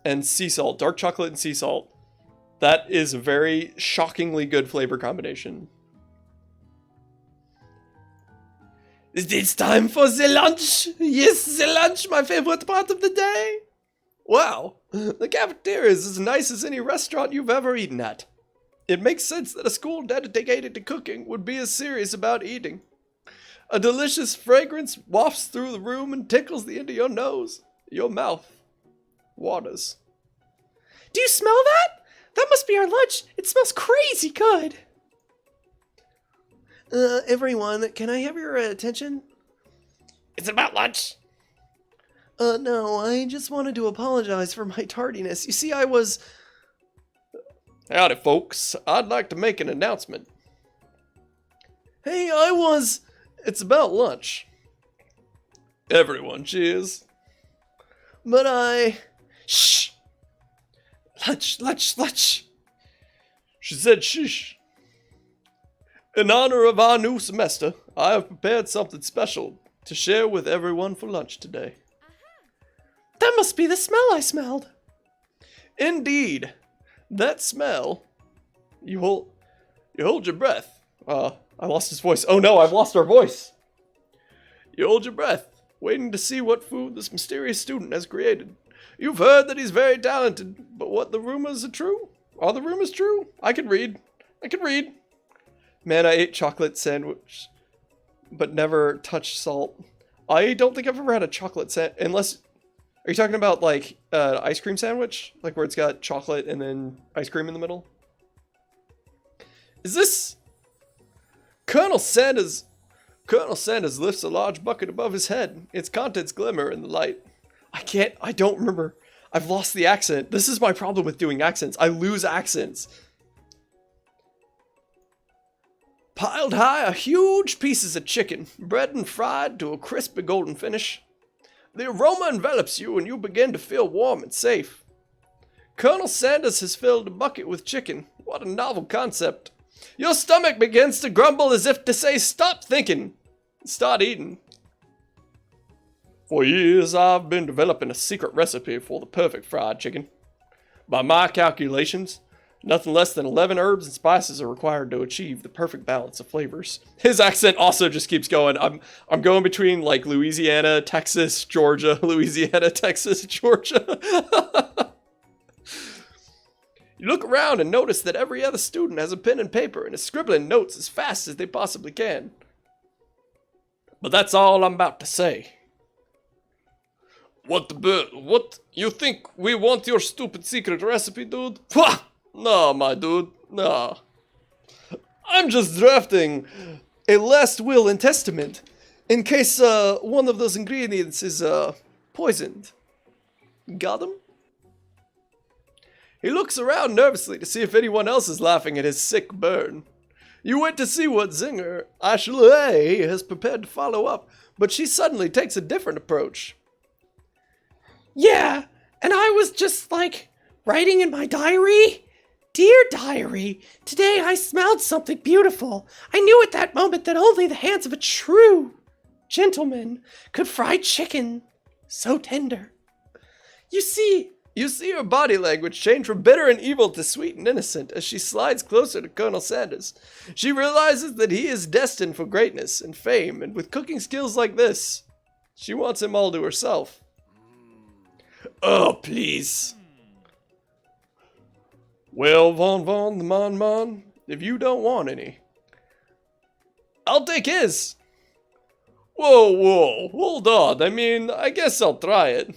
and sea salt. Dark chocolate and sea salt. That is a very shockingly good flavor combination. It's time for the lunch. Yes, the lunch, my favorite part of the day. Wow, the cafeteria is as nice as any restaurant you've ever eaten at. It makes sense that a school dedicated to cooking would be as serious about eating. A delicious fragrance wafts through the room and tickles the end of your nose. Your mouth waters. Do you smell that? That must be our lunch. It smells crazy good. Everyone, can I have your attention? It's about lunch. No, I just wanted to apologize for my tardiness. You see, I was... Howdy, folks. I'd like to make an announcement. Hey, It's about lunch. Everyone, cheers. But Shh! Lunch. She said shish. In honor of our new semester, I have prepared something special to share with everyone for lunch today. That must be the smell I smelled. Indeed. That smell. You hold your breath. I lost his voice. Oh no, I've lost our voice. You hold your breath, waiting to see what food this mysterious student has created. You've heard that he's very talented, but what the rumors are true? Are the rumors true? I can read. Man, I ate chocolate sandwich, but never touched salt. I don't think I've ever had a chocolate sandwich, unless... Are you talking about, like, ice cream sandwich? Like, where it's got chocolate and then ice cream in the middle? Is this... Colonel Sanders lifts a large bucket above his head. Its contents glimmer in the light. I don't remember. I've lost the accent. This is my problem with doing accents. I lose accents. Piled high are huge pieces of chicken, bread and fried to a crispy golden finish. The aroma envelops you and you begin to feel warm and safe. Colonel Sanders has filled a bucket with chicken. What a novel concept. Your stomach begins to grumble as if to say, stop thinking, start eating. For years, I've been developing a secret recipe for the perfect fried chicken. By my calculations, nothing less than 11 herbs and spices are required to achieve the perfect balance of flavors. His accent also just keeps going. I'm going between like Louisiana, Texas, Georgia, Louisiana, Texas, Georgia. You look around and notice that every other student has a pen and paper and is scribbling notes as fast as they possibly can. But that's all I'm about to say. What? You think we want your stupid secret recipe, dude? Pwah! No, my dude, no. I'm just drafting a last will and testament in case one of those ingredients is poisoned. Got him? He looks around nervously to see if anyone else is laughing at his sick burn. You wait to see what zinger Ashley has prepared to follow up, but she suddenly takes a different approach. Yeah, and I was just like writing in my diary. Dear diary, today I smelled something beautiful. I knew at that moment that only the hands of a true gentleman could fry chicken so tender. You see her body language change from bitter and evil to sweet and innocent as she slides closer to Colonel Sanders. She realizes that he is destined for greatness and fame, and with cooking skills like this, she wants him all to herself. Oh, please. Well, Von the Mon, if you don't want any, I'll take his. Whoa, hold on. I mean, I guess I'll try it.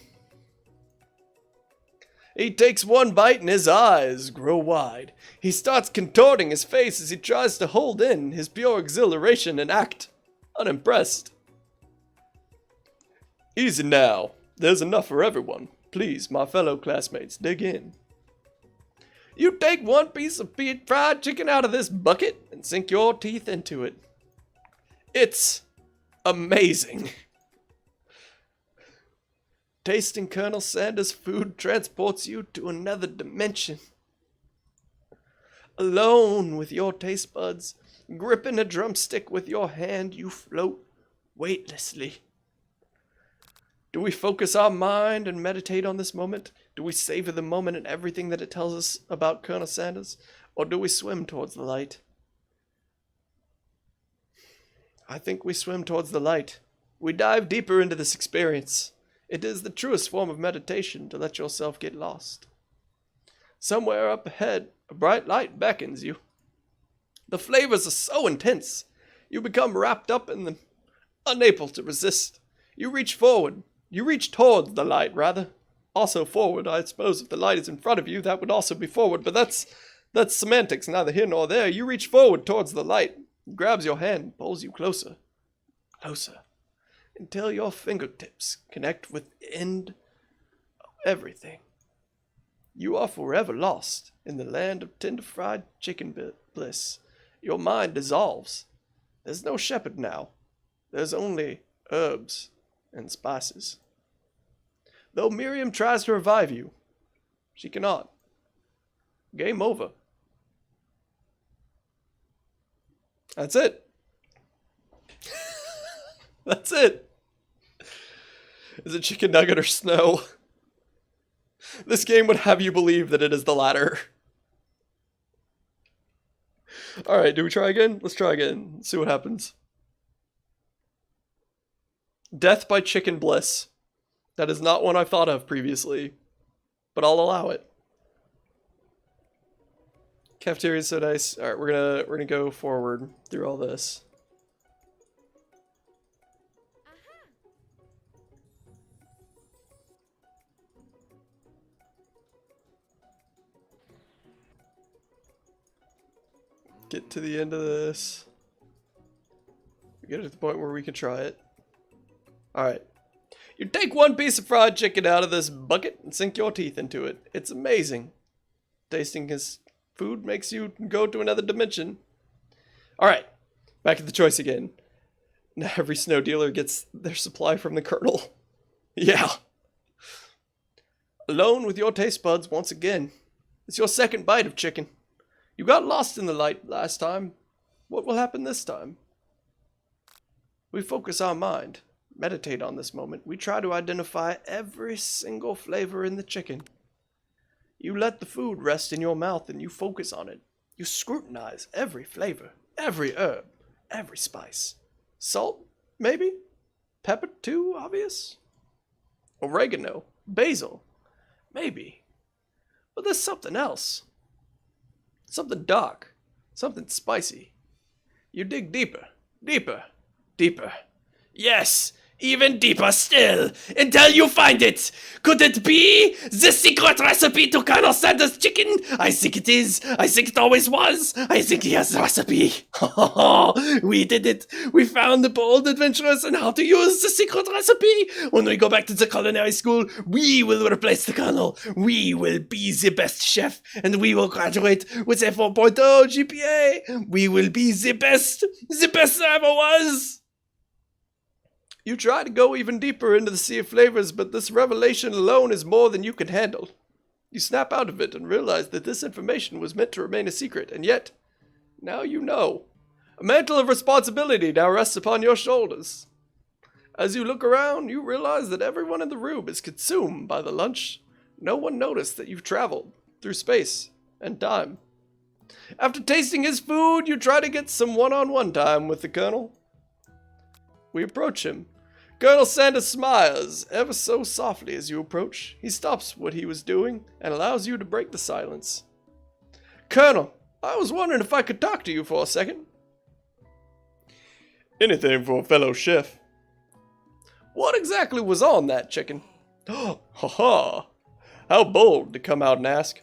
He takes one bite and his eyes grow wide. He starts contorting his face as he tries to hold in his pure exhilaration and act unimpressed. Easy now. There's enough for everyone. Please, my fellow classmates, dig in. You take one piece of fried chicken out of this bucket and sink your teeth into it. It's amazing. Tasting Colonel Sanders' food transports you to another dimension. Alone with your taste buds, gripping a drumstick with your hand, you float weightlessly. Do we focus our mind and meditate on this moment? Do we savor the moment and everything that it tells us about Colonel Sanders? Or do we swim towards the light? I think we swim towards the light. We dive deeper into this experience. It is the truest form of meditation to let yourself get lost. Somewhere up ahead, a bright light beckons you. The flavors are so intense, you become wrapped up in them, unable to resist. You reach forward. You reach towards the light, rather. Also forward, I suppose. If the light is in front of you, that would also be forward, but that's semantics, neither here nor there. You reach forward towards the light. It grabs your hand, pulls you closer. Closer. Until your fingertips connect with the end of everything. You are forever lost in the land of tender fried chicken bliss. Your mind dissolves. There's no shepherd now. There's only herbs and spices. Though Miriam tries to revive you, she cannot. Game over. That's it. That's it. Is it chicken nugget or snow? This game would have you believe that it is the latter. Alright, do we try again? Let's try again. Let's see what happens. Death by chicken bliss. That is not one I've thought of previously, but I'll allow it. Cafeteria is so nice. Alright, we're gonna go forward through all this. Get to the end of this. We get to the point where we can try it. Alright. You take one piece of fried chicken out of this bucket and sink your teeth into it. It's amazing. Tasting his food makes you go to another dimension. Alright. Back to the choice again. Now every snow dealer gets their supply from the Colonel. Yeah. Alone with your taste buds once again. It's your second bite of chicken. You got lost in the light last time. What will happen this time? We focus our mind, meditate on this moment. We try to identify every single flavor in the chicken. You let the food rest in your mouth and you focus on it. You scrutinize every flavor, every herb, every spice. Salt, maybe? Pepper, too obvious? Oregano, basil, maybe. But there's something else. Something dark, something spicy. You dig deeper, deeper, deeper. Yes, even deeper still, until you find it. Could it be the secret recipe to Colonel Sanders' chicken? I think it is. I think it always was. I think he has the recipe. We did it. We found the bold adventurers and how to use the secret recipe. When we go back to the culinary school, we will replace the Colonel. We will be the best chef, and we will graduate with a 4.0 GPA. We will be the best there ever was. You try to go even deeper into the sea of flavors, but this revelation alone is more than you can handle. You snap out of it and realize that this information was meant to remain a secret, and yet, now you know. A mantle of responsibility now rests upon your shoulders. As you look around, you realize that everyone in the room is consumed by the lunch. No one noticed that you've traveled through space and time. After tasting his food, you try to get some one-on-one time with the Colonel. We approach him. Colonel Sanders smiles ever so softly as you approach. He stops what he was doing and allows you to break the silence. Colonel, I was wondering if I could talk to you for a second. Anything for a fellow chef. What exactly was on that chicken? Ha ha! How bold to come out and ask.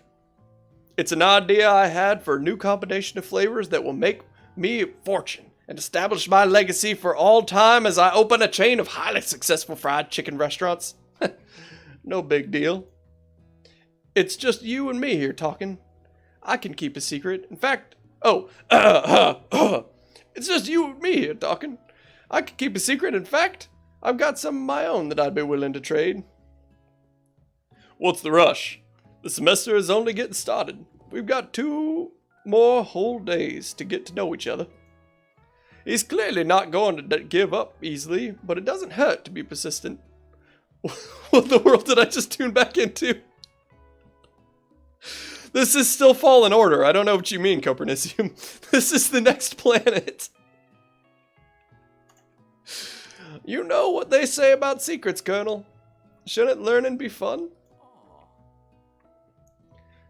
It's an idea I had for a new combination of flavors that will make me a fortune and establish my legacy for all time as I open a chain of highly successful fried chicken restaurants. No big deal. It's just you and me here talking. I can keep a secret. In fact, it's just you and me here talking. I can keep a secret. In fact, I've got some of my own that I'd be willing to trade. What's the rush? The semester is only getting started. We've got 2 more whole days to get to know each other. He's clearly not going to give up easily, but it doesn't hurt to be persistent. What the world did I just tune back into? This is still Fallen Order. I don't know what you mean, Copernicium. This is the next planet. You know what they say about secrets, Colonel. Shouldn't learning be fun?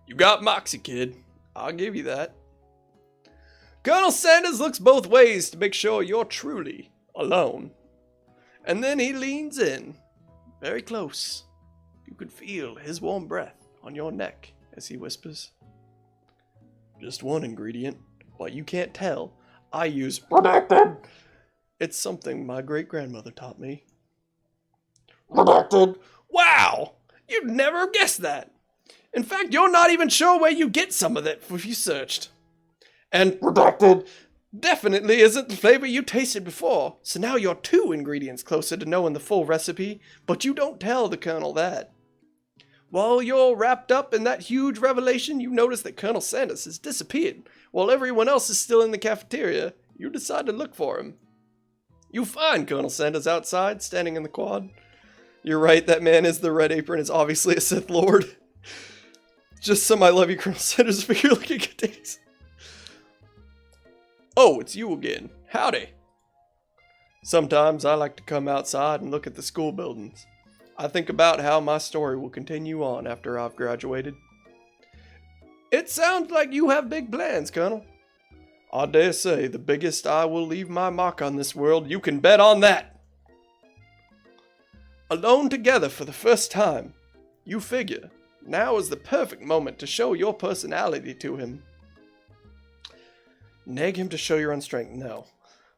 You got moxie, kid. I'll give you that. Colonel Sanders looks both ways to make sure you're truly alone. And then he leans in, very close. You could feel his warm breath on your neck as he whispers. Just one ingredient, but you can't tell. I use redacted. It's something my great-grandmother taught me. Redacted. Wow! You'd never guess that. In fact, you're not even sure where you get some of that if you searched. And redacted definitely isn't the flavor you tasted before, so now you're 2 ingredients closer to knowing the full recipe, but you don't tell the Colonel that. While you're wrapped up in that huge revelation, you notice that Colonel Sanders has disappeared. While everyone else is still in the cafeteria, you decide to look for him. You find Colonel Sanders outside, standing in the quad. You're right, that man is the Red Apron is obviously a Sith Lord. Just some I love you, Colonel Sanders, for your looking at days. Oh, it's you again. Howdy. Sometimes I like to come outside and look at the school buildings. I think about how my story will continue on after I've graduated. It sounds like you have big plans, Colonel. I dare say the biggest I will leave my mark on this world, you can bet on that. Alone together for the first time, you figure now is the perfect moment to show your personality to him. Nag him to show your own strength, no.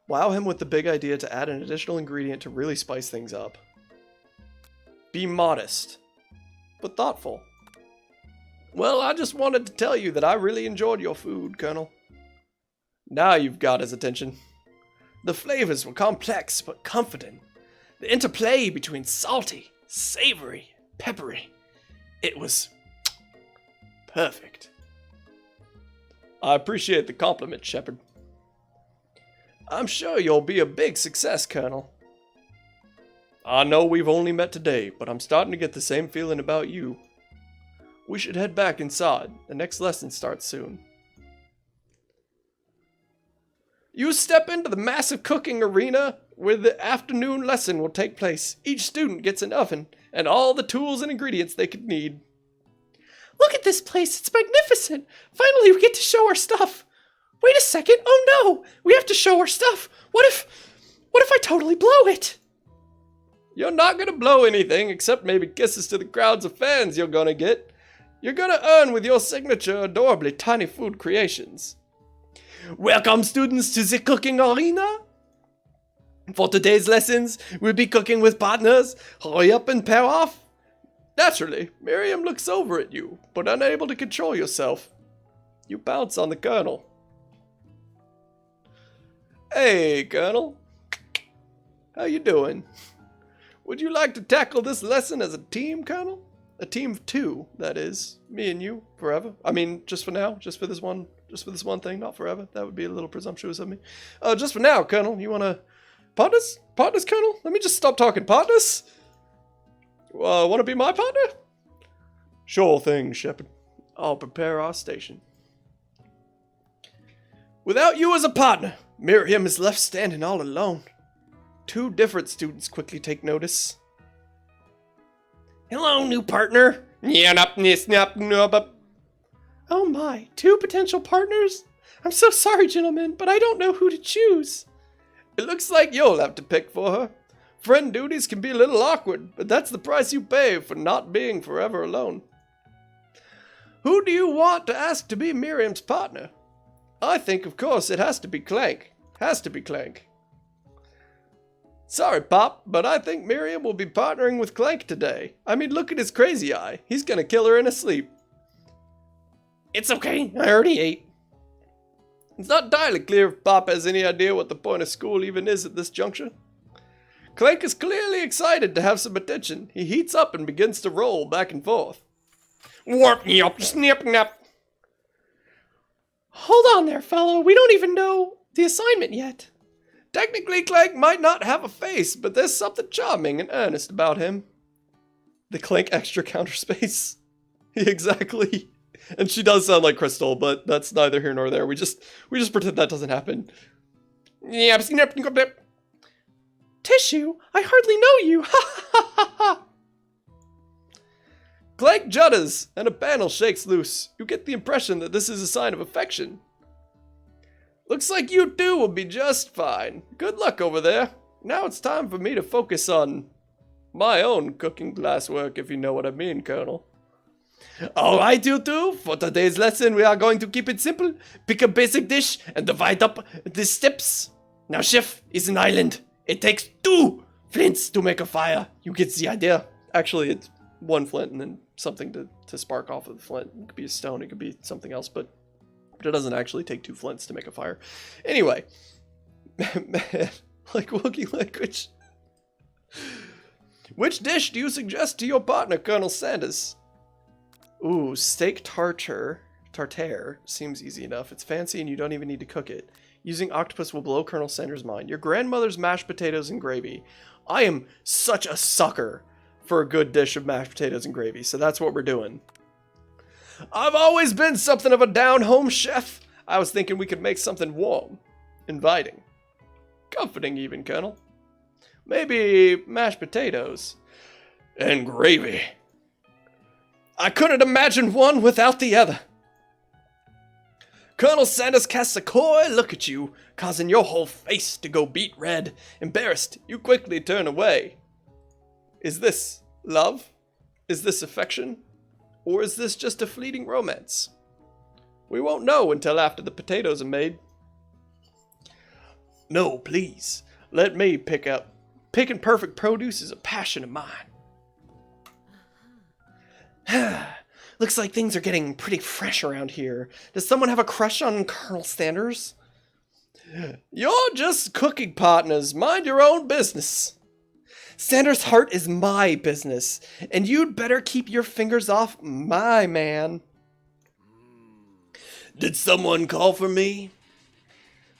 Wow him with the big idea to add an additional ingredient to really spice things up. Be modest, but thoughtful. Well, I just wanted to tell you that I really enjoyed your food, Colonel. Now you've got his attention. The flavors were complex but comforting. The interplay between salty, savory, peppery. It was perfect. I appreciate the compliment, Shepard. I'm sure you'll be a big success, Colonel. I know we've only met today, but I'm starting to get the same feeling about you. We should head back inside. The next lesson starts soon. You step into the massive cooking arena where the afternoon lesson will take place. Each student gets an oven and all the tools and ingredients they could need. Look at this place, it's magnificent! Finally we get to show our stuff! Wait a second, oh no! We have to show our stuff! What if I totally blow it? You're not gonna blow anything except maybe kisses to the crowds of fans you're gonna get. You're gonna earn with your signature adorably tiny food creations. Welcome students to the cooking arena! For today's lessons, we'll be cooking with partners. Hurry up and pair off. Naturally, Miriam looks over at you, but unable to control yourself. You bounce on the Colonel. Hey, Colonel. How you doing? Would you like to tackle this lesson as a team, Colonel? A team of two, that is. Me and you, forever. I mean, just for now, just for this one thing, not forever. That would be a little presumptuous of me. Just for now, Colonel, you wanna... Partners? Partners, Colonel? Let me just stop talking. Partners? Want to be my partner? Sure thing, Shepard. I'll prepare our station. Without you as a partner, Miriam is left standing all alone. Two different students quickly take notice. Hello, new partner. Oh my, two potential partners? I'm so sorry, gentlemen, but I don't know who to choose. It looks like you'll have to pick for her. Friend duties can be a little awkward, but that's the price you pay for not being forever alone. Who do you want to ask to be Miriam's partner? I think, of course, it has to be Clank. Has to be Clank. Sorry, Pop, but I think Miriam will be partnering with Clank today. I mean, look at his crazy eye. He's gonna kill her in his sleep. It's okay, I already ate. It's not entirely clear if Pop has any idea what the point of school even is at this juncture. Clank is clearly excited to have some attention. He heats up and begins to roll back and forth. Warp, yop, snip, nap. Hold on there, fellow. We don't even know the assignment yet. Technically, Clank might not have a face, but there's something charming and earnest about him. The Clank extra counter space. Exactly. And she does sound like Crystal, but that's neither here nor there. We just pretend that doesn't happen. Yep, snip, nip. Tissue? I hardly know you! Ha ha ha ha! Clank judders, and a panel shakes loose. You get the impression that this is a sign of affection. Looks like you two will be just fine. Good luck over there. Now it's time for me to focus on my own cooking glasswork, if you know what I mean, Colonel. Alright, you two. For today's lesson, we are going to keep it simple. Pick a basic dish and divide up the steps. Now, chef is an island. It takes 2 flints to make a fire. You get the idea. Actually, it's 1 flint and then something to spark off of the flint. It could be a stone, it could be something else, but it doesn't actually take 2 flints to make a fire. Anyway. Man, like Wookiee language. Which dish do you suggest to your partner, Colonel Sanders? Ooh, steak tartare. Tartare seems easy enough. It's fancy and you don't even need to cook it. Using octopus will blow Colonel Sanders' mind. Your grandmother's mashed potatoes and gravy. I am such a sucker for a good dish of mashed potatoes and gravy, so that's what we're doing. I've always been something of a down-home chef. I was thinking we could make something warm, inviting, comforting even, Colonel. Maybe mashed potatoes and gravy. I couldn't imagine one without the other. Colonel Sanders casts a coy look at you, causing your whole face to go beet red. Embarrassed, you quickly turn away. Is this love? Is this affection? Or is this just a fleeting romance? We won't know until after the potatoes are made. No, please. Let me pick up. Picking perfect produce is a passion of mine. Looks like things are getting pretty fresh around here. Does someone have a crush on Colonel Sanders? You're just cooking partners. Mind your own business. Sanders' heart is my business, and you'd better keep your fingers off my man. Did someone call for me?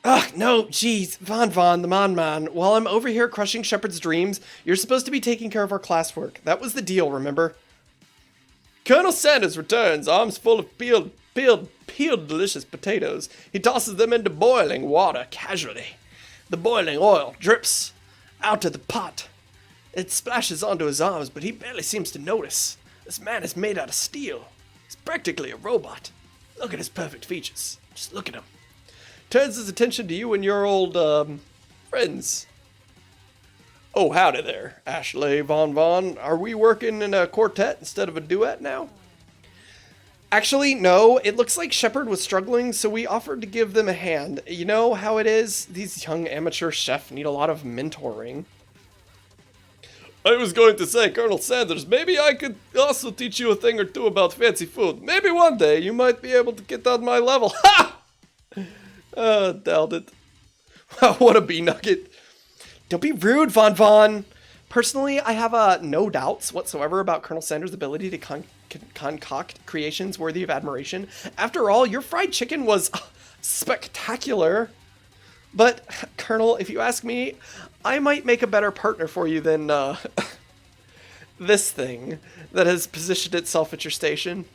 Ugh, no, jeez, Von, the man. While I'm over here crushing Shepard's dreams, you're supposed to be taking care of our classwork. That was the deal, remember? Colonel Sanders returns, arms full of peeled delicious potatoes. He tosses them into boiling water casually. The boiling oil drips out of the pot. It splashes onto his arms, but he barely seems to notice. This man is made out of steel. He's practically a robot. Look at his perfect features. Just look at him. Turns his attention to you and your old, friends. Oh, howdy there, Ashley Von. Are we working in a quartet instead of a duet now? Actually, no. It looks like Shepard was struggling, so we offered to give them a hand. You know how it is? These young amateur chefs need a lot of mentoring. I was going to say, Colonel Sanders, maybe I could also teach you a thing or two about fancy food. Maybe one day you might be able to get on my level. Ha! Doubt it. What a B-nugget. Don't be rude, Von. Personally, I have no doubts whatsoever about Colonel Sanders' ability to concoct creations worthy of admiration. After all, your fried chicken was spectacular. But, Colonel, if you ask me, I might make a better partner for you than this thing that has positioned itself at your station.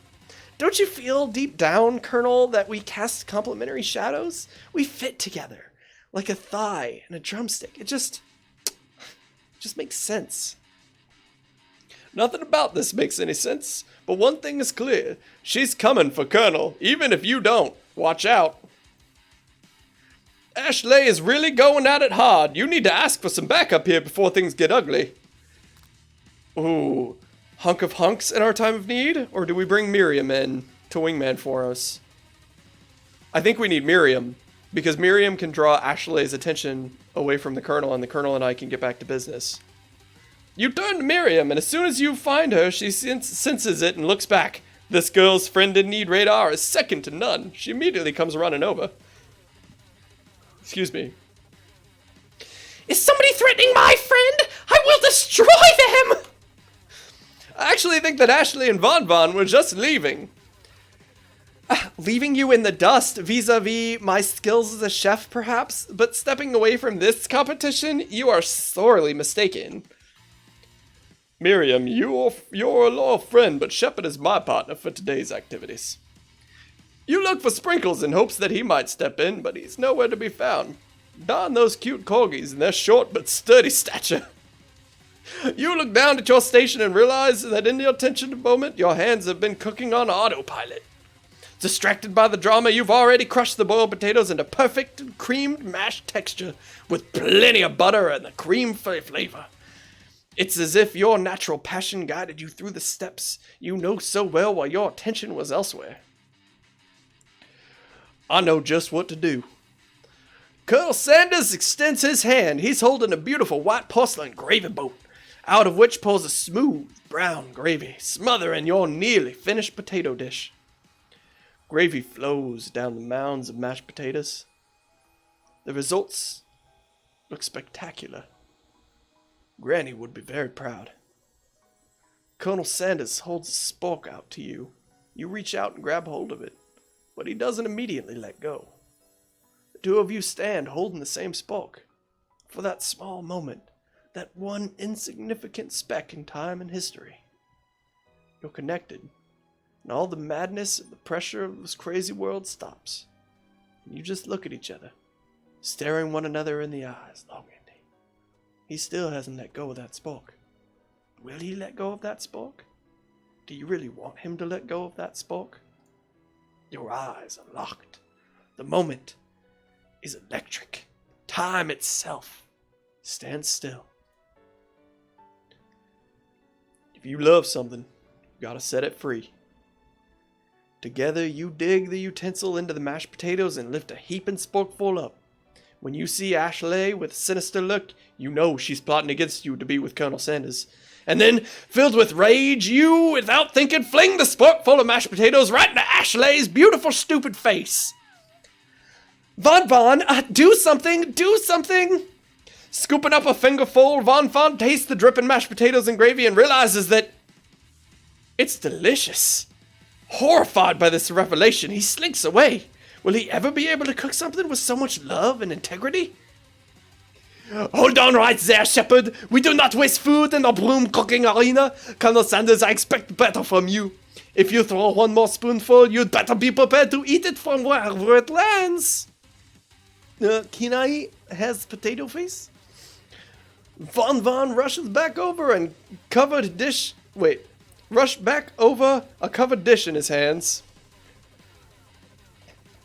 Don't you feel deep down, Colonel, that we cast complementary shadows? We fit together, like a thigh and a drumstick. It just makes sense. Nothing about this makes any sense, but one thing is clear. She's coming for Colonel, even if you don't. Watch out. Ashley is really going at it hard. You need to ask for some backup here before things get ugly. Ooh, hunk of hunks in our time of need? Or do we bring Miriam in to wingman for us? I think we need Miriam, because Miriam can draw Ashley's attention away from the Colonel, and the Colonel and I can get back to business. You turn to Miriam, and as soon as you find her, she senses it and looks back. This girl's friend in need radar is second to none. She immediately comes running over. Excuse me. Is somebody threatening my friend? I will destroy them! I actually think that Ashley and Von were just leaving. Leaving you in the dust vis-a-vis my skills as a chef, perhaps? But stepping away from this competition, you are sorely mistaken. Miriam, you're a loyal friend, but Shepard is my partner for today's activities. You look for Sprinkles in hopes that he might step in, but he's nowhere to be found. Don those cute corgis in their short but sturdy stature. You look down at your station and realize that in your tension moment, your hands have been cooking on autopilot. Distracted by the drama, you've already crushed the boiled potatoes into perfect creamed mashed texture with plenty of butter and the cream flavor. It's as if your natural passion guided you through the steps you know so well while your attention was elsewhere. I know just what to do. Colonel Sanders extends his hand. He's holding a beautiful white porcelain gravy boat, out of which pours a smooth brown gravy, smothering your nearly finished potato dish. Gravy flows down the mounds of mashed potatoes. The results look spectacular. Granny would be very proud. Colonel Sanders holds a spork out to you. You reach out and grab hold of it, but he doesn't immediately let go. The two of you stand holding the same spork. For that small moment, that one insignificant speck in time and history. You're connected, and all the madness and the pressure of this crazy world stops. And you just look at each other, staring one another in the eyes longingly. He still hasn't let go of that spark. Will he let go of that spark? Do you really want him to let go of that spark? Your eyes are locked. The moment is electric. Time itself stands still. If you love something, you gotta set it free. Together you dig the utensil into the mashed potatoes and lift a heaping sporkful up. When you see Ashley with a sinister look, you know she's plotting against you to be with Colonel Sanders. And then, filled with rage, you, without thinking, fling the sporkful of mashed potatoes right into Ashley's beautiful, stupid face. Von, do something, do something! Scooping up a fingerful, Von tastes the dripping mashed potatoes and gravy and realizes that it's delicious. Horrified by this revelation, he slinks away. Will he ever be able to cook something with so much love and integrity? Hold on right there, Shepard. We do not waste food in the broom cooking arena. Colonel Sanders, I expect better from you. If you throw one more spoonful, you'd better be prepared to eat it from wherever it lands. Can I has potato face? Von rushes back over and rushed back over a covered dish in his hands.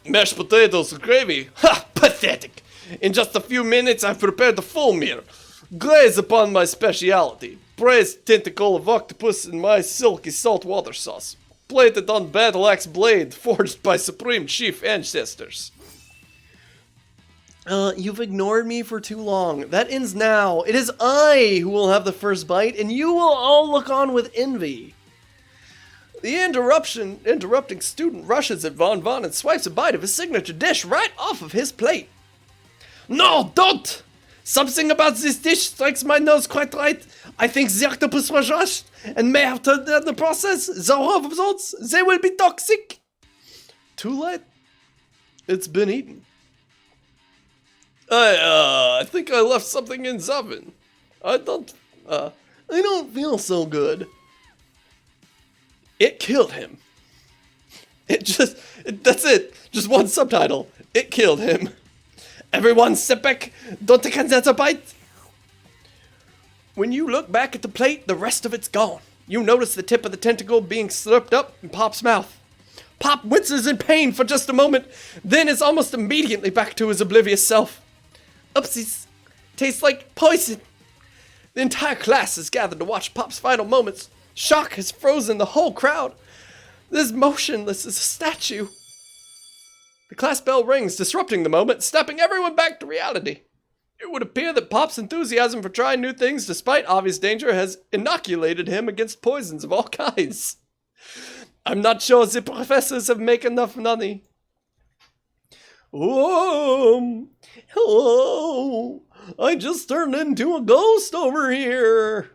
Mashed potatoes and gravy. Ha! Pathetic! In just a few minutes I've prepared the full meal. Glaze upon my speciality. Braised tentacle of octopus in my silky saltwater sauce. Plated on battle axe blade forged by supreme chief ancestors. You've ignored me for too long. That ends now. It is I who will have the first bite, and you will all look on with envy. The interrupting student rushes at Von and swipes a bite of his signature dish right off of his plate. No, don't! Something about this dish strikes my nose quite right. I think the octopus was rushed and may have turned out the process. The results, they will be toxic. Too late. It's been eaten. I think I left something in the oven. I don't feel so good. It killed him. That's it. Just one subtitle. It killed him. Everyone sit back. Don't take another bite. When you look back at the plate, the rest of it's gone. You notice the tip of the tentacle being slurped up in Pop's mouth. Pop winces in pain for just a moment, then is almost immediately back to his oblivious self. Oopsies. Tastes like poison. The entire class is gathered to watch Pop's final moments. Shock has frozen the whole crowd. This motionless as a statue. The class bell rings, disrupting the moment, snapping everyone back to reality. It would appear that Pop's enthusiasm for trying new things, despite obvious danger, has inoculated him against poisons of all kinds. I'm not sure the professors have made enough money. Hello, I just turned into a ghost over here.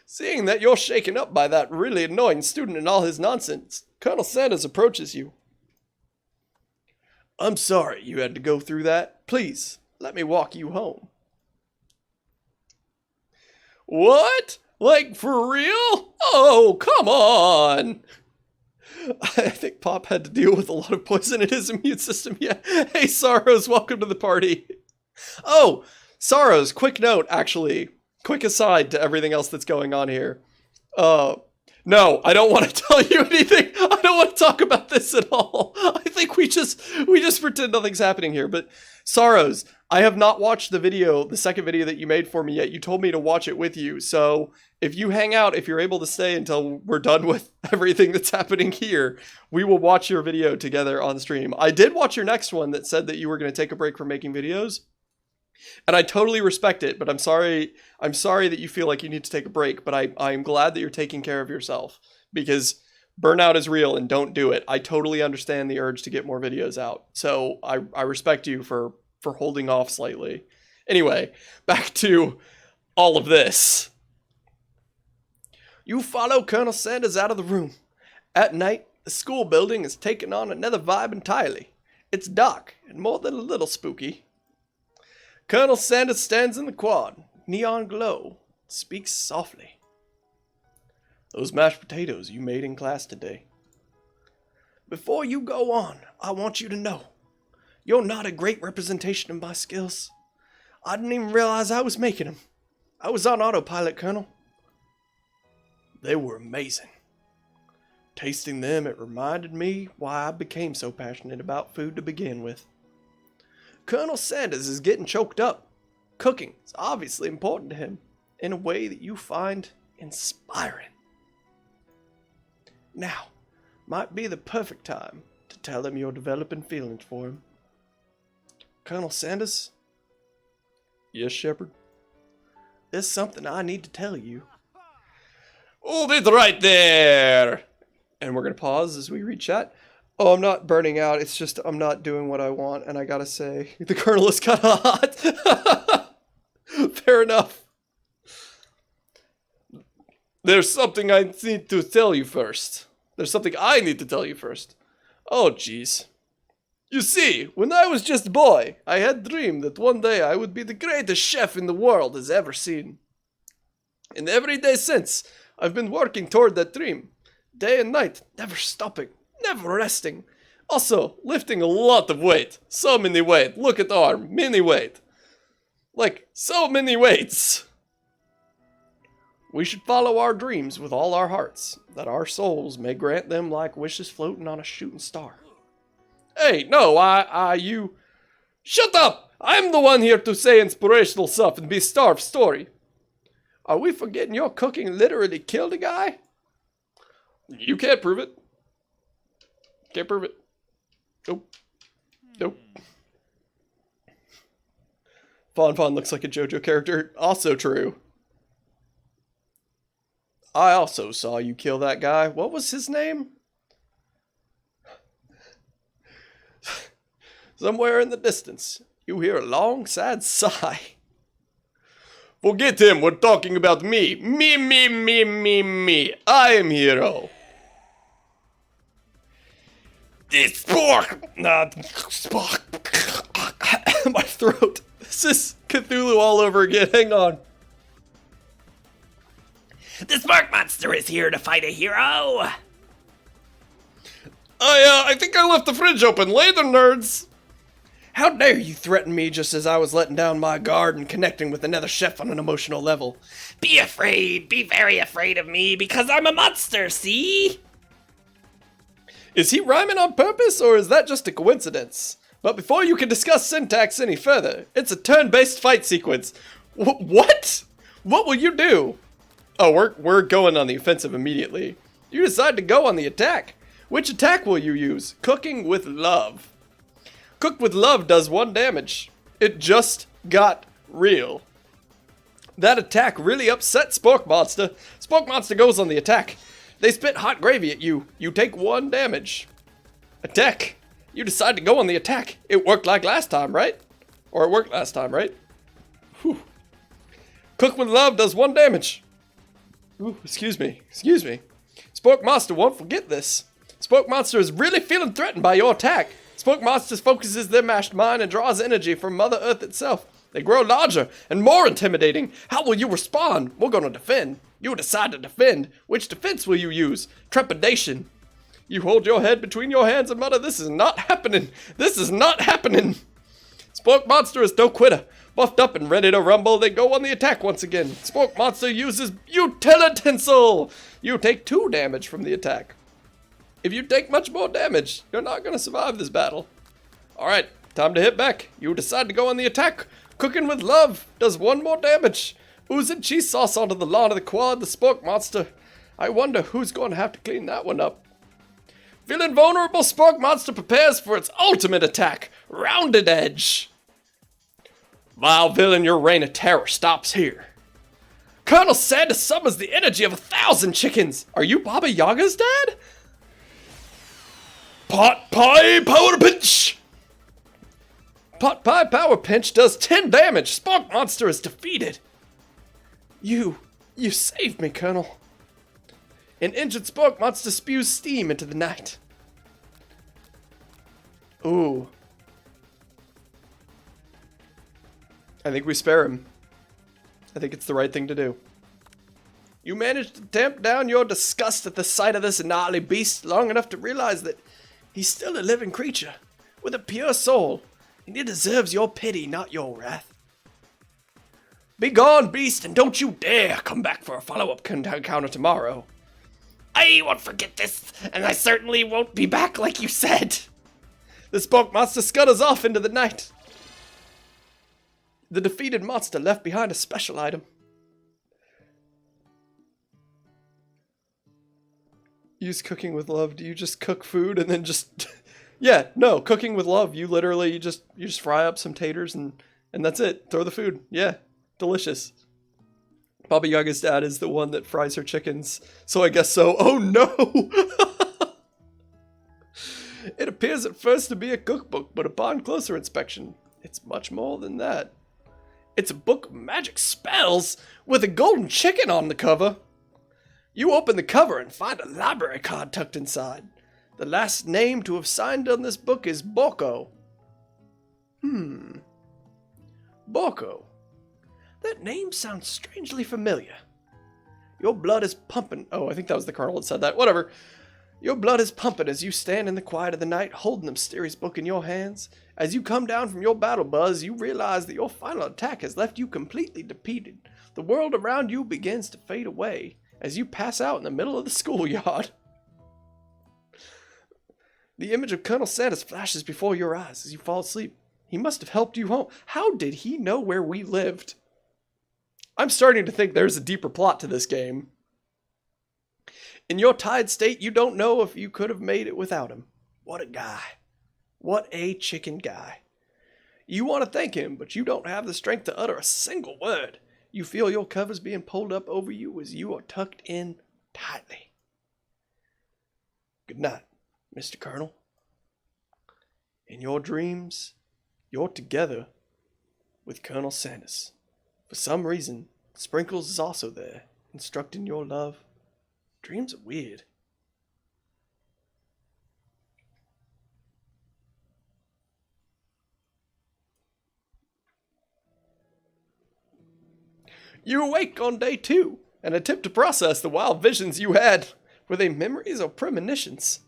Seeing that you're shaken up by that really annoying student and all his nonsense, Colonel Sanders approaches you. I'm sorry you had to go through that. Please, let me walk you home. What? Like, for real? Oh, come on! I think Pop had to deal with a lot of poison in his immune system. Yeah. Hey, Sorrows, welcome to the party. Oh, Sorrows, quick note, actually. Quick aside to everything else that's going on here. No, I don't want to tell you anything. I don't want to talk about this at all. I think we just pretend nothing's happening here. But Sorrows, I have not watched the video, the second video that you made for me yet. You told me to watch it with you. So if you hang out, if you're able to stay until we're done with everything that's happening here, we will watch your video together on stream. I did watch your next one that said that you were going to take a break from making videos. And I totally respect it, but I'm sorry that you feel like you need to take a break, but I'm glad that you're taking care of yourself, because burnout is real and don't do it. I totally understand the urge to get more videos out. So I respect you for holding off slightly. Anyway, back to all of this. You follow Colonel Sanders out of the room. At night, the school building has taken on another vibe entirely. It's dark and more than a little spooky. Colonel Sanders stands in the quad, neon glow speaks softly. Those mashed potatoes you made in class today. Before you go on, I want you to know, you're not a great representation of my skills. I didn't even realize I was making them. I was on autopilot, Colonel. They were amazing. Tasting them, it reminded me why I became so passionate about food to begin with. Colonel Sanders is getting choked up. Cooking is obviously important to him in a way that you find inspiring. Now might be the perfect time to tell him you're developing feelings for him. Colonel Sanders? Yes, Shepard? There's something I need to tell you. Hold it right there! And we're going to pause as we read chat. Oh, I'm not burning out. It's just I'm not doing what I want. And I got to say, the Colonel is kind of hot. Fair enough. There's something I need to tell you first. There's something I need to tell you first. Oh, jeez. You see, when I was just a boy, I had dreamed that one day I would be the greatest chef in the world has ever seen. And every day since, I've been working toward that dream. Day and night, never stopping, never resting. Also, lifting a lot of weight. So many weight. Look at the arm. Mini weight. Like, so many weights. We should follow our dreams with all our hearts, that our souls may grant them like wishes floating on a shooting star. Hey, no, you... Shut up! I'm the one here to say inspirational stuff and be starved story. Are we forgetting your cooking literally killed a guy? You can't prove it. Can't prove it. Nope. Nope. Fawn looks like a JoJo character. Also true. I also saw you kill that guy. What was his name? Somewhere in the distance, you hear a long, sad sigh. Forget him. We're talking about me. Me. I am hero. This spork. My throat. This is Cthulhu all over again. Hang on. The Spark Monster is here to fight a hero! I think I left the fridge open. Later, nerds! How dare you threaten me just as I was letting down my guard and connecting with another chef on an emotional level? Be afraid, be very afraid of me, because I'm a monster, see? Is he rhyming on purpose, or is that just a coincidence? But before you can discuss syntax any further, it's a turn-based fight sequence. What? What will you do? Oh, we're going on the offensive immediately. You decide to go on the attack. Which attack will you use? Cooking with love. Cook with love does 1 damage. It just got real. That attack really upset Spork Monster. Spork Monster goes on the attack. They spit hot gravy at you. You take 1 damage. Attack. You decide to go on the attack. It worked like last time, right? Or it worked last time, right? Whew. Cook with love does 1 damage. Ooh, excuse me. Spork Monster won't forget this. Spork Monster is really feeling threatened by your attack. Spork Monster focuses their mashed mind and draws energy from Mother Earth itself. They grow larger and more intimidating. How will you respond? We're gonna defend. You decide to defend. Which defense will you use? Trepidation. You hold your head between your hands and mutter, this is not happening. This is not happening. Spork Monster is no quitter. Buffed up and ready to rumble, they go on the attack once again. Spork Monster uses Utilitensel. You take 2 damage from the attack. If you take much more damage, you're not going to survive this battle. Alright, time to hit back. You decide to go on the attack. Cooking with love does 1 more damage. Oozing cheese sauce onto the lawn of the quad, the Spork Monster. I wonder who's going to have to clean that one up. Feeling vulnerable, Spork Monster prepares for its ultimate attack. Rounded Edge. Vile villain, your reign of terror stops here. Colonel Sanders summons the energy of 1,000 chickens. Are you Baba Yaga's dad? Pot Pie Power Pinch. Pot Pie Power Pinch does 10 damage. Spork Monster is defeated. You saved me, Colonel. An injured Spork Monster spews steam into the night. Ooh. I think we spare him. I think it's the right thing to do. You managed to tamp down your disgust at the sight of this gnarly beast long enough to realize that he's still a living creature with a pure soul, and he deserves your pity, not your wrath. Be gone, beast, and don't you dare come back for a follow-up encounter tomorrow. I won't forget this, and I certainly won't be back like you said. The spook monster scutters off into the night. The defeated monster left behind a special item. Use cooking with love. Do you just cook food and then just... Yeah, no, cooking with love. You literally you just fry up some taters and that's it. Throw the food. Yeah, delicious. Baba Yaga's dad is the one that fries her chickens, so I guess so. Oh no! It appears at first to be a cookbook, but upon closer inspection, it's much more than that. It's a book of magic spells with a golden chicken on the cover. You open the cover and find a library card tucked inside. The last name to have signed on this book is Boko. Boko. That name sounds strangely familiar. Your blood is pumping. Oh, I think that was the colonel that said that. Whatever. Your blood is pumping as you stand in the quiet of the night, holding the mysterious book in your hands. As you come down from your battle buzz, you realize that your final attack has left you completely defeated. The world around you begins to fade away as you pass out in the middle of the schoolyard. The image of Colonel Sanders flashes before your eyes as you fall asleep. He must have helped you home. How did he know where we lived? I'm starting to think there's a deeper plot to this game. In your tired state, you don't know if you could have made it without him. What a guy. What a chicken guy. You want to thank him, but you don't have the strength to utter a single word. You feel your covers being pulled up over you as you are tucked in tightly. Good night, Mr. Colonel. In your dreams, you're together with Colonel Sanders. For some reason, Sprinkles is also there, instructing your love. Dreams are weird. You awake on day 2 and attempt to process the wild visions you had. Were they memories or premonitions?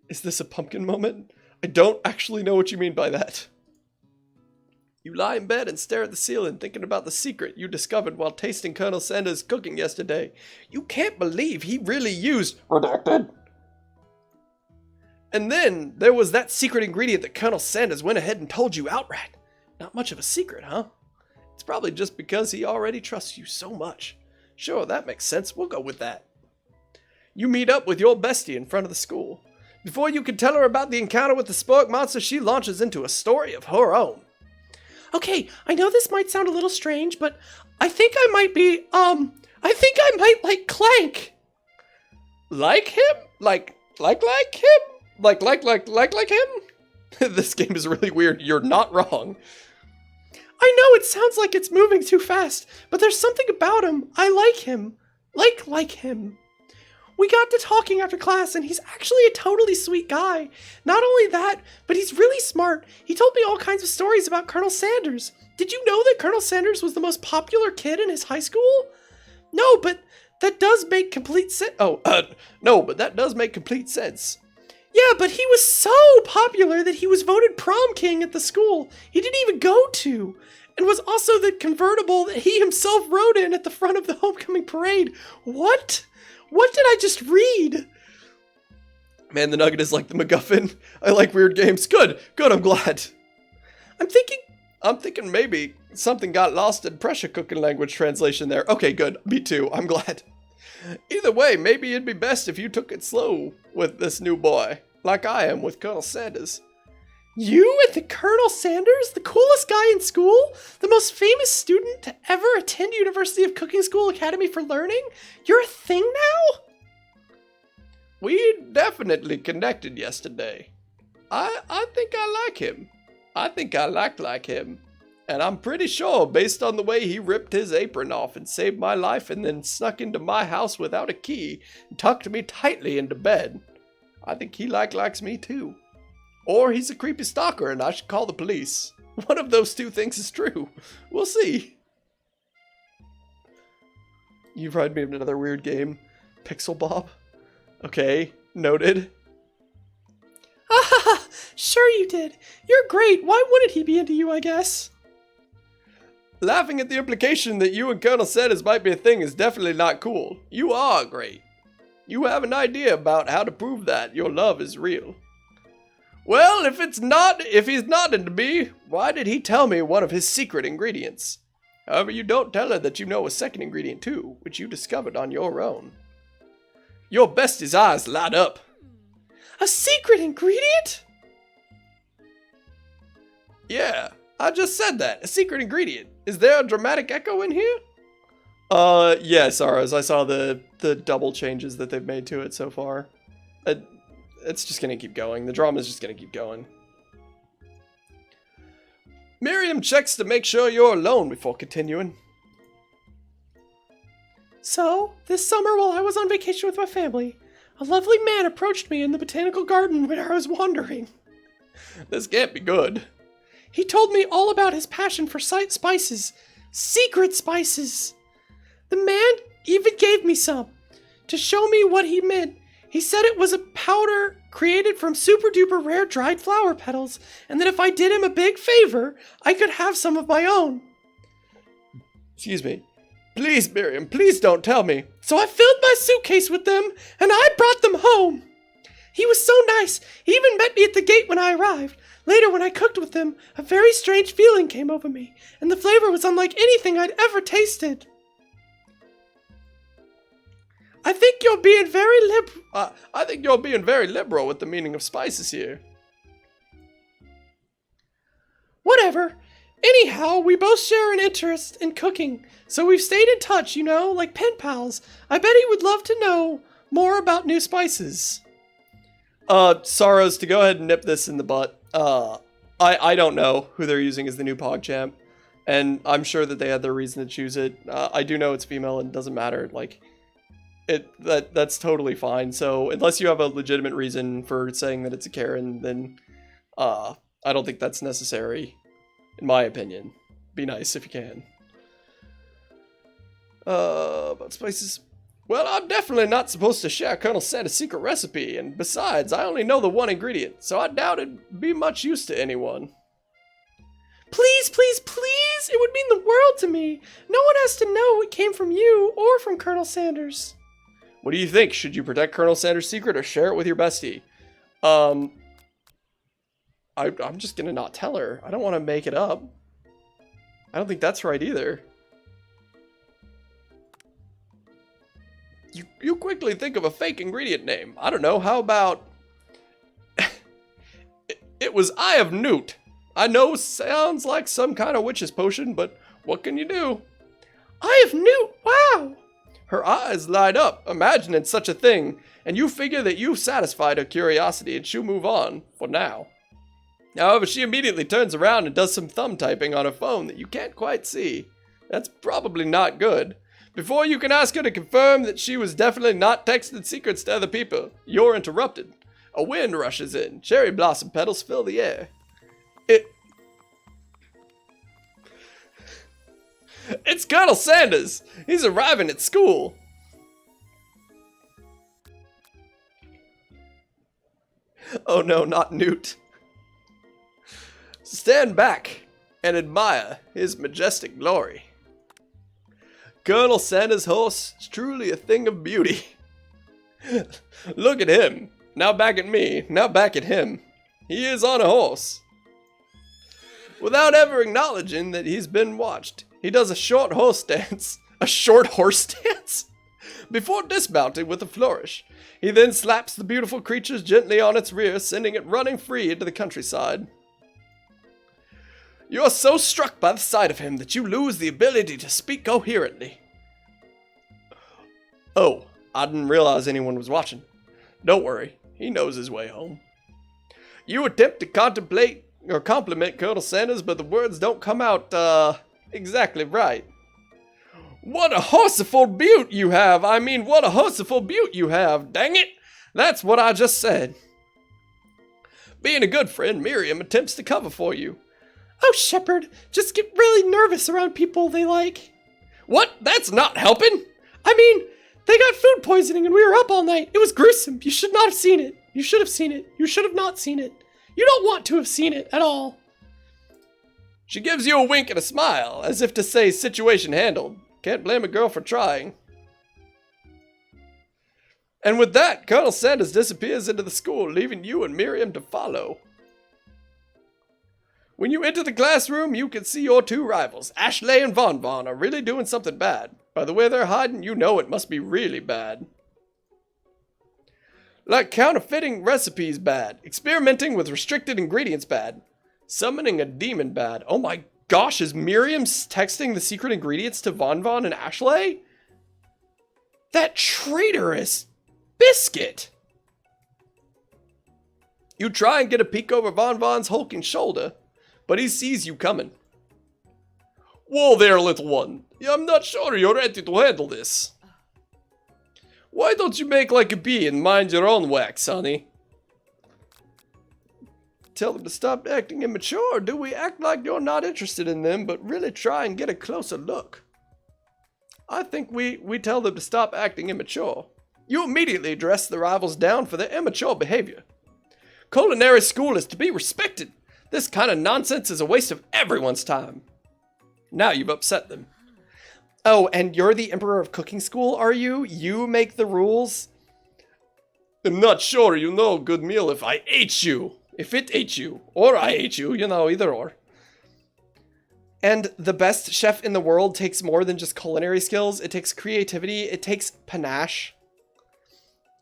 Is this a pumpkin moment? I don't actually know what you mean by that. You lie in bed and stare at the ceiling, thinking about the secret you discovered while tasting Colonel Sanders' cooking yesterday. You can't believe he really used redacted. And then there was that secret ingredient that Colonel Sanders went ahead and told you outright. Not much of a secret, huh? It's probably just because he already trusts you so much. Sure, that makes sense. We'll go with that. You meet up with your bestie in front of the school. Before you can tell her about the encounter with the spook monster, she launches into a story of her own. Okay, I know this might sound a little strange, but I think I might be, I think I might like Clank. Like him? Like him? Like him? This game is really weird. You're not wrong. I know it sounds like it's moving too fast, but there's something about him. I like him. Like him. We got to talking after class, and he's actually a totally sweet guy. Not only that, but he's really smart. He told me all kinds of stories about Colonel Sanders. Did you know that Colonel Sanders was the most popular kid in his high school? No, but that does make complete sense. No, but that does make complete sense. Yeah, but he was so popular that he was voted prom king at the school he didn't even go to, and was also the convertible that he himself rode in at the front of the homecoming parade. What? What did I just read? Man, the Nugget is like the MacGuffin. I like weird games. Good, I'm glad. I'm thinking maybe something got lost in pressure cooking language translation there. Okay, good. Me too. I'm glad. Either way, maybe it'd be best if you took it slow with this new boy, like I am with Colonel Sanders. You and the Colonel Sanders? The coolest guy in school? The most famous student to ever attend University of Cooking School Academy for Learning? You're a thing now? We definitely connected yesterday. I think I like him. I think I like him. And I'm pretty sure, based on the way he ripped his apron off and saved my life and then snuck into my house without a key and tucked me tightly into bed, I think he likes me too. Or he's a creepy stalker and I should call the police. One of those two things is true. We'll see. You remind me of another weird game. Pixel Bob. Okay, noted. Ah, sure you did. You're great. Why wouldn't he be into you, I guess? Laughing at the implication that you and Colonel Sanders might be a thing is definitely not cool. You are great. You have an idea about how to prove that your love is real. Well, if he's not into me, why did he tell me one of his secret ingredients? However, you don't tell her that you know a second ingredient too, which you discovered on your own. Your bestie's eyes light up. A secret ingredient? Yeah, I just said that. A secret ingredient. Is there a dramatic echo in here? Yeah, Saras, I saw the double changes that they've made to it so far. It's just gonna keep going. The drama's just gonna keep going. Miriam checks to make sure you're alone before continuing. So, this summer while I was on vacation with my family, a lovely man approached me in the botanical garden where I was wandering. This can't be good. He told me all about his passion for spices. Secret spices. The man even gave me some to show me what he meant. He said it was a powder created from super duper rare dried flower petals, and that if I did him a big favor, I could have some of my own. Excuse me. Please, Miriam, please don't tell me. So I filled my suitcase with them, and I brought them home. He was so nice. He even met me at the gate when I arrived. Later, when I cooked with them, a very strange feeling came over me, and the flavor was unlike anything I'd ever tasted. I think you're being very liberal with the meaning of spices here. Whatever. Anyhow, we both share an interest in cooking, so we've stayed in touch, you know, like pen pals. I bet he would love to know more about new spices. Saros, to go ahead and nip this in the butt. I don't know who they're using as the new PogChamp, and I'm sure that they had their reason to choose it. I do know it's female and it doesn't matter. Like, that's totally fine. So unless you have a legitimate reason for saying that it's a Karen, then I don't think that's necessary, in my opinion. Be nice if you can. About spices. Well, I'm definitely not supposed to share Colonel Santa's secret recipe, and besides, I only know the one ingredient, so I doubt it'd be much use to anyone. Please, please, please! It would mean the world to me! No one has to know it came from you or from Colonel Sanders. What do you think? Should you protect Colonel Sanders' secret or share it with your bestie? I'm just gonna not tell her. I don't want to make it up. I don't think that's right either. You quickly think of a fake ingredient name. I don't know, how about... it was Eye of Newt. I know sounds like some kind of witch's potion, but what can you do? Eye of Newt, wow! Her eyes light up, imagining such a thing, and you figure that you've satisfied her curiosity and she'll move on, for now. However, she immediately turns around and does some thumb typing on her phone that you can't quite see. That's probably not good. Before you can ask her to confirm that she was definitely not texting secrets to other people, you're interrupted. A wind rushes in. Cherry blossom petals fill the air. It's Colonel Sanders! He's arriving at school! Oh no, not Newt. Stand back and admire his majestic glory. Colonel Sanders' horse is truly a thing of beauty. Look at him. Now back at me. Now back at him. He is on a horse. Without ever acknowledging that he's been watched, he does a short horse dance. A short horse dance? Before dismounting with a flourish. He then slaps the beautiful creature gently on its rear, sending it running free into the countryside. You are so struck by the sight of him that you lose the ability to speak coherently. Oh, I didn't realize anyone was watching. Don't worry, he knows his way home. You attempt to compliment Colonel Sanders, but the words don't come out, exactly right. What a horseful beaut you have! I mean, what a horseful beaut you have! Dang it! That's what I just said. Being a good friend, Miriam attempts to cover for you. Oh, Shepard, just get really nervous around people they like. What? That's not helping? I mean, they got food poisoning and we were up all night. It was gruesome. You should not have seen it. You should have seen it. You should have not seen it. You don't want to have seen it at all. She gives you a wink and a smile, as if to say situation handled. Can't blame a girl for trying. And with that, Colonel Sanders disappears into the school, leaving you and Miriam to follow. When you enter the classroom, you can see your two rivals, Ashley and Von Von, are really doing something bad. By the way they're hiding, you know it must be really bad. Like counterfeiting recipes bad, experimenting with restricted ingredients bad, summoning a demon bad. Oh my gosh, is Miriam texting the secret ingredients to Von Von and Ashley? That traitorous biscuit! You try and get a peek over Von Von's hulking shoulder, but he sees you coming. Whoa there, little one. I'm not sure you're ready to handle this. Why don't you make like a bee and mind your own wax, honey? Tell them to stop acting immature, or do we act like you're not interested in them, but really try and get a closer look? I think we tell them to stop acting immature. You immediately dress the rivals down for their immature behavior. Culinary school is to be respected. This kind of nonsense is a waste of everyone's time. Now you've upset them. Oh, and you're the Emperor of Cooking School, are you? You make the rules? I'm not sure you know a good meal if I ate you. If it ate you. Or I ate you, you know, either or. And the best chef in the world takes more than just culinary skills. It takes creativity. It takes panache.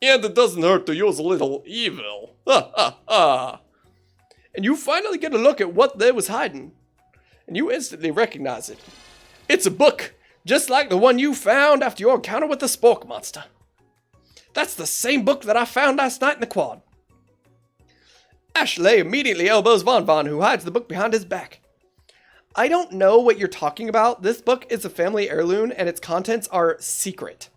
And it doesn't hurt to use a little evil. Ha ha ha. And you finally get a look at what they was hiding. And you instantly recognize it. It's a book, just like the one you found after your encounter with the spork monster. That's the same book that I found last night in the quad. Ashley immediately elbows Von Von, who hides the book behind his back. I don't know what you're talking about. This book is a family heirloom, and its contents are secret.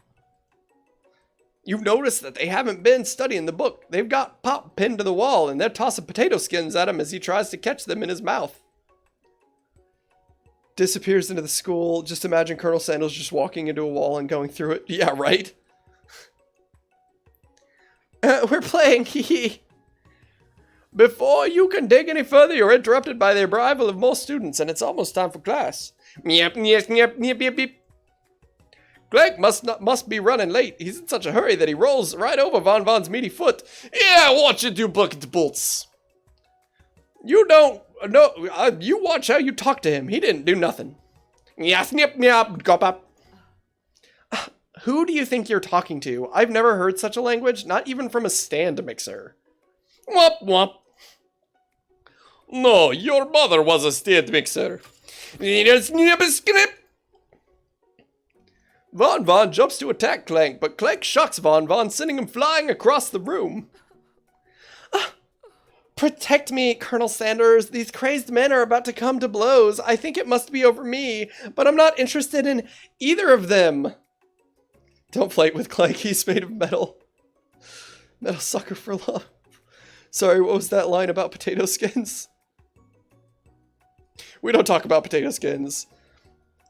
You've noticed that they haven't been studying the book. They've got Pop pinned to the wall, and they're tossing potato skins at him as he tries to catch them in his mouth. Disappears into the school. Just imagine Colonel Sandals just walking into a wall and going through it. Yeah, right? We're playing. Before you can dig any further, you're interrupted by the arrival of more students, and it's almost time for class. Yep, yep, yep, yep, yep, yep. Clegg must be running late. He's in such a hurry that he rolls right over Von Von's meaty foot. Yeah, watch it, you bucket bolts. You don't know. You watch how you talk to him. He didn't do nothing. Yes, yep, yep, gop up. Who do you think you're talking to? I've never heard such a language, not even from a stand mixer. Womp womp. No, your mother was a stand mixer. Von Von jumps to attack Clank, but Clank shocks Von Von, sending him flying across the room. Protect me, Colonel Sanders. These crazed men are about to come to blows. I think it must be over me, but I'm not interested in either of them. Don't fight with Clank. He's made of metal. Metal sucker for love. Sorry, what was that line about potato skins? We don't talk about potato skins.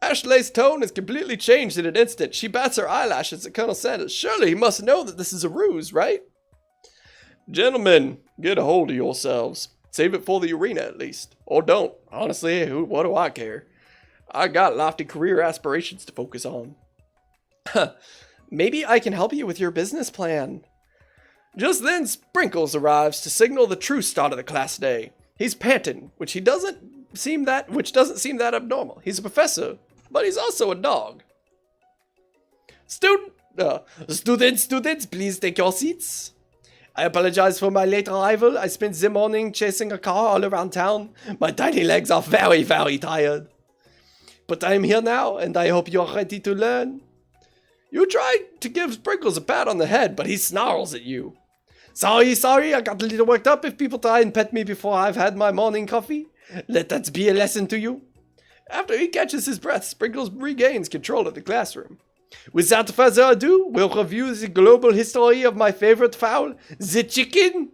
Ashley's tone is completely changed in an instant. She bats her eyelashes at Colonel Sanders. Surely he must know that this is a ruse, right? Gentlemen, get a hold of yourselves. Save it for the arena at least. Or don't. Honestly, what do I care? I got lofty career aspirations to focus on. Maybe I can help you with your business plan. Just then, Sprinkles arrives to signal the true start of the class day. He's panting, which doesn't seem that abnormal. He's a professor, but he's also a dog. Students, please take your seats. I apologize for my late arrival. I spent the morning chasing a car all around town. My tiny legs are very, very tired. But I'm here now, and I hope you're ready to learn. You try to give Sprinkles a pat on the head, but he snarls at you. Sorry, I got a little worked up if people try and pet me before I've had my morning coffee. Let that be a lesson to you. After he catches his breath, Sprinkles regains control of the classroom. Without further ado, we'll review the global history of my favorite fowl, the chicken.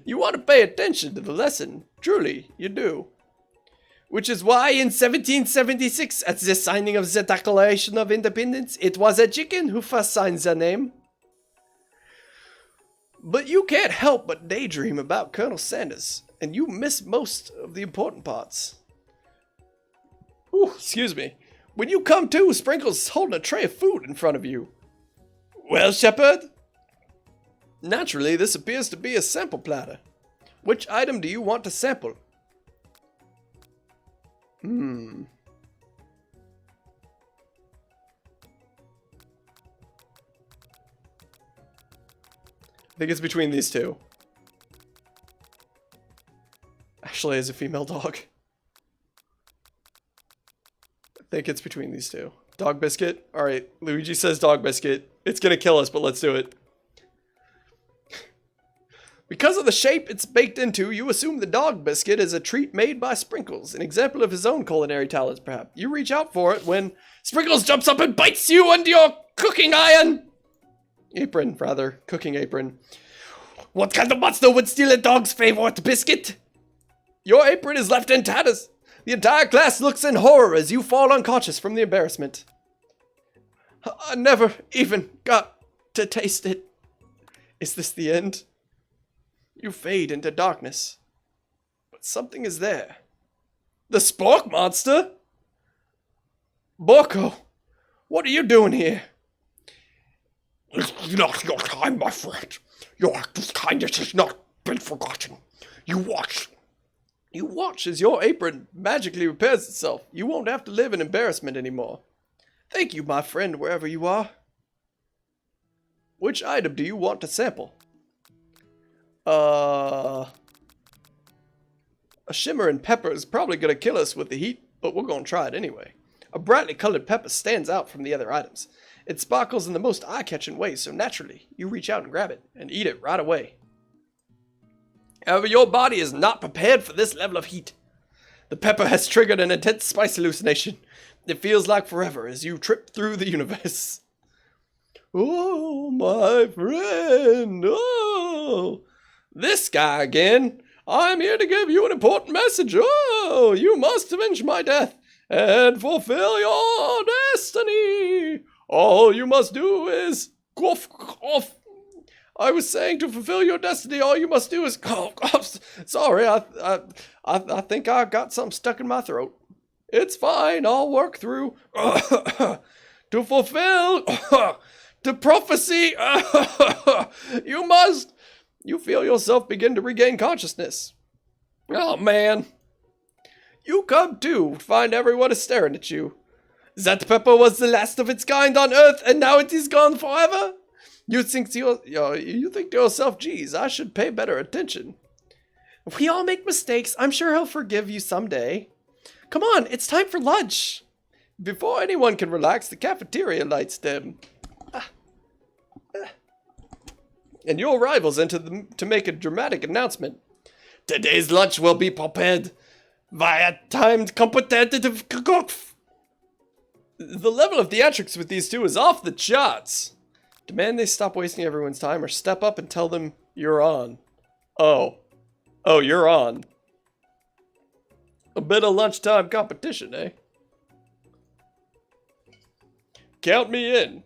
You want to pay attention to the lesson. Truly, you do. Which is why in 1776, at the signing of the Declaration of Independence, it was a chicken who first signed the name. But you can't help but daydream about Colonel Sanders, and you miss most of the important parts. Ooh, excuse me. When you come to, Sprinkle's holding a tray of food in front of you. Well, Shepard? Naturally, this appears to be a sample platter. Which item do you want to sample? I think it's between these two. Ashley is a female dog. I think it's between these two. Dog biscuit? Alright, Luigi says dog biscuit. It's gonna kill us, but let's do it. Because of the shape it's baked into, you assume the dog biscuit is a treat made by Sprinkles, an example of his own culinary talents, perhaps. You reach out for it when Sprinkles jumps up and bites you under your cooking iron! Apron, rather. Cooking apron. What kind of monster would steal a dog's favorite biscuit? Your apron is left in tatters. The entire class looks in horror as you fall unconscious from the embarrassment. I never even got to taste it. Is this the end? You fade into darkness. But something is there. The Spork Monster? Borko, what are you doing here? It's not your time, my friend. Your act of kindness has not been forgotten. You watch. You watch as your apron magically repairs itself. You won't have to live in embarrassment anymore. Thank you, my friend, wherever you are. Which item do you want to sample? A shimmering pepper is probably going to kill us with the heat, but we're going to try it anyway. A brightly colored pepper stands out from the other items. It sparkles in the most eye-catching way, so naturally, you reach out and grab it, and eat it right away. However, your body is not prepared for this level of heat. The pepper has triggered an intense spice hallucination. It feels like forever as you trip through the universe. Oh, my friend, oh. This guy again. I'm here to give you an important message. Oh, you must avenge my death and fulfill your destiny. All you must do is cough, cough. I was saying to fulfill your destiny, all you must do is cough, cough. Sorry, I think I got something stuck in my throat. It's fine, I'll work through. To fulfill the prophecy, you feel yourself begin to regain consciousness. Oh, man. You come to find everyone is staring at you. That pepper was the last of its kind on Earth, and now it is gone forever? You think to yourself, geez, I should pay better attention. We all make mistakes. I'm sure he'll forgive you someday. Come on, it's time for lunch. Before anyone can relax, the cafeteria lights dim. And your arrivals enter to make a dramatic announcement. Today's lunch will be prepared via timed competitive cook. The level of theatrics with these two is off the charts. Demand they stop wasting everyone's time or step up and tell them you're on. Oh, you're on. A bit of lunchtime competition, eh? Count me in.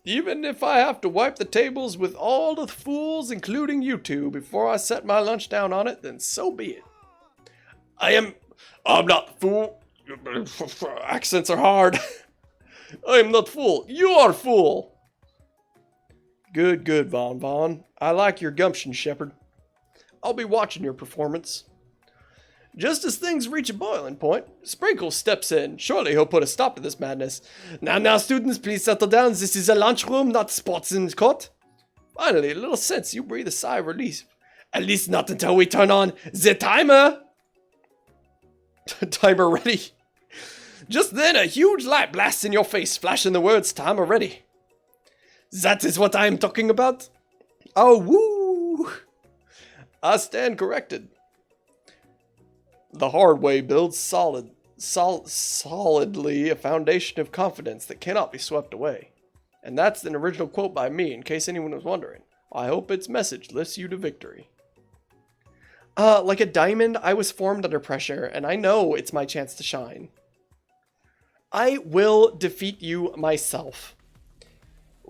Even if I have to wipe the tables with all the fools, including you two, before I set my lunch down on it, then so be it. I'm not fool. Accents are hard. I am not fool. You are fool. Good, Von Von. I like your gumption, Shepard. I'll be watching your performance. Just as things reach a boiling point, Sprinkle steps in. Surely he'll put a stop to this madness. Now, students, please settle down. This is a lunchroom, not sports in court. Finally, a little sense. You breathe a sigh of relief. At least not until we turn on the timer. Timer ready. Just then, a huge light blasts in your face, flashing the words, timer ready. That is what I am talking about? Oh, woo! I stand corrected. The hard way builds solidly a foundation of confidence that cannot be swept away. And that's an original quote by me, in case anyone was wondering. I hope its message lifts you to victory. Like a diamond, I was formed under pressure, and I know it's my chance to shine. I will defeat you myself.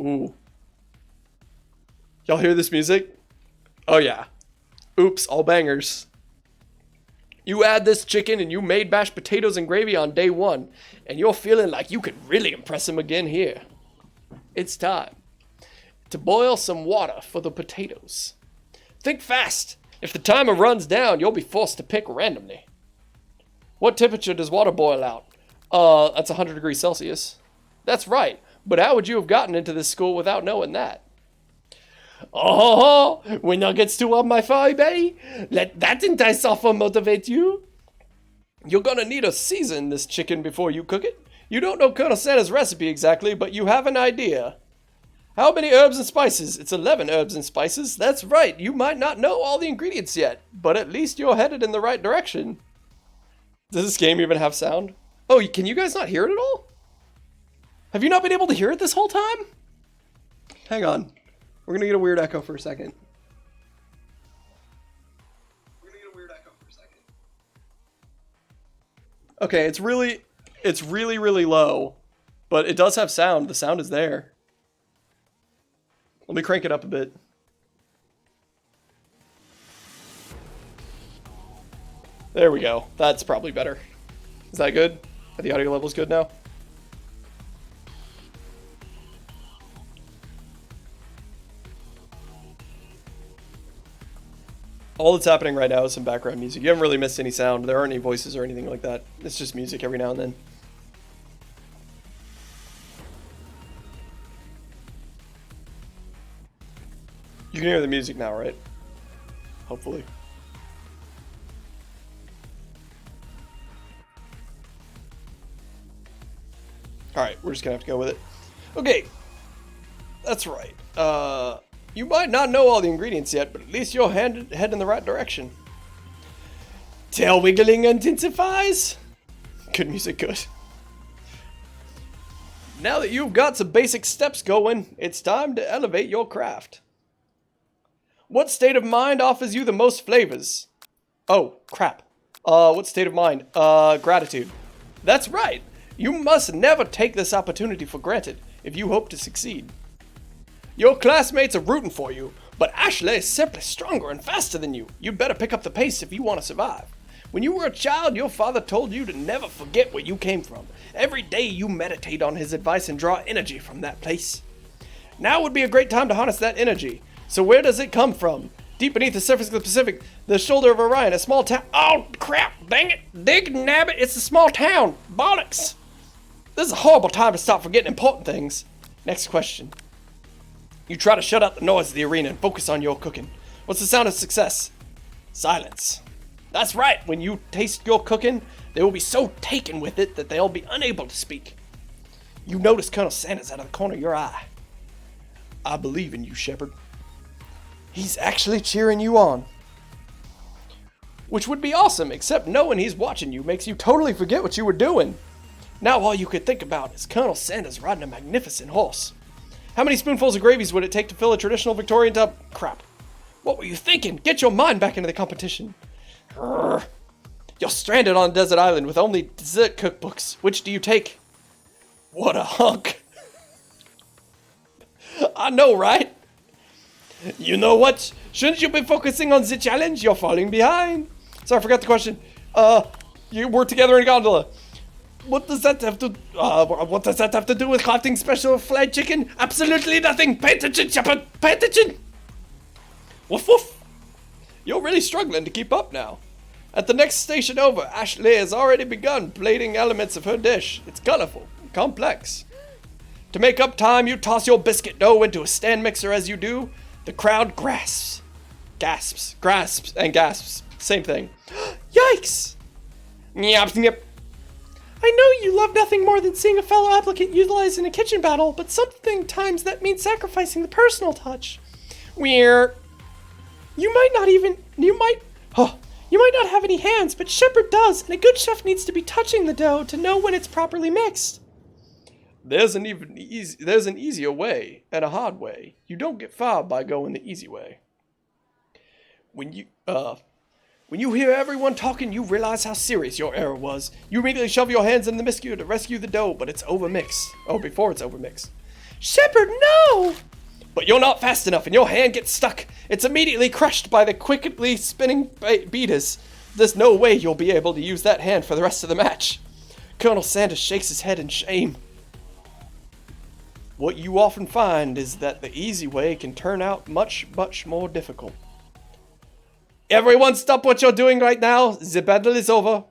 Ooh. Y'all hear this music? Oh yeah. Oops, all bangers. You add this chicken and you made mashed potatoes and gravy on day 1, and you're feeling like you could really impress him again here. It's time to boil some water for the potatoes. Think fast. If the timer runs down, you'll be forced to pick randomly. What temperature does water boil out? That's 100 degrees Celsius. That's right, but how would you have gotten into this school without knowing that? Oh, when that gets too on my fire, baby, let that entice offer motivate you. You're gonna need to season this chicken before you cook it. You don't know Colonel Santa's recipe exactly, but you have an idea. How many herbs and spices? It's 11 herbs and spices. That's right, you might not know all the ingredients yet, but at least you're headed in the right direction. Does this game even have sound? Oh, can you guys not hear it at all? Have you not been able to hear it this whole time? Hang on. We're gonna get a weird echo for a second. Okay, it's really low, but it does have sound. The sound is there. Let me crank it up a bit. There we go. That's probably better. Is that good? Are the audio levels good now? All that's happening right now is some background music. You haven't really missed any sound. There aren't any voices or anything like that. It's just music every now and then. You can hear the music now, right? Hopefully. Alright, we're just gonna have to go with it. Okay. That's right. You might not know all the ingredients yet, but at least you'll head in the right direction. Tail wiggling intensifies. Good music, good. Now that you've got some basic steps going, it's time to elevate your craft. What state of mind offers you the most flavors? Oh, crap. What state of mind? Gratitude. That's right. You must never take this opportunity for granted if you hope to succeed. Your classmates are rooting for you, but Ashley is simply stronger and faster than you. You'd better pick up the pace if you want to survive. When you were a child, your father told you to never forget where you came from. Every day you meditate on his advice and draw energy from that place. Now would be a great time to harness that energy. So where does it come from? Deep beneath the surface of the Pacific, the shoulder of Orion, a small town. Oh, crap, dang it, dig nabbit, it's a small town. Bollocks. This is a horrible time to stop forgetting important things. Next question. You try to shut out the noise of the arena and focus on your cooking. What's the sound of success? Silence. That's right, when you taste your cooking, they will be so taken with it that they'll be unable to speak. You notice Colonel Santa's out of the corner of your eye. I believe in you, Shepard. He's actually cheering you on. Which would be awesome, except knowing he's watching you makes you totally forget what you were doing. Now all you could think about is Colonel Santa's riding a magnificent horse. How many spoonfuls of gravies would it take to fill a traditional Victorian tub? Crap. What were you thinking? Get your mind back into the competition. Grr. You're stranded on a desert island with only dessert cookbooks. Which do you take? What a hunk. I know, right? You know what? Shouldn't you be focusing on the challenge? You're falling behind. Sorry, I forgot the question. You were together in a gondola. What does that have to do with crafting special fried chicken? Absolutely nothing. Pay attention, Shepard. Pay attention. Woof woof. You're really struggling to keep up now. At the next station over, Ashley has already begun plating elements of her dish. It's colorful and complex. To make up time, you toss your biscuit dough into a stand mixer. As you do, the crowd grasps, and gasps. Same thing. Yikes! Yep, yep. I know you love nothing more than seeing a fellow applicant utilized in a kitchen battle, but sometimes that means sacrificing the personal touch. You might not have any hands, but Shepard does, and a good chef needs to be touching the dough to know when it's properly mixed. There's an easier way and a hard way. You don't get far by going the easy way. When you hear everyone talking, you realize how serious your error was. You immediately shove your hands in the mixture to rescue the dough, but it's overmixed. Oh, before it's overmixed. Shepard, no! But you're not fast enough, and your hand gets stuck. It's immediately crushed by the quickly spinning beaters. There's no way you'll be able to use that hand for the rest of the match. Colonel Sanders shakes his head in shame. What you often find is that the easy way can turn out much, much more difficult. Everyone stop what you're doing right now. The battle is over.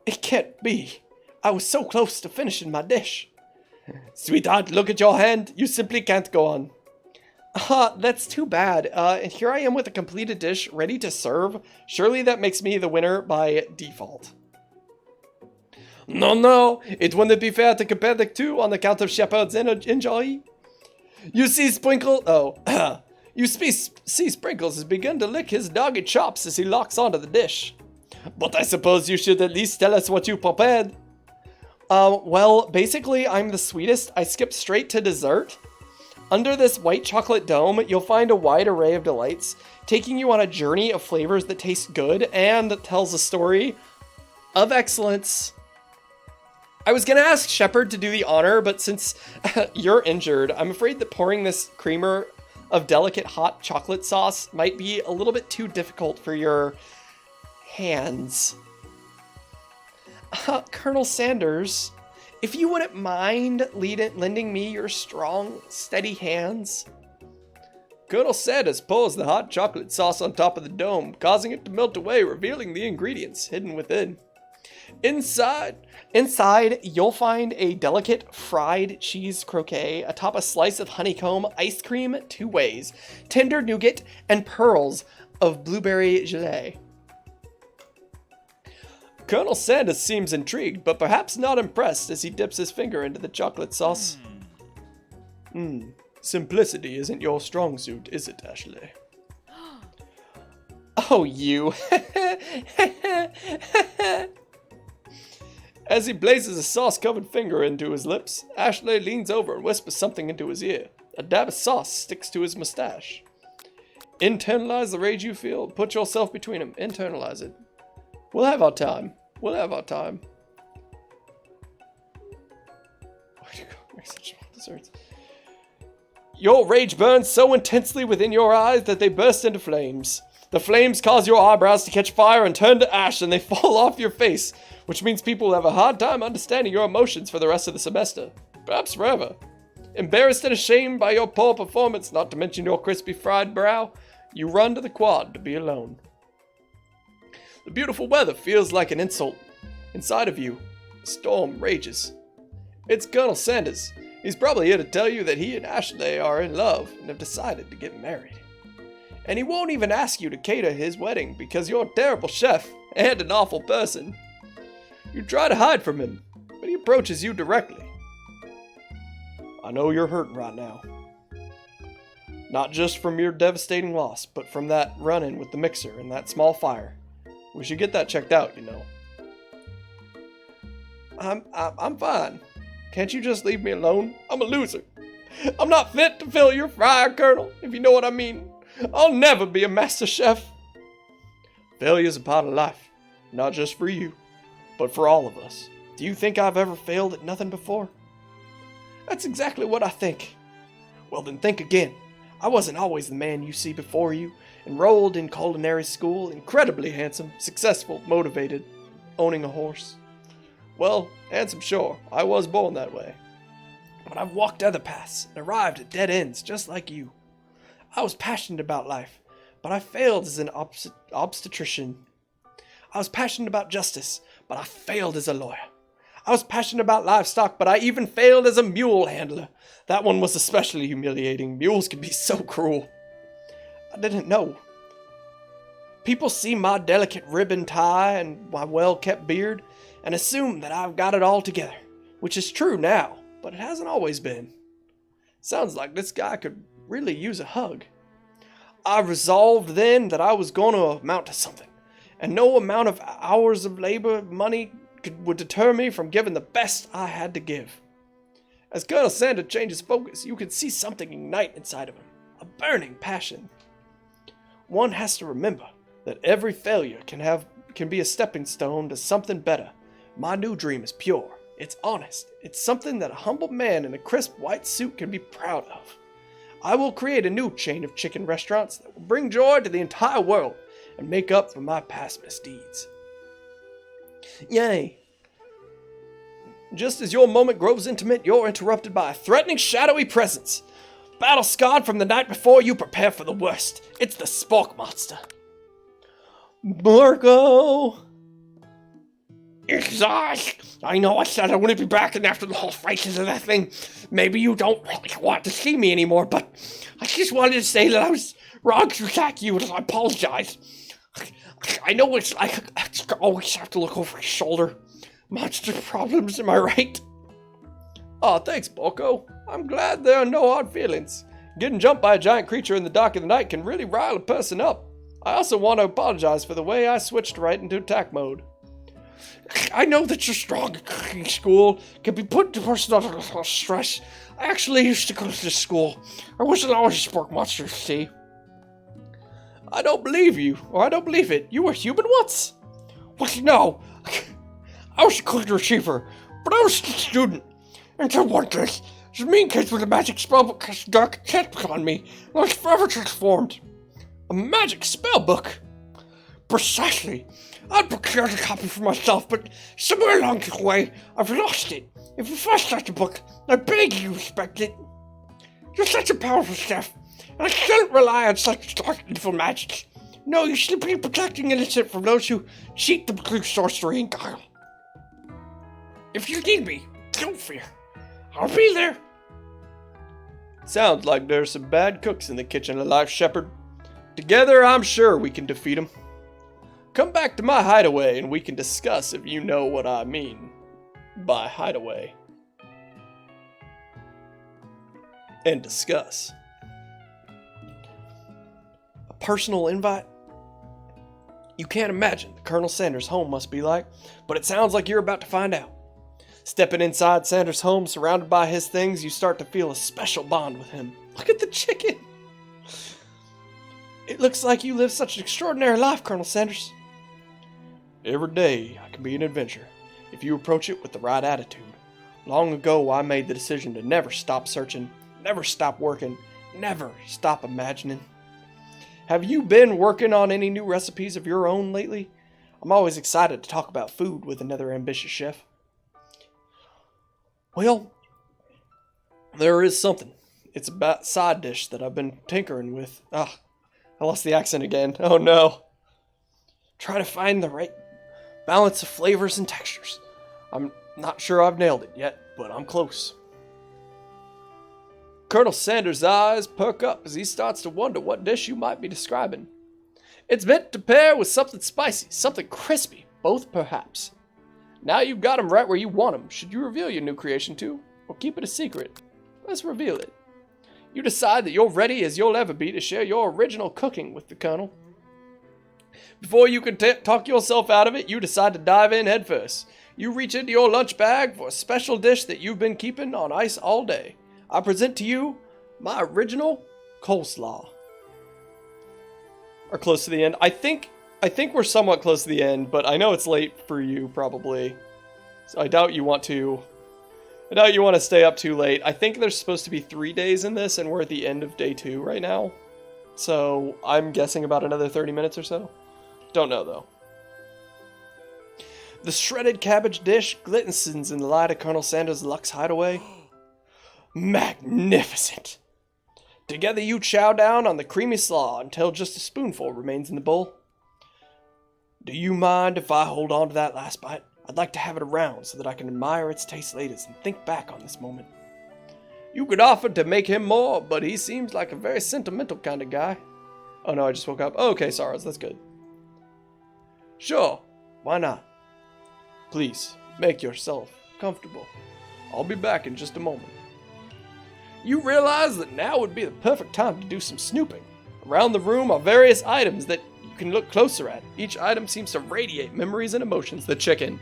It can't be. I was so close to finishing my dish. Sweetheart, look at your hand. You simply can't go on. That's too bad. And here I am with a completed dish ready to serve. Surely that makes me the winner by default. No, it wouldn't be fair to compare the two on account of Shepard's enjoy. You see see Sprinkles has begun to lick his doggy chops as he locks onto the dish. But I suppose you should at least tell us what you prepared. Well, basically I'm the sweetest. I skip straight to dessert. Under this white chocolate dome, you'll find a wide array of delights, taking you on a journey of flavors that taste good and tells a story of excellence. I was gonna ask Shepard to do the honor, but since you're injured, I'm afraid that pouring this creamer of delicate hot chocolate sauce might be a little bit too difficult for your hands. Colonel Sanders, if you wouldn't mind lending me your strong, steady hands. Colonel Sanders pours the hot chocolate sauce on top of the dome, causing it to melt away, revealing the ingredients hidden within. Inside, you'll find a delicate fried cheese croquet atop a slice of honeycomb ice cream 2 ways, tender nougat, and pearls of blueberry gelée. Colonel Sanders seems intrigued, but perhaps not impressed as he dips his finger into the chocolate sauce. Simplicity isn't your strong suit, is it, Ashley? Oh, you. As he places a sauce-covered finger into his lips, Ashley leans over and whispers something into his ear. A dab of sauce sticks to his mustache. Internalize the rage you feel. Put yourself between them. Internalize it. We'll have our time. We'll have our time. Where'd you go? Such desserts. Your rage burns so intensely within your eyes that they burst into flames. The flames cause your eyebrows to catch fire and turn to ash, and they fall off your face, which means people will have a hard time understanding your emotions for the rest of the semester, perhaps forever. Embarrassed and ashamed by your poor performance, not to mention your crispy fried brow, you run to the quad to be alone. The beautiful weather feels like an insult. Inside of you, a storm rages. It's Colonel Sanders. He's probably here to tell you that he and Ashley are in love and have decided to get married. And he won't even ask you to cater his wedding because you're a terrible chef and an awful person. You try to hide from him, but he approaches you directly. I know you're hurting right now. Not just from your devastating loss, but from that run-in with the mixer and that small fire. We should get that checked out, you know. I'm fine. Can't you just leave me alone? I'm a loser. I'm not fit to fill your fryer, Colonel, if you know what I mean. I'll never be a master chef. Failure's a part of life, not just for you, but for all of us. Do you think I've ever failed at nothing before? That's exactly what I think. Well, then think again. I wasn't always the man you see before you, enrolled in culinary school, incredibly handsome, successful, motivated, owning a horse. Well, handsome, sure, I was born that way. But I've walked other paths and arrived at dead ends just like you. I was passionate about life, but I failed as an obstetrician. I was passionate about justice, but I failed as a lawyer. I was passionate about livestock, but I even failed as a mule handler. That one was especially humiliating. Mules can be so cruel. I didn't know. People see my delicate ribbon tie and my well-kept beard and assume that I've got it all together, which is true now, but it hasn't always been. Sounds like this guy could really use a hug. I resolved then that I was going to amount to something, and no amount of hours of labor, money, would deter me from giving the best I had to give. As Colonel Sanders changes focus, you can see something ignite inside of him, a burning passion. One has to remember, that every failure can be a stepping stone to something better. My new dream is pure. It's honest. It's something that a humble man in a crisp white suit can be proud of. I will create a new chain of chicken restaurants that will bring joy to the entire world and make up for my past misdeeds. Yay. Just as your moment grows intimate, you're interrupted by a threatening, shadowy presence. Battle scarred from the night before, you prepare for the worst. It's the Spork Monster. Marco! It's us! I know I said I wouldn't be back, and after the whole faces of that thing, maybe you don't really want to see me anymore, but I just wanted to say that I was wrong to attack you, and I apologize. I know it's like I always have to look over his shoulder. Monster problems, am I right? Aw, thanks, Borko. I'm glad there are no hard feelings. Getting jumped by a giant creature in the dark of the night can really rile a person up. I also want to apologize for the way I switched right into attack mode. I know that you're strong at cooking school, can be put to personal stress. I actually used to go to this school. I wasn't always a Spork Monster, see? I don't believe you, or I don't believe it. You were human once? What? No. I was a clean receiver, but I was a student. Until one day, some mean kids with a magic spellbook cast a dark enchantment on me, and I was forever transformed. A magic spellbook? Precisely. I'd procured a copy for myself, but somewhere along the way, I've lost it. If you find such a book, I beg you respect it. You're such a powerful chef, and I can't rely on such dark evil magic. No, you should be protecting innocent from those who cheat them through sorcery and guile. If you need me, don't fear. I'll be there. Sounds like there's some bad cooks in the kitchen of life, Shepherd. Together, I'm sure we can defeat them. Come back to my hideaway and we can discuss if you know what I mean by hideaway. And discuss. A personal invite? You can't imagine the Colonel Sanders' home must be like, but it sounds like you're about to find out. Stepping inside Sanders' home, surrounded by his things, you start to feel a special bond with him. Look at the chicken! It looks like you live such an extraordinary life, Colonel Sanders. Every day I can be an adventure, if you approach it with the right attitude. Long ago I made the decision to never stop searching, never stop working, never stop imagining. Have you been working on any new recipes of your own lately? I'm always excited to talk about food with another ambitious chef. Well, there is something. It's a side dish that I've been tinkering with. I lost the accent again. Oh no. Try to find the right balance of flavors and textures. I'm not sure I've nailed it yet, but I'm close. Colonel Sanders' eyes perk up as he starts to wonder what dish you might be describing. It's meant to pair with something spicy, something crispy, both perhaps. Now you've got them right where you want them. Should you reveal your new creation too, or keep it a secret? Let's reveal it. You decide that you're ready as you'll ever be to share your original cooking with the Colonel. Before you can talk yourself out of it, you decide to dive in headfirst. You reach into your lunch bag for a special dish that you've been keeping on ice all day. I present to you my original coleslaw. Or close to the end. I think we're somewhat close to the end, but I know it's late for you probably. So I doubt you want to stay up too late. I think there's supposed to be 3 days in this, and we're at the end of day 2 right now. So I'm guessing about another 30 minutes or so. Don't know though. The shredded cabbage dish glistens in the light of Colonel Sanders' Lux hideaway. Magnificent! Together you chow down on the creamy slaw until just a spoonful remains in the bowl. Do you mind if I hold on to that last bite? I'd like to have it around so that I can admire its taste later and think back on this moment. You could offer to make him more, but he seems like a very sentimental kind of guy. Oh no, I just woke up. Oh, okay, Saros, that's good. Sure, why not? Please, make yourself comfortable. I'll be back in just a moment. You realize that now would be the perfect time to do some snooping. Around the room are various items that you can look closer at. Each item seems to radiate memories and emotions. The chicken.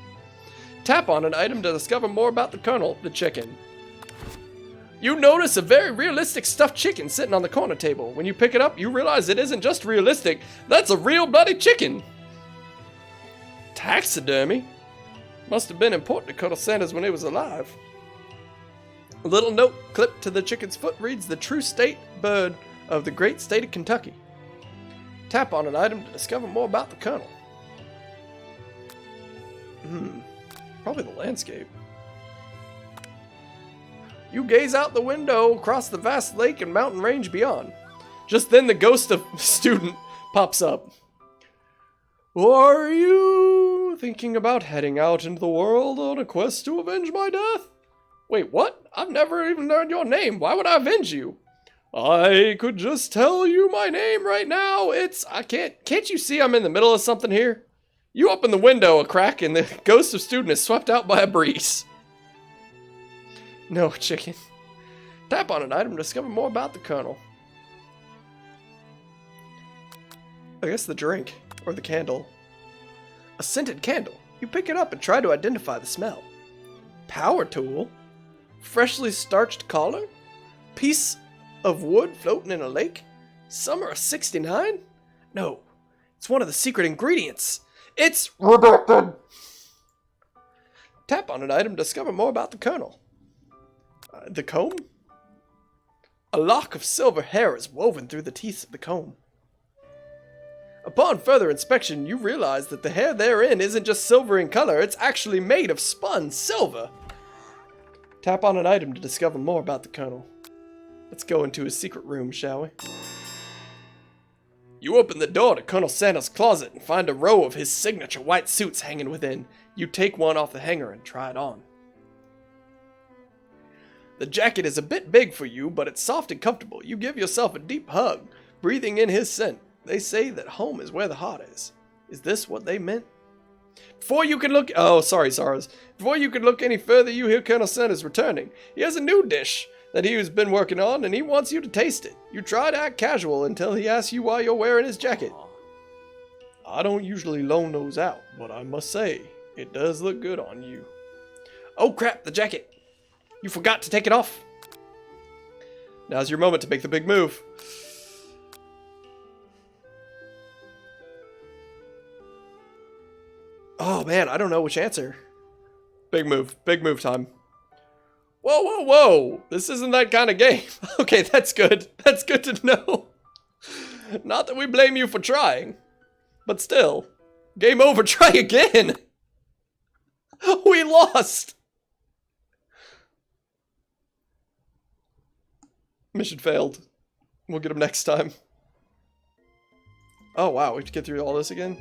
Tap on an item to discover more about the Colonel. The chicken. You notice a very realistic stuffed chicken sitting on the corner table. When you pick it up, you realize it isn't just realistic, that's a real bloody chicken. Taxidermy? Must have been important to Colonel Sanders when he was alive. A little note clipped to the chicken's foot reads, the true state bird of the great state of Kentucky. Tap on an item to discover more about the Colonel. Probably the landscape. You gaze out the window across the vast lake and mountain range beyond. Just then the ghost of student pops up. Are you thinking about heading out into the world on a quest to avenge my death? Wait, what? I've never even learned your name. Why would I avenge you? I could just tell you my name right now. Can't you see I'm in the middle of something here? You open the window a crack and the ghost of student is swept out by a breeze. No, chicken. Tap on an item to discover more about the Colonel. I guess the drink, or the candle. A scented candle. You pick it up and try to identify the smell. Power tool? Freshly starched collar? Piece of wood floating in a lake? Summer of '69? No, it's one of the secret ingredients. It's redacted. Tap on an item to discover more about the Colonel. The comb? A lock of silver hair is woven through the teeth of the comb. Upon further inspection, you realize that the hair therein isn't just silver in color, it's actually made of spun silver. Tap on an item to discover more about the Colonel. Let's go into his secret room, shall we? You open the door to Colonel Santa's closet and find a row of his signature white suits hanging within. You take one off the hanger and try it on. The jacket is a bit big for you, but it's soft and comfortable. You give yourself a deep hug, breathing in his scent. They say that home is where the heart is. Is this what they meant? Before you can look... Oh, sorry, Saras. Before you can look any further, you hear Colonel Sanders returning. He has a new dish that he has been working on, and he wants you to taste it. You try to act casual until he asks you why you're wearing his jacket. I don't usually loan those out, but I must say, it does look good on you. Oh crap, the jacket! You forgot to take it off. Now's your moment to make the big move. Oh man, I don't know which answer. Big move time. Whoa, whoa, whoa! This isn't that kind of game. Okay, that's good. That's good to know. Not that we blame you for trying, but still. Game over, try again! We lost! Mission failed. We'll get him next time. Oh wow, we have to get through all this again?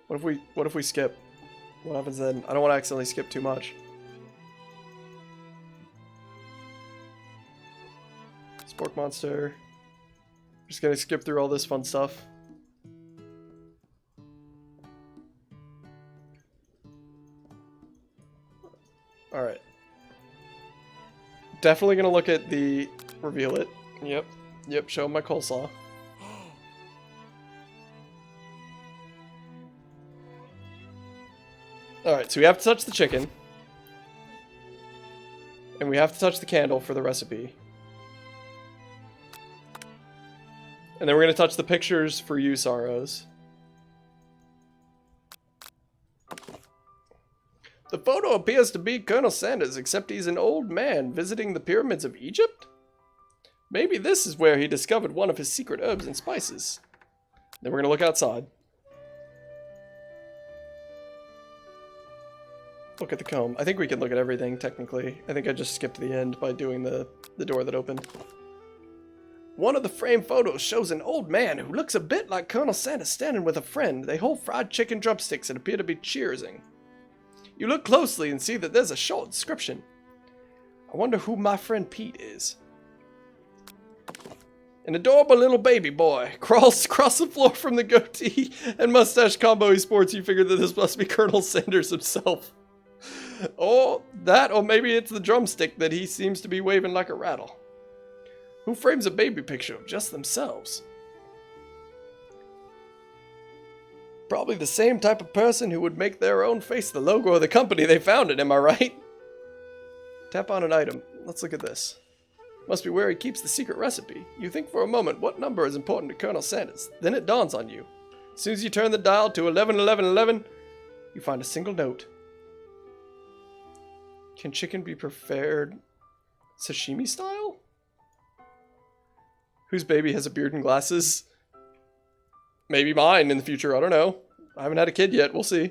What if we skip? What happens then? I don't want to accidentally skip too much. Spork monster. Just gonna skip through all this fun stuff. Alright. Definitely gonna look at the reveal it. Yep, show my coleslaw. Alright, so we have to touch the chicken. And we have to touch the candle for the recipe. And then we're going to touch the pictures for you, Sorrows. The photo appears to be Colonel Sanders, except he's an old man visiting the pyramids of Egypt? Maybe this is where he discovered one of his secret herbs and spices. Then we're going to look outside. Look at the comb. I think we can look at everything, technically. I think I just skipped the end by doing the door that opened. One of the framed photos shows an old man who looks a bit like Colonel Sanders standing with a friend. They hold fried chicken drumsticks and appear to be cheersing. You look closely and see that there's a short description. I wonder who my friend Pete is. An adorable little baby boy crawls across the floor from the goatee and mustache combo he sports. You figure that this must be Colonel Sanders himself. Or maybe it's the drumstick that he seems to be waving like a rattle. Who frames a baby picture of just themselves? Probably the same type of person who would make their own face the logo of the company they founded, am I right? Tap on an item. Let's look at this. Must be where he keeps the secret recipe. You think for a moment what number is important to Colonel Sanders. Then it dawns on you. As soon as you turn the dial to 111111, you find a single note. Can chicken be prepared sashimi style? Whose baby has a beard and glasses? Maybe mine in the future, I don't know. I haven't had a kid yet, we'll see.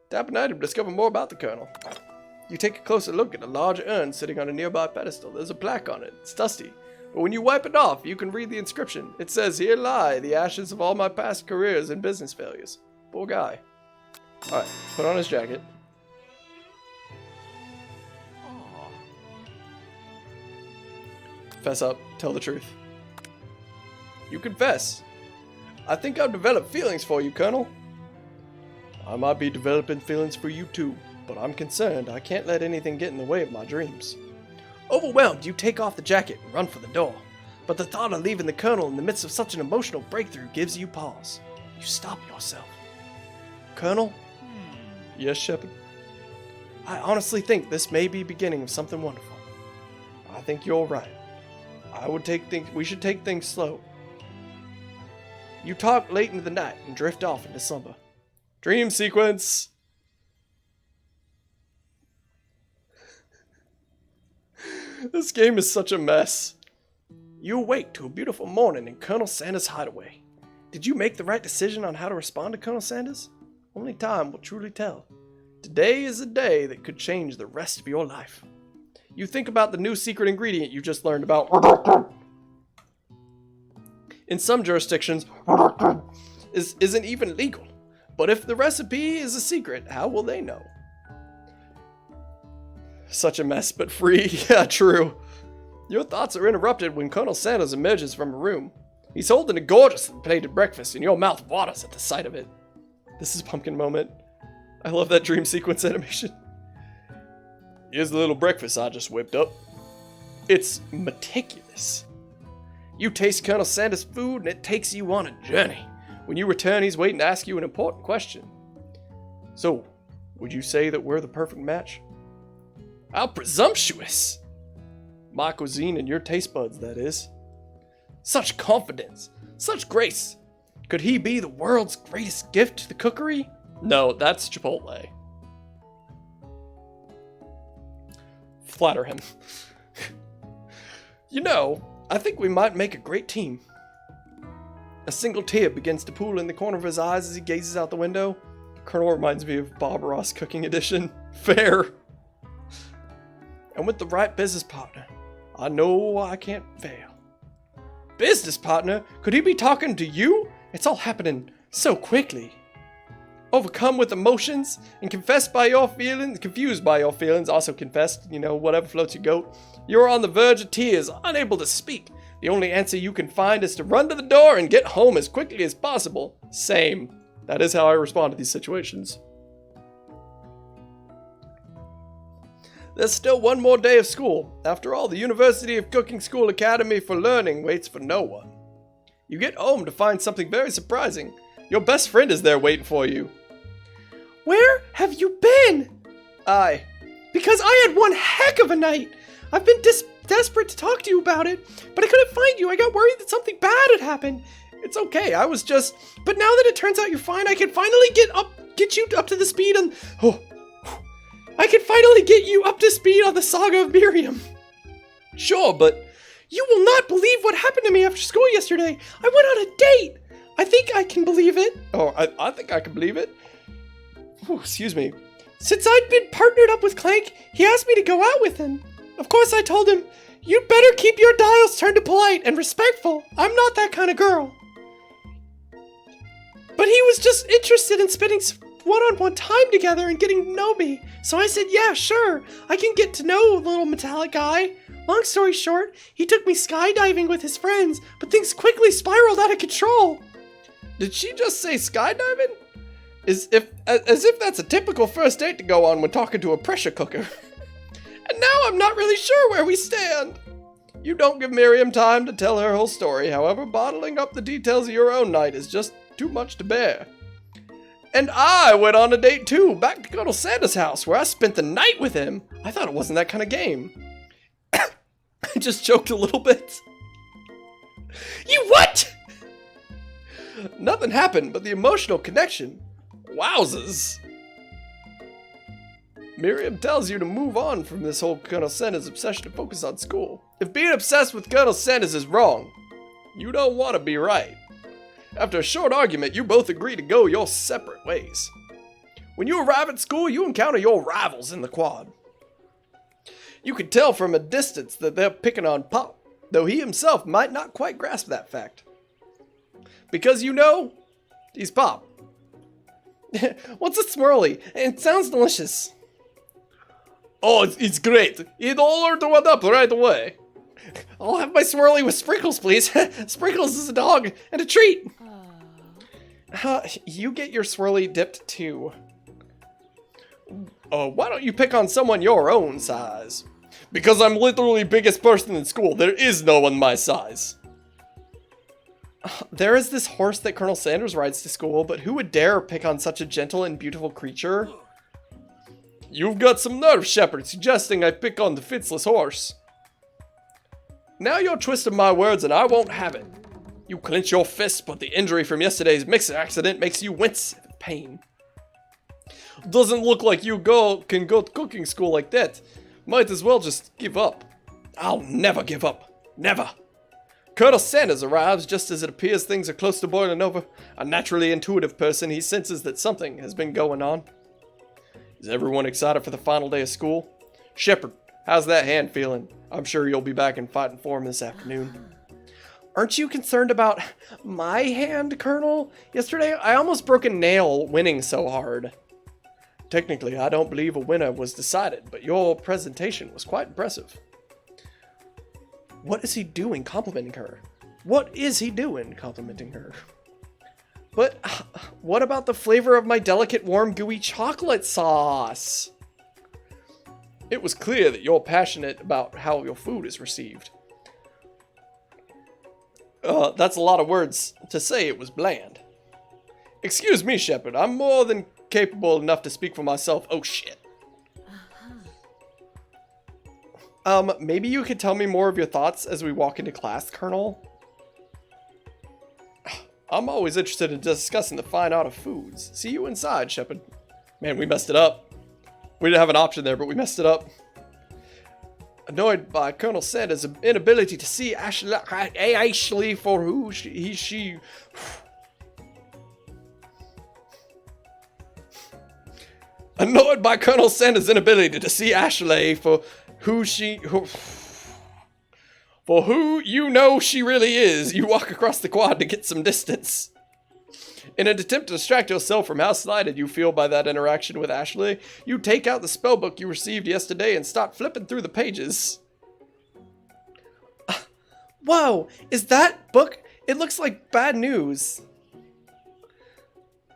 Tap an item to discover more about the Colonel. You take a closer look at a large urn sitting on a nearby pedestal. There's a plaque on it. It's dusty. But when you wipe it off, you can read the inscription. It says, "Here lie the ashes of all my past careers and business failures." Poor guy. Alright, put on his jacket. Fess up. Tell the truth. You confess. I think I've developed feelings for you, Colonel. I might be developing feelings for you too, but I'm concerned I can't let anything get in the way of my dreams. Overwhelmed, you take off the jacket and run for the door. But the thought of leaving the Colonel in the midst of such an emotional breakthrough gives you pause. You stop yourself. Colonel? Yes, Shepard? I honestly think this may be the beginning of something wonderful. I think you're right. We should take things slow. You talk late into the night and drift off into slumber. Dream sequence! This game is such a mess. You awake to a beautiful morning in Colonel Sanders' hideaway. Did you make the right decision on how to respond to Colonel Sanders? Only time will truly tell. Today is a day that could change the rest of your life. You think about the new secret ingredient you just learned about. In some jurisdictions, isn't even legal. But if the recipe is a secret, how will they know? Such a mess, but free. Yeah, true. Your thoughts are interrupted when Colonel Sanders emerges from a room. He's holding a gorgeously plated breakfast, and your mouth waters at the sight of it. This is Pumpkin moment. I love that dream sequence animation. Here's the little breakfast I just whipped up. It's meticulous. You taste Colonel Sanders' food, and it takes you on a journey. When you return, he's waiting to ask you an important question. So, would you say that we're the perfect match? How presumptuous! My cuisine and your taste buds, that is. Such confidence, such grace. Could he be the world's greatest gift to the cookery? No, that's Chipotle. Flatter him. You know, I think we might make a great team. A single tear begins to pool in the corner of his eyes as he gazes out the window. Colonel reminds me of Bob Ross Cooking Edition. Fair. And with the right business partner, I know I can't fail. Business partner? Could he be talking to you? It's all happening so quickly. Overcome with emotions and confused by your feelings, also confessed, whatever floats your goat. You're on the verge of tears, unable to speak. The only answer you can find is to run to the door and get home as quickly as possible. Same. That is how I respond to these situations. There's still one more day of school. After all, the University of Cooking School Academy for Learning waits for no one. You get home to find something very surprising. Your best friend is there waiting for you. Where have you been? Because I had one heck of a night. I've been desperate to talk to you about it, but I couldn't find you. I got worried that something bad had happened. It's okay, I was just... But now that it turns out you're fine, I can finally get you up to the speed on... I can finally get you up to speed on the saga of Miriam. Sure, but... You will not believe what happened to me after school yesterday. I went on a date. I think I can believe it. Oh, I think I can believe it. Whew, excuse me. Since I'd been partnered up with Clank, he asked me to go out with him. Of course, I told him, you'd better keep your dials turned to polite and respectful. I'm not that kind of girl. But he was just interested in spending one-on-one time together and getting to know me. So I said, yeah, sure. I can get to know the little metallic guy. Long story short, he took me skydiving with his friends, but things quickly spiraled out of control. Did she just say skydiving? As if that's a typical first date to go on when talking to a pressure cooker. And now I'm not really sure where we stand. You don't give Miriam time to tell her whole story, however, bottling up the details of your own night is just too much to bear. And I went on a date too, back to Colonel Santa's house, where I spent the night with him. I thought it wasn't that kind of game. I just choked a little bit. You what? Nothing happened, but the emotional connection. Wowzers. Miriam tells you to move on from this whole Colonel Santa's obsession to focus on school. If being obsessed with Colonel Santa's is wrong, you don't want to be right. After a short argument, you both agree to go your separate ways. When you arrive at school, you encounter your rivals in the quad. You can tell from a distance that they're picking on Pop, though he himself might not quite grasp that fact. Because you know, he's Pop. What's a swirly? It sounds delicious. Oh, it's great. Eat all or one up right away. I'll have my swirly with Sprinkles, please. Sprinkles is a dog and a treat. You get your swirly dipped too. Why don't you pick on someone your own size? Because I'm literally biggest person in school. There is no one my size. There is this horse that Colonel Sanders rides to school, but who would dare pick on such a gentle and beautiful creature? You've got some nerve, Shepard, suggesting I pick on the fitsless horse. Now you're twisting my words and I won't have it. You clench your fists, but the injury from yesterday's mixer accident makes you wince in pain. Doesn't look like you can go to cooking school like that. Might as well just give up. I'll never give up. Never. Colonel Sanders arrives just as it appears things are close to boiling over. A naturally intuitive person, he senses that something has been going on. Is everyone excited for the final day of school? Shepard, how's that hand feeling? I'm sure you'll be back in fighting form this afternoon. Aren't you concerned about my hand, Colonel? Yesterday, I almost broke a nail winning so hard. Technically, I don't believe a winner was decided, but your presentation was quite impressive. What is he doing complimenting her? What is he doing complimenting her? But what about the flavor of my delicate, warm, gooey chocolate sauce? It was clear that you're passionate about how your food is received. That's a lot of words to say it was bland. Excuse me, Shepard. I'm more than capable enough to speak for myself. Oh, shit. Maybe you could tell me more of your thoughts as we walk into class, Colonel? I'm always interested in discussing the fine art of foods. See you inside, Shepard. Man, we messed it up. We didn't have an option there, but we messed it up. Annoyed by Colonel Sanders' inability to see Ashley for who she... Annoyed by Colonel Sanders' inability to see Ashley for who you know she really is, you walk across the quad to get some distance. In an attempt to distract yourself from how slighted you feel by that interaction with Ashley, you take out the spellbook you received yesterday and start flipping through the pages. Whoa, is that book? It looks like bad news.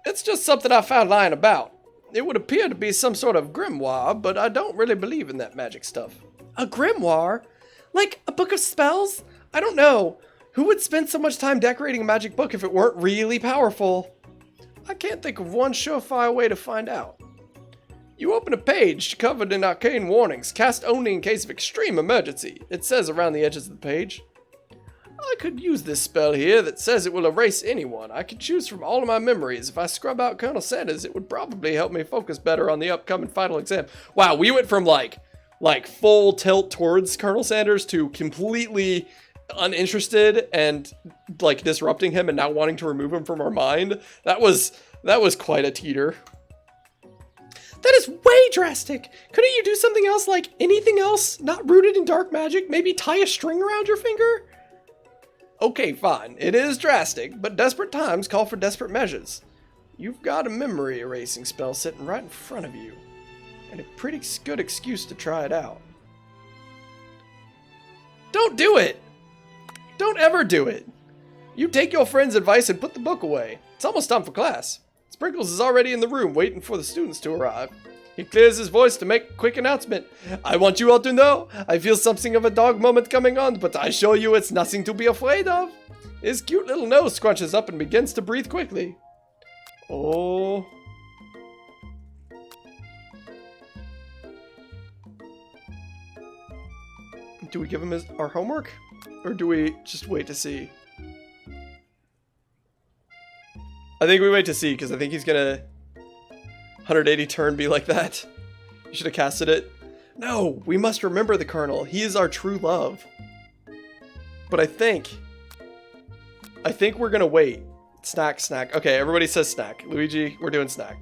It's just something I found lying about. It would appear to be some sort of grimoire, but I don't really believe in that magic stuff. A grimoire? Like a book of spells? I don't know. Who would spend so much time decorating a magic book if it weren't really powerful? I can't think of one surefire way to find out. You open a page covered in arcane warnings, cast only in case of extreme emergency. It says around the edges of the page. I could use this spell here that says it will erase anyone. I could choose from all of my memories. If I scrub out Colonel Sanders, it would probably help me focus better on the upcoming final exam. Wow, we went from like full tilt towards Colonel Sanders to completely uninterested and like disrupting him and now wanting to remove him from our mind. That was quite a teeter. That is way drastic. Couldn't you do something else, like anything else not rooted in dark magic? Maybe tie a string around your finger? Okay, fine. It is drastic, but desperate times call for desperate measures. You've got a memory erasing spell sitting right in front of you, and a pretty good excuse to try it out. Don't do it! Don't ever do it! You take your friend's advice and put the book away. It's almost time for class. Sprinkles is already in the room waiting for the students to arrive. He clears his voice to make a quick announcement. I want you all to know, I feel something of a dog moment coming on, but I assure you it's nothing to be afraid of. His cute little nose scrunches up and begins to breathe quickly. Oh, Do we give him our homework? Or do we just wait to see? I think we wait to see, because I think he's gonna 180 turn be like that. You should have casted it. No, we must remember the Colonel. He is our true love. But I think we're gonna wait. Snack, snack. Okay, everybody says snack. Luigi, we're doing snack.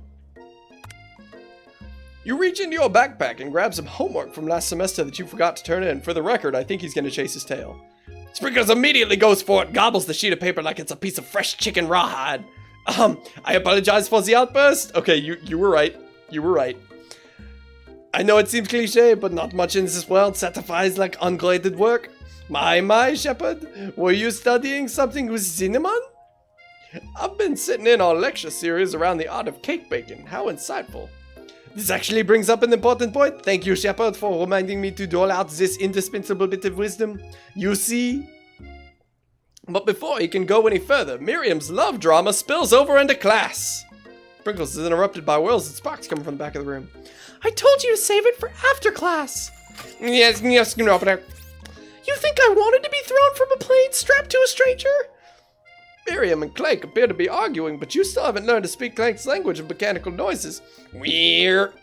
You reach into your backpack and grab some homework from last semester that you forgot to turn in. For the record, I think he's gonna chase his tail. Sprinkles immediately goes for it, gobbles the sheet of paper like it's a piece of fresh chicken rawhide. I apologize for the outburst. Okay, you were right. You were right. I know it seems cliche, but not much in this world satisfies like ungraded work. My, Shepard, were you studying something with cinnamon? I've been sitting in on a lecture series around the art of cake baking. How insightful. This actually brings up an important point. Thank you, Shepard, for reminding me to dole out this indispensable bit of wisdom. You see? But before he can go any further, Miriam's love drama spills over into class. Sprinkles is interrupted by whirls and sparks coming from the back of the room. I told you to save it for after class. Yes, You think I wanted to be thrown from a plane strapped to a stranger? Miriam and Clank appear to be arguing, but you still haven't learned to speak Clank's language of mechanical noises. Weird.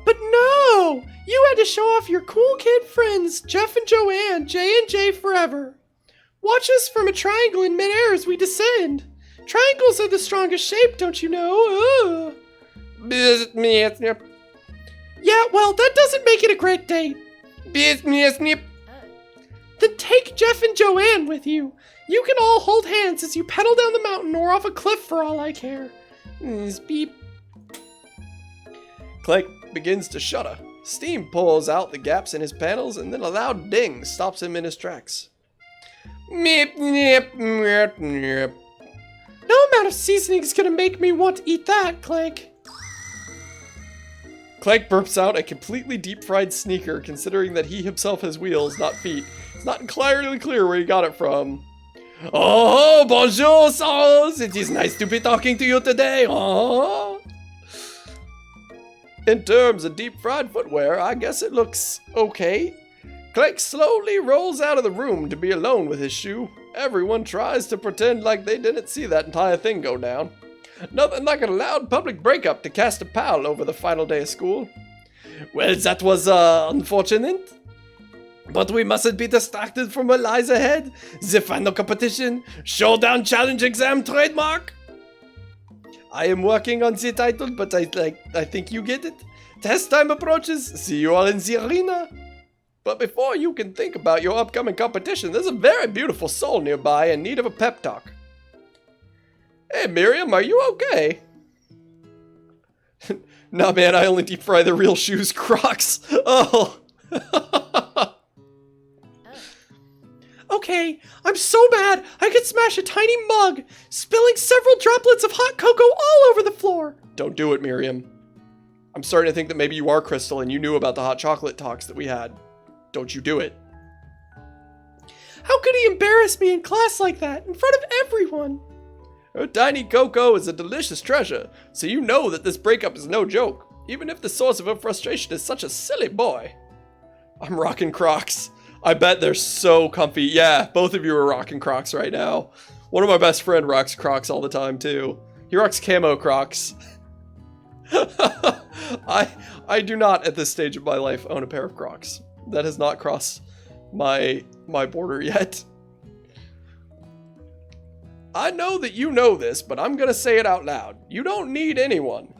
But no! You had to show off your cool kid friends, Jeff and Joanne, J&J forever. Watch us from a triangle in midair as we descend. Triangles are the strongest shape, don't you know? Yeah, well, that doesn't make it a great date. Then take Jeff and Joanne with you. You can all hold hands as you pedal down the mountain or off a cliff for all I care. Beep. Clank begins to shudder. Steam pulls out the gaps in his panels, and then a loud ding stops him in his tracks. No amount of seasoning is gonna make me want to eat that, Clank. Clank burps out a completely deep-fried sneaker, considering that he himself has wheels, not feet. It's not entirely clear where he got it from. Oh, bonjour, Sauce! It is nice to be talking to you today. Oh. In terms of deep-fried footwear, I guess it looks okay. Clank slowly rolls out of the room to be alone with his shoe. Everyone tries to pretend like they didn't see that entire thing go down. Nothing like a loud public breakup to cast a pall over the final day of school. Well, that was unfortunate. But we mustn't be distracted from what lies ahead. The final competition, Showdown Challenge Exam trademark. I am working on the title, but I think you get it. Test time approaches. See you all in the arena. But before you can think about your upcoming competition, there's a very beautiful soul nearby in need of a pep talk. Hey Miriam, are you okay? Nah man, I only deep fry the real shoes, Crocs. Oh. Okay, I'm so mad I could smash a tiny mug, spilling several droplets of hot cocoa all over the floor. Don't do it, Miriam. I'm starting to think that maybe you are Crystal and you knew about the hot chocolate talks that we had. Don't you do it. How could he embarrass me in class like that, in front of everyone? Her tiny cocoa is a delicious treasure, so you know that this breakup is no joke, even if the source of her frustration is such a silly boy. I'm rocking Crocs. I bet they're so comfy. Yeah, both of you are rocking Crocs right now. One of my best friend rocks Crocs all the time too. He rocks camo Crocs. I do not at this stage of my life own a pair of Crocs. That has not crossed my border yet. I know that you know this, but I'm gonna say it out loud. You don't need anyone.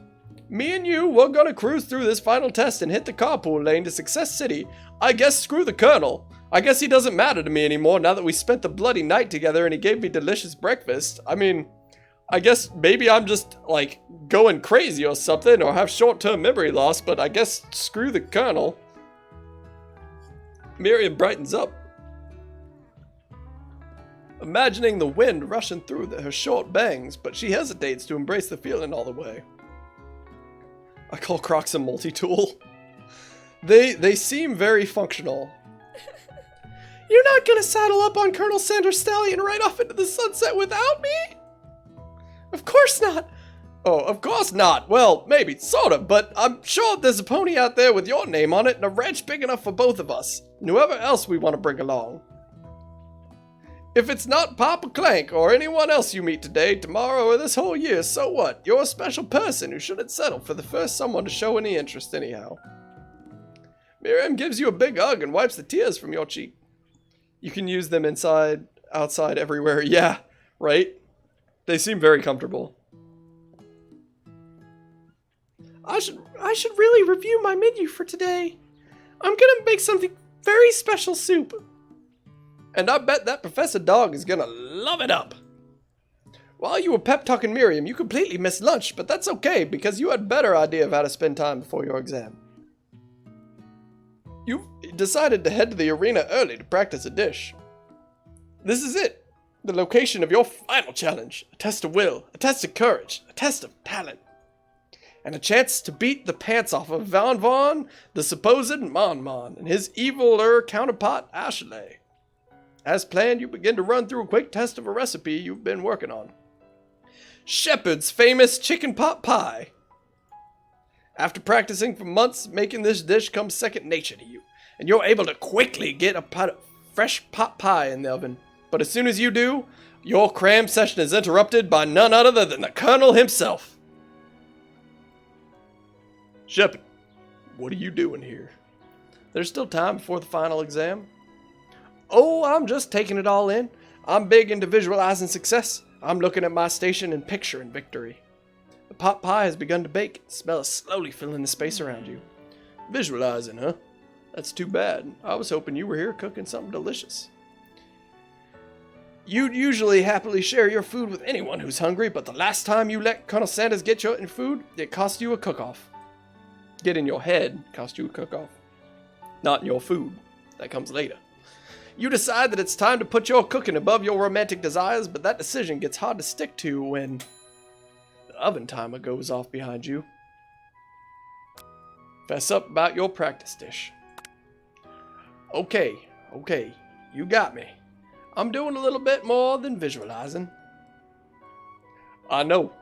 Me and you, we're gonna cruise through this final test and hit the carpool lane to Success City. I guess screw the Colonel. I guess he doesn't matter to me anymore now that we spent the bloody night together and he gave me delicious breakfast. I mean, I guess maybe I'm just, like, going crazy or something or have short-term memory loss, but I guess screw the Colonel. Miriam brightens up, imagining the wind rushing through her short bangs, but she hesitates to embrace the feeling all the way. I call Crocs a multi-tool. They seem very functional. You're not gonna saddle up on Colonel Sanders' stallion right off into the sunset without me? Of course not. Oh, of course not. Well, maybe, sort of, but I'm sure there's a pony out there with your name on it and a ranch big enough for both of us, and whoever else we want to bring along. If it's not Papa Clank or anyone else you meet today, tomorrow, or this whole year, so what? You're a special person who shouldn't settle for the first someone to show any interest anyhow. Miriam gives you a big hug and wipes the tears from your cheek. You can use them inside, outside, everywhere. Yeah, right? They seem very comfortable. I should really review my menu for today. I'm gonna make something very special soup. And I bet that Professor Dog is gonna love it up. While you were pep talking Miriam, you completely missed lunch, but that's okay because you had a better idea of how to spend time before your exam. You decided to head to the arena early to practice a dish. This is it. The location of your final challenge. A test of will, a test of courage, a test of talent. And a chance to beat the pants off of Von, the supposed Mon, and his eviler counterpart, Ashley. As planned, you begin to run through a quick test of a recipe you've been working on. Shepard's famous chicken pot pie. After practicing for months, making this dish comes second nature to you, and you're able to quickly get a pot of fresh pot pie in the oven. But as soon as you do, your cram session is interrupted by none other than the Colonel himself. Shepard, what are you doing here? There's still time before the final exam. Oh, I'm just taking it all in. I'm big into visualizing success. I'm looking at my station and picturing victory. The pot pie has begun to bake. The smell is slowly filling the space around you. Visualizing, huh? That's too bad. I was hoping you were here cooking something delicious. You'd usually happily share your food with anyone who's hungry, but the last time you let Colonel Sanders get your food, it cost you a cook-off. Get in your head cost you a cook-off. Not in your food. That comes later. You decide that it's time to put your cooking above your romantic desires, but that decision gets hard to stick to when the oven timer goes off behind you. Fess up about your practice dish. Okay, you got me. I'm doing a little bit more than visualizing. I know.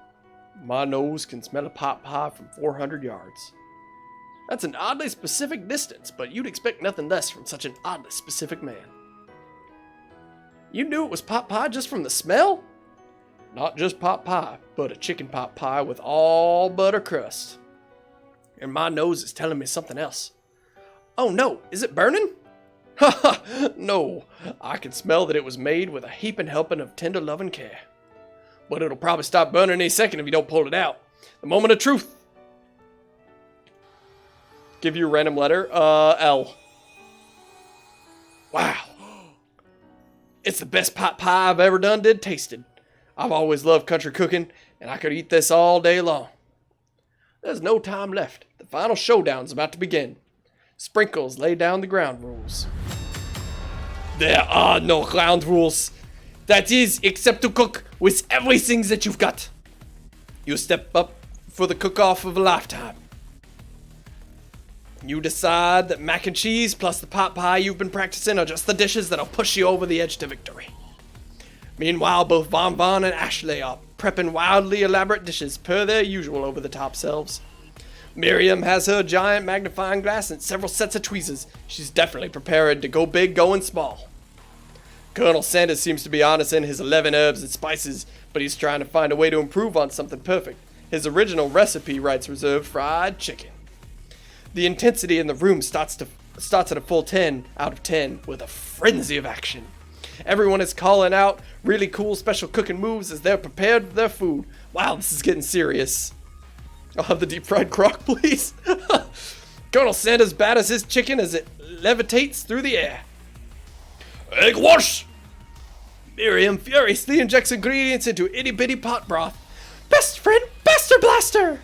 My nose can smell a pot pie from 400 yards. That's an oddly specific distance, but you'd expect nothing less from such an oddly specific man. You knew it was pot pie just from the smell? Not just pot pie, but a chicken pot pie with all butter crust. And my nose is telling me something else. Oh no, is it burning? Ha ha, no. I can smell that it was made with a heaping helping of tender loving care. But it'll probably stop burning any second if you don't pull it out. The moment of truth. Give you a random letter. L. Wow. It's the best pot pie I've ever tasted. I've always loved country cooking, and I could eat this all day long. There's no time left. The final showdown's about to begin. Sprinkles lay down the ground rules. There are no ground rules. That is, except to cook with everything that you've got. You step up for the cook-off of a lifetime. You decide that mac and cheese plus the pot pie you've been practicing are just the dishes that'll push you over the edge to victory. Meanwhile, both Von and Ashley are prepping wildly elaborate dishes per their usual over-the-top selves. Miriam has her giant magnifying glass and several sets of tweezers. She's definitely prepared to go big, going small. Colonel Sanders seems to be harnessing his 11 herbs and spices, but he's trying to find a way to improve on something perfect. His original recipe writes reserved fried chicken. The intensity in the room starts at a full 10 out of 10 with a frenzy of action. Everyone is calling out really cool special cooking moves as they're prepared for their food. Wow, this is getting serious. I'll have the deep fried crock, please. Colonel Sanders batters his chicken as it levitates through the air. Egg wash! Miriam furiously injects ingredients into itty-bitty pot broth. Best friend, Bester Blaster!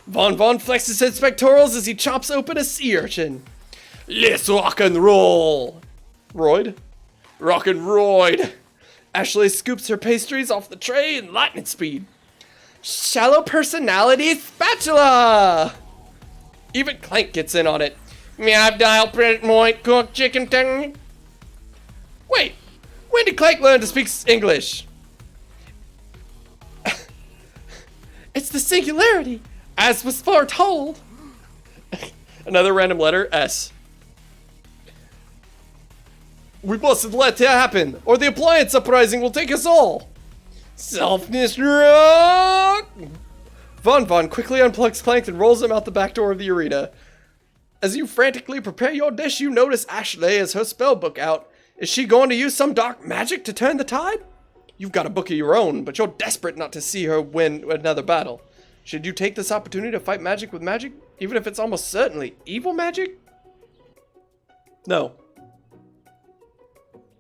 Von flexes his pectorals as he chops open a sea urchin. Let's rock and roll! Royd? Rock and roid! Ashley scoops her pastries off the tray in lightning speed. Shallow personality spatula! Even Clank gets in on it. Meow dial print moit cooked chicken tongue. Wait, when did Clank learn to speak English? It's the singularity, as was foretold. Another random letter, S. We mustn't let that happen, or the appliance uprising will take us all. Self-destruct! Von quickly unplugs Clank and rolls him out the back door of the arena. As you frantically prepare your dish, you notice Ashley has her spellbook out. Is she going to use some dark magic to turn the tide? You've got a book of your own, but you're desperate not to see her win another battle. Should you take this opportunity to fight magic with magic, even if it's almost certainly evil magic? No.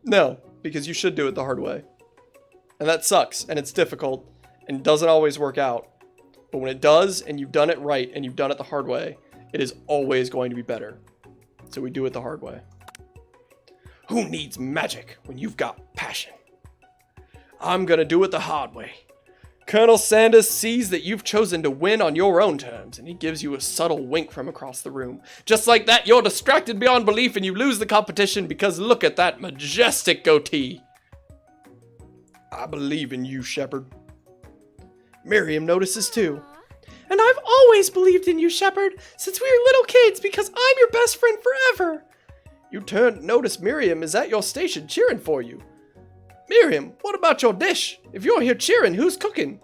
No, because you should do it the hard way. And that sucks, and it's difficult, and doesn't always work out. But when it does, and you've done it right, and you've done it the hard way, it is always going to be better. So we do it the hard way. Who needs magic when you've got passion? I'm gonna do it the hard way. Colonel Sanders sees that you've chosen to win on your own terms, and he gives you a subtle wink from across the room. Just like that, you're distracted beyond belief and you lose the competition because look at that majestic goatee. I believe in you, Shepard. Miriam notices too. And I've always believed in you, Shepard, since we were little kids, because I'm your best friend forever. You turn to notice Miriam is at your station cheering for you. Miriam, what about your dish? If you're here cheering, who's cooking?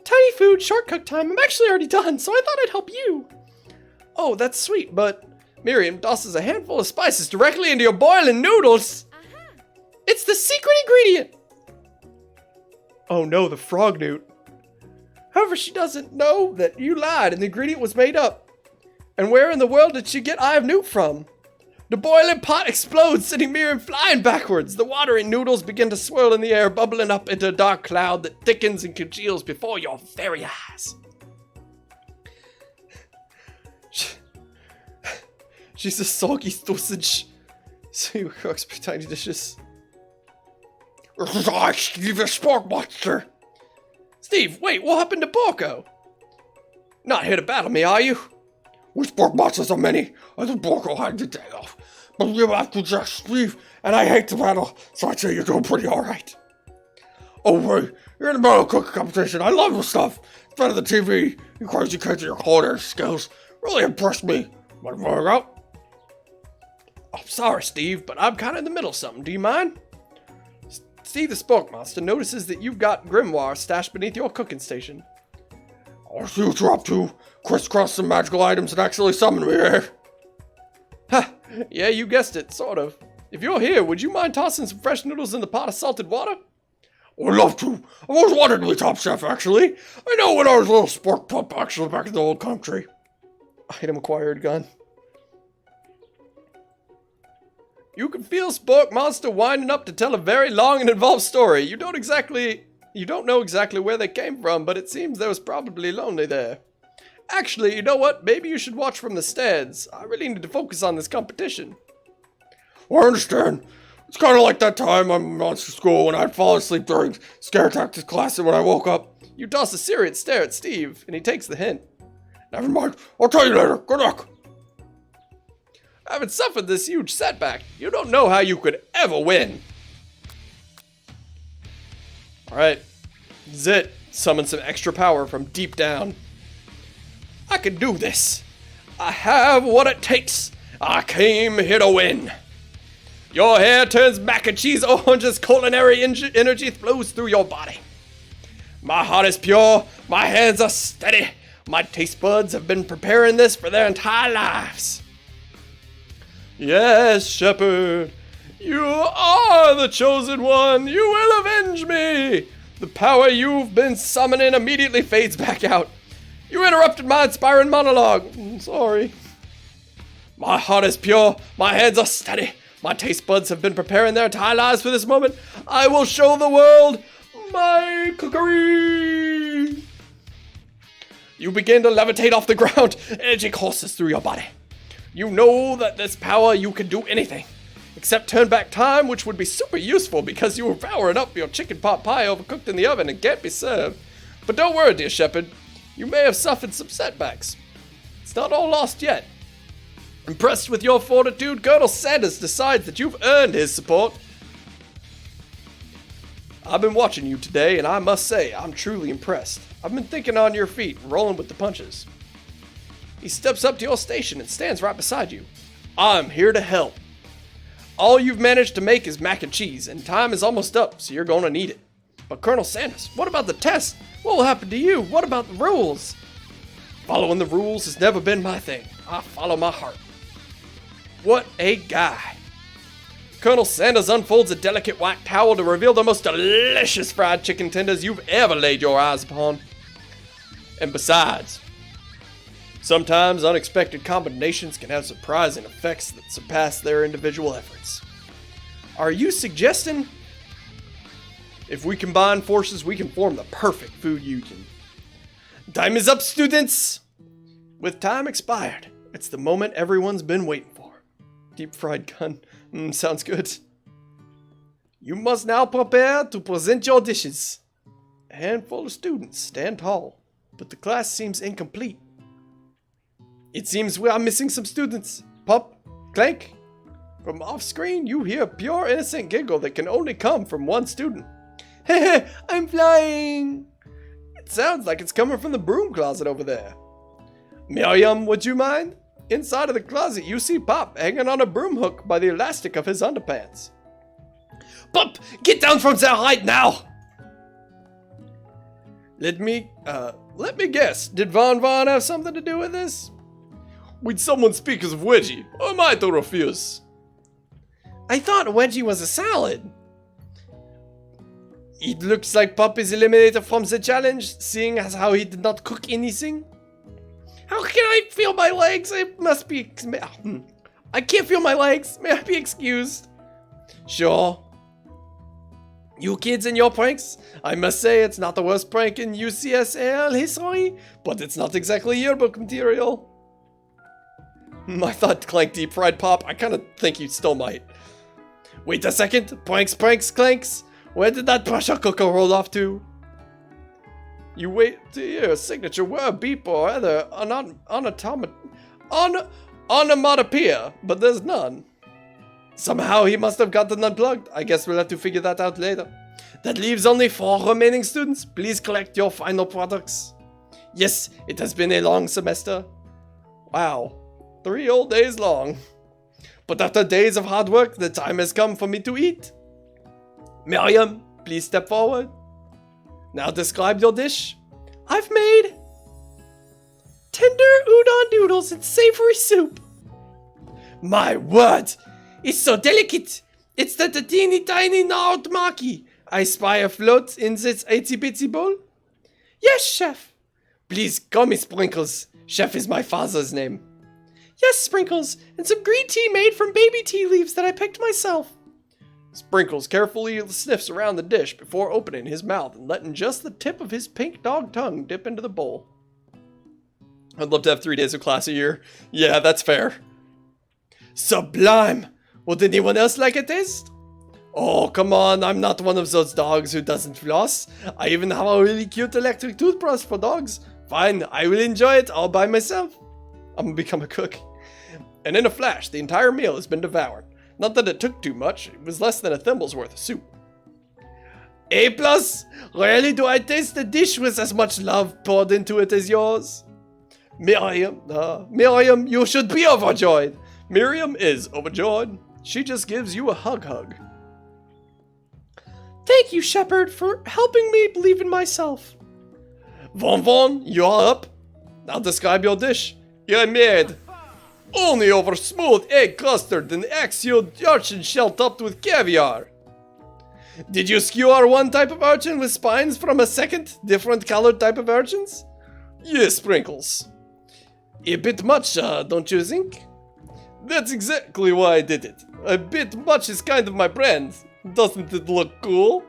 Tiny food, short cook time. I'm actually already done, so I thought I'd help you. Oh, that's sweet, but Miriam tosses a handful of spices directly into your boiling noodles. It's the secret ingredient. Oh no, the frog newt. However, she doesn't know that you lied and the ingredient was made up. And where in the world did she get Eye of Newt from? The boiling pot explodes, sending Miriam flying backwards. The watery noodles begin to swirl in the air, bubbling up into a dark cloud that thickens and congeals before your very eyes. She's a soggy sausage. So who cooks for tiny dishes? This is I, Steve, the Spark Monster. Steve, wait, what happened to Porco? Not here to battle me, are you? We Spark Monsters are many. I think Porco had the day off. But you have to just Steve, and I hate the battle, so I'd say you're doing pretty alright. Oh wait, you're in the middle of cooking competition. I love this stuff. It's better than TV. You crazy kids and your culinary skills really impressed me. Want to fire out? I'm sorry, Steve, but I'm kind of in the middle of something. Do you mind? Steve the Spark Monster notices that you've got Grimoire stashed beneath your cooking station. I'll see what you're up to. Crisscross some magical items and actually summon me here. Ha! Yeah, you guessed it, sort of. If you're here, would you mind tossing some fresh noodles in the pot of salted water? I'd love to. I've always wanted to be top chef, actually. I know when I was a little spark pup, actually, back in the old country. Item acquired gun. You can feel Spork Monster winding up to tell a very long and involved story. You don't know exactly where they came from, but it seems they was probably lonely there. Actually, you know what? Maybe you should watch from the stands. I really need to focus on this competition. Well, I understand. It's kind of like that time I'm at school when I'd fall asleep during scare tactics class, and when I woke up, you toss a serious stare at Steve, and he takes the hint. Never mind. I'll tell you later. Good luck. Having suffered this huge setback, you don't know how you could ever win. Alright. Zit, summon some extra power from deep down. I can do this. I have what it takes. I came here to win. Your hair turns mac and cheese orange as culinary energy flows through your body. My heart is pure. My hands are steady. My taste buds have been preparing this for their entire lives. Yes, Shepard. You are the chosen one. You will avenge me. The power you've been summoning immediately fades back out. You interrupted my inspiring monologue. Sorry. My heart is pure. My hands are steady. My taste buds have been preparing their entire lives for this moment. I will show the world my cookery. You begin to levitate off the ground. Energy courses through your body. You know that this power you can do anything. Except turn back time, which would be super useful because you were powering up your chicken pot pie overcooked in the oven and can't be served. But don't worry, dear Shepard. You may have suffered some setbacks. It's not all lost yet. Impressed with your fortitude, Colonel Sanders decides that you've earned his support. I've been watching you today, and I must say, I'm truly impressed. I've been thinking on your feet, rolling with the punches. He steps up to your station and stands right beside you. I'm here to help. All you've managed to make is mac and cheese, and time is almost up, so you're gonna need it. But Colonel Sanders, what about the test? What will happen to you? What about the rules? Following the rules has never been my thing. I follow my heart. What a guy. Colonel Sanders unfolds a delicate white towel to reveal the most delicious fried chicken tenders you've ever laid your eyes upon. And besides, sometimes unexpected combinations can have surprising effects that surpass their individual efforts. Are you suggesting if we combine forces, we can form the perfect food union? Time is up, students! With time expired, it's the moment everyone's been waiting for. Deep fried gun. Sounds good. You must now prepare to present your dishes. A handful of students stand tall, but the class seems incomplete. It seems we are missing some students. Pop, Clank. From off screen, you hear a pure innocent giggle that can only come from one student. Hehe, I'm flying. It sounds like it's coming from the broom closet over there. Miriam, would you mind? Inside of the closet, you see Pop hanging on a broom hook by the elastic of his underpants. Pop, get down from there right now! Let me guess. Did Von have something to do with this? When someone speaks of Wedgie, am I to refuse? I thought Wedgie was a salad. It looks like Pop is eliminated from the challenge, seeing as how he did not cook anything. How can I feel my legs? I must be... I can't feel my legs. May I be excused? Sure. You kids and your pranks? I must say it's not the worst prank in UCSL history, but it's not exactly yearbook material. I thought Clank deep fried Pop. I kind of think you still might. Wait a second. Pranks, clanks. Where did that pressure cooker roll off to? You wait to hear a signature word, beep, or other onomatopoeia, but there's none. Somehow he must have gotten unplugged. I guess we'll have to figure that out later. That leaves only 4 remaining students. Please collect your final products. Yes, it has been a long semester. Wow, 3 whole days long. But after days of hard work, the time has come for me to eat. Miriam, please step forward. Now describe your dish. I've made tender udon noodles and savory soup. My word! It's so delicate. It's the teeny tiny naotamaki. I spy afloat in this itsy bitsy bowl. Yes, chef. Please call me Sprinkles. Chef is my father's name. Yes, Sprinkles, and some green tea made from baby tea leaves that I picked myself. Sprinkles carefully sniffs around the dish before opening his mouth and letting just the tip of his pink dog tongue dip into the bowl. I'd love to have 3 days of class a year. Yeah, that's fair. Sublime! Would anyone else like a taste? Oh, come on, I'm not one of those dogs who doesn't floss. I even have a really cute electric toothbrush for dogs. Fine, I will enjoy it all by myself. I'm gonna become a cook. And in a flash, the entire meal has been devoured. Not that it took too much, it was less than a thimble's worth of soup. A+, rarely do I taste a dish with as much love poured into it as yours. Miriam, you should be overjoyed. Miriam is overjoyed. She just gives you a hug. Thank you, Shepard, for helping me believe in myself. Von, you are up. Now describe your dish. You made only over smooth egg custard and axial urchin shell topped with caviar. Did you skewer one type of urchin with spines from a second, different colored type of urchins? Yes, Sprinkles. A bit much, don't you think? That's exactly why I did it. A bit much is kind of my brand. Doesn't it look cool?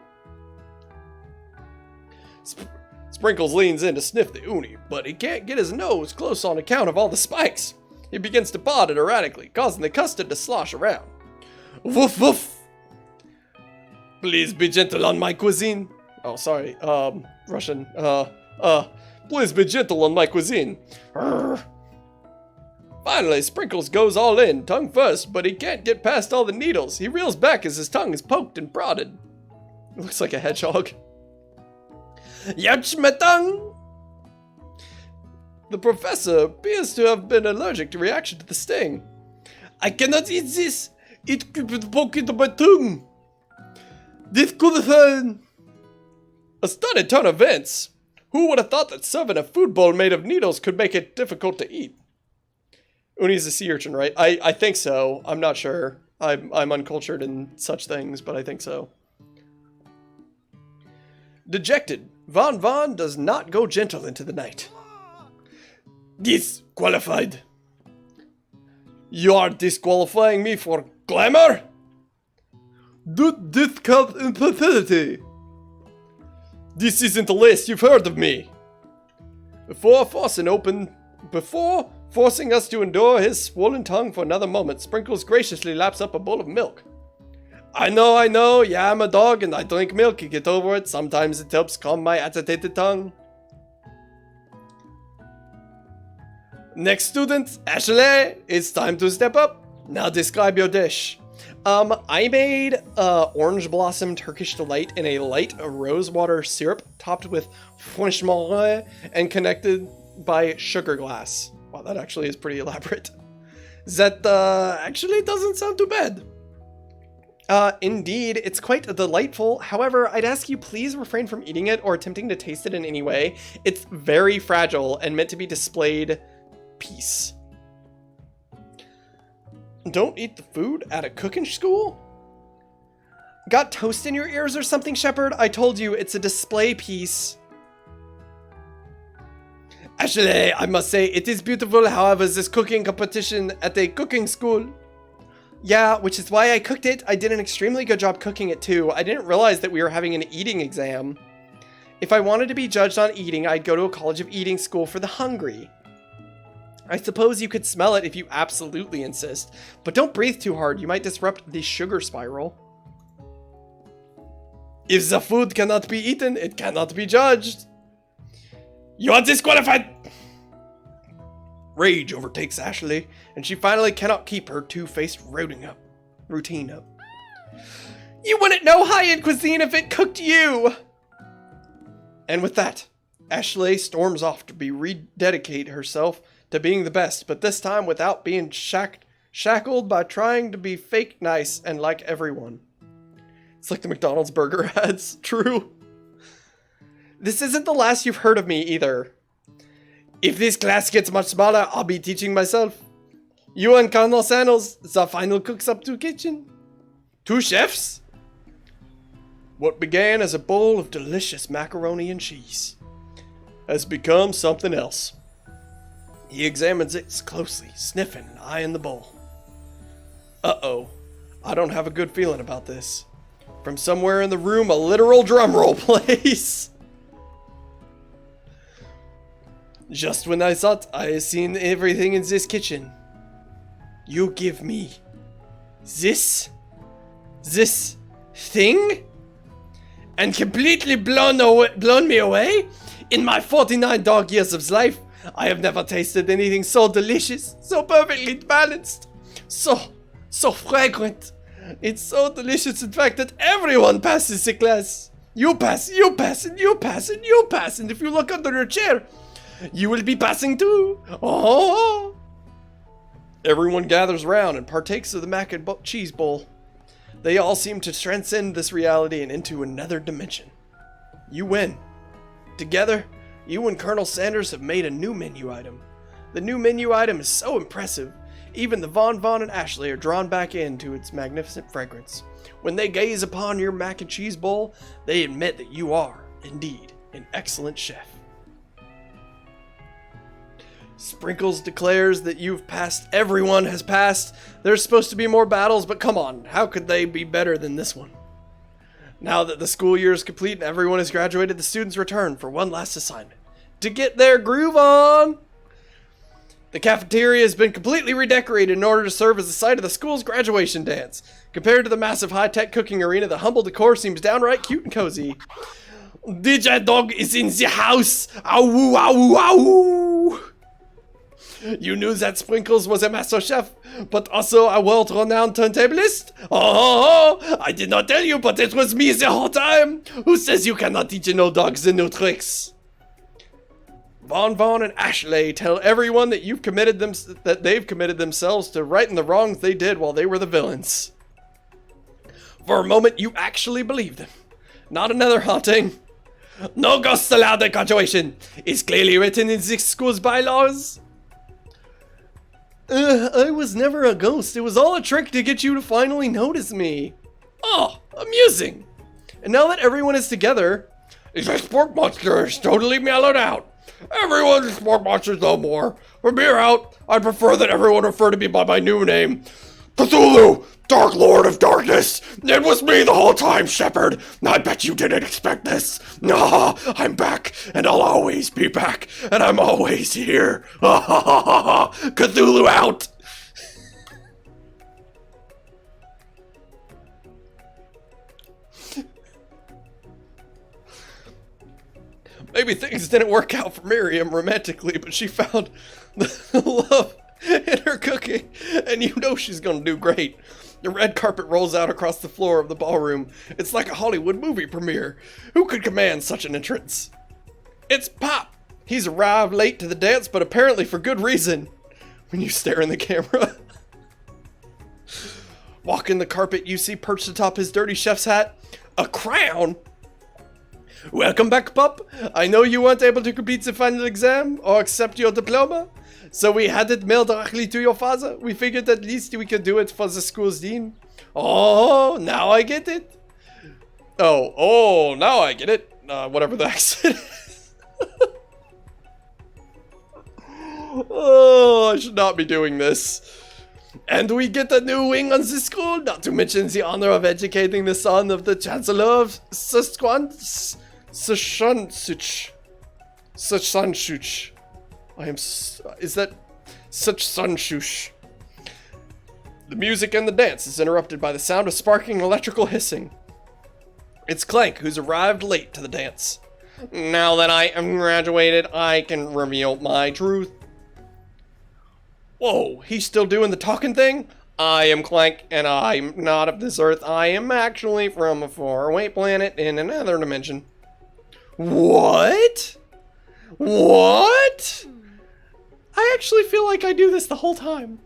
Sprinkles leans in to sniff the uni, but he can't get his nose close on account of all the spikes. He begins to pod it erratically, causing the custard to slosh around. Woof woof! Please be gentle on my cuisine. Oh, sorry, Russian. Please be gentle on my cuisine. Arrgh. Finally, Sprinkles goes all in, tongue first, but he can't get past all the needles. He reels back as his tongue is poked and prodded. It looks like a hedgehog. Yach my tongue! The professor appears to have been allergic to reaction to the sting. I cannot eat this! It could poke into my tongue! This could have... A stunning turn of events! Who would have thought that serving a food bowl made of needles could make it difficult to eat? Uni's a sea urchin, right? I think so. I'm not sure. I'm uncultured in such things, but I think so. Dejected, Von does not go gentle into the night. Disqualified. You are disqualifying me for glamour? Do discount infertility. This isn't the list you've heard of me. Before forcing us to endure his swollen tongue for another moment, Sprinkles graciously laps up a bowl of milk. I know, yeah, I'm a dog and I drink milk, you get over it. Sometimes it helps calm my agitated tongue. Next student, Ashley, it's time to step up. Now describe your dish. I made orange blossom Turkish delight in a light rosewater syrup topped with franchement and connected by sugar glass. Wow, that actually is pretty elaborate. That actually doesn't sound too bad. Indeed, it's quite delightful. However, I'd ask you please refrain from eating it or attempting to taste it in any way. It's very fragile and meant to be displayed piece. Don't eat the food at a cooking school? Got toast in your ears or something, Shepard? I told you, it's a display piece. Actually, I must say, it is beautiful, however, this cooking competition at a cooking school. Yeah, which is why I cooked it. I did an extremely good job cooking it too. I didn't realize that we were having an eating exam. If I wanted to be judged on eating, I'd go to a college of eating school for the hungry. I suppose you could smell it if you absolutely insist, but don't breathe too hard. You might disrupt the sugar spiral. If the food cannot be eaten, it cannot be judged. You are disqualified! Rage overtakes Ashley, and she finally cannot keep her two-faced routine up. You wouldn't know high-end cuisine if it cooked you! And with that, Ashley storms off to rededicate herself to being the best, but this time without being shackled by trying to be fake nice and like everyone. It's like the McDonald's burger ads. True. This isn't the last you've heard of me either. If this class gets much smaller, I'll be teaching myself. You and Colonel Sandals, the final cooks up to kitchen. 2 chefs? What began as a bowl of delicious macaroni and cheese has become something else. He examines it closely, sniffing and eyeing the bowl. Uh-oh. I don't have a good feeling about this. From somewhere in the room, a literal drum roll plays. Just when I thought I had seen everything in this kitchen, you give me this thing? And completely blown me away? In my 49 dog years of life, I have never tasted anything so delicious, so perfectly balanced, so fragrant. It's so delicious, in fact, that everyone passes the class. You pass, and you pass, and you pass, and if you look under your chair, you will be passing too. Oh! Everyone gathers round and partakes of the mac and cheese bowl. They all seem to transcend this reality and into another dimension. You win. Together, you and Colonel Sanders have made a new menu item. The new menu item is so impressive, even the Von and Ashley are drawn back into its magnificent fragrance. When they gaze upon your mac and cheese bowl, they admit that you are, indeed, an excellent chef. Sprinkles declares that you've passed. Everyone has passed. There's supposed to be more battles, but come on, how could they be better than this one? Now that the school year is complete and everyone has graduated, the students return for one last assignment. To get their groove on! The cafeteria has been completely redecorated in order to serve as the site of the school's graduation dance. Compared to the massive high-tech cooking arena, the humble decor seems downright cute and cozy. DJ Dog is in the house! Ow, ow, ow! You knew that Sprinkles was a master chef, but also a world-renowned turntablist? Oh, I did not tell you, but it was me the whole time. Who says you cannot teach no dogs the new tricks? Vaughn and Ashley tell everyone that they've committed themselves to righting the wrongs they did while they were the villains. For a moment, you actually believe them. Not another haunting. No ghosts allowed at graduation. It's clearly written in the school's bylaws. I was never a ghost. It was all a trick to get you to finally notice me. Oh, amusing. And now that everyone is together, the sport monster is totally mellowed out. Everyone's a sport monster no more. From here out, I prefer that everyone refer to me by my new name. Cthulhu, Dark Lord of Darkness. It was me the whole time, Shepard. I bet you didn't expect this. Nah, I'm back, and I'll always be back, and I'm always here. Cthulhu out. Maybe things didn't work out for Miriam romantically, but she found the love in her cooking, and you know she's gonna do great. The red carpet rolls out across the floor of the ballroom. It's like a Hollywood movie premiere. Who could command such an entrance? It's Pop! He's arrived late to the dance, but apparently for good reason. When you stare in the camera. Walking the carpet, you see perched atop his dirty chef's hat a crown. Welcome back, Pop. I know you weren't able to complete the final exam or accept your diploma, so we had it mailed directly to your father. We figured at least we could do it for the school's dean. Oh, now I get it. Oh, now I get it. Whatever the accent is. Oh, I should not be doing this. And we get a new wing on the school, not to mention the honor of educating the son of the Chancellor of Sasquanch. Sasquanch. Is that such sunshush? The music and the dance is interrupted by the sound of sparking electrical hissing. It's Clank who's arrived late to the dance. Now that I am graduated, I can reveal my truth. Whoa, he's still doing the talking thing? I am Clank, and I'm not of this earth. I am actually from a faraway planet in another dimension. What? What? I actually feel like I do this the whole time.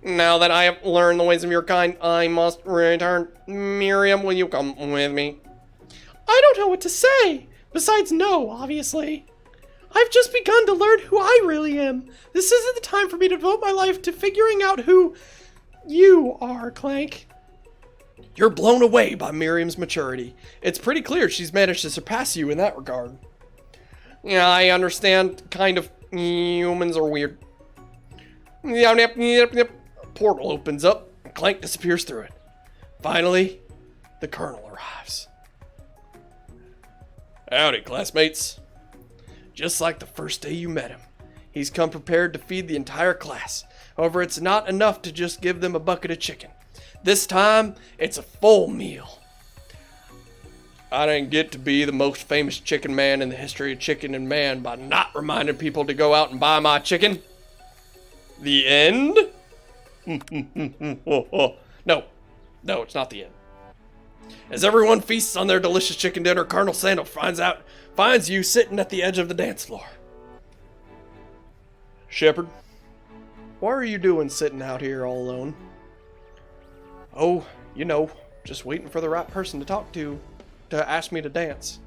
Now that I have learned the ways of your kind, I must return. Miriam, will you come with me? I don't know what to say. Besides, no, obviously. I've just begun to learn who I really am. This isn't the time for me to devote my life to figuring out who you are, Clank. You're blown away by Miriam's maturity. It's pretty clear she's managed to surpass you in that regard. Yeah, I understand. Kind of. Humans are weird. Yep. A portal opens up, and Clank disappears through it. Finally, the Colonel arrives. Howdy, classmates. Just like the first day you met him, he's come prepared to feed the entire class. However, it's not enough to just give them a bucket of chicken. This time, it's a full meal. I didn't get to be the most famous chicken man in the history of chicken and man by not reminding people to go out and buy my chicken. The end? No, it's not the end. As everyone feasts on their delicious chicken dinner, Colonel Sandal finds you sitting at the edge of the dance floor. Shepard, what are you doing sitting out here all alone? Oh, just waiting for the right person to talk to ask me to dance.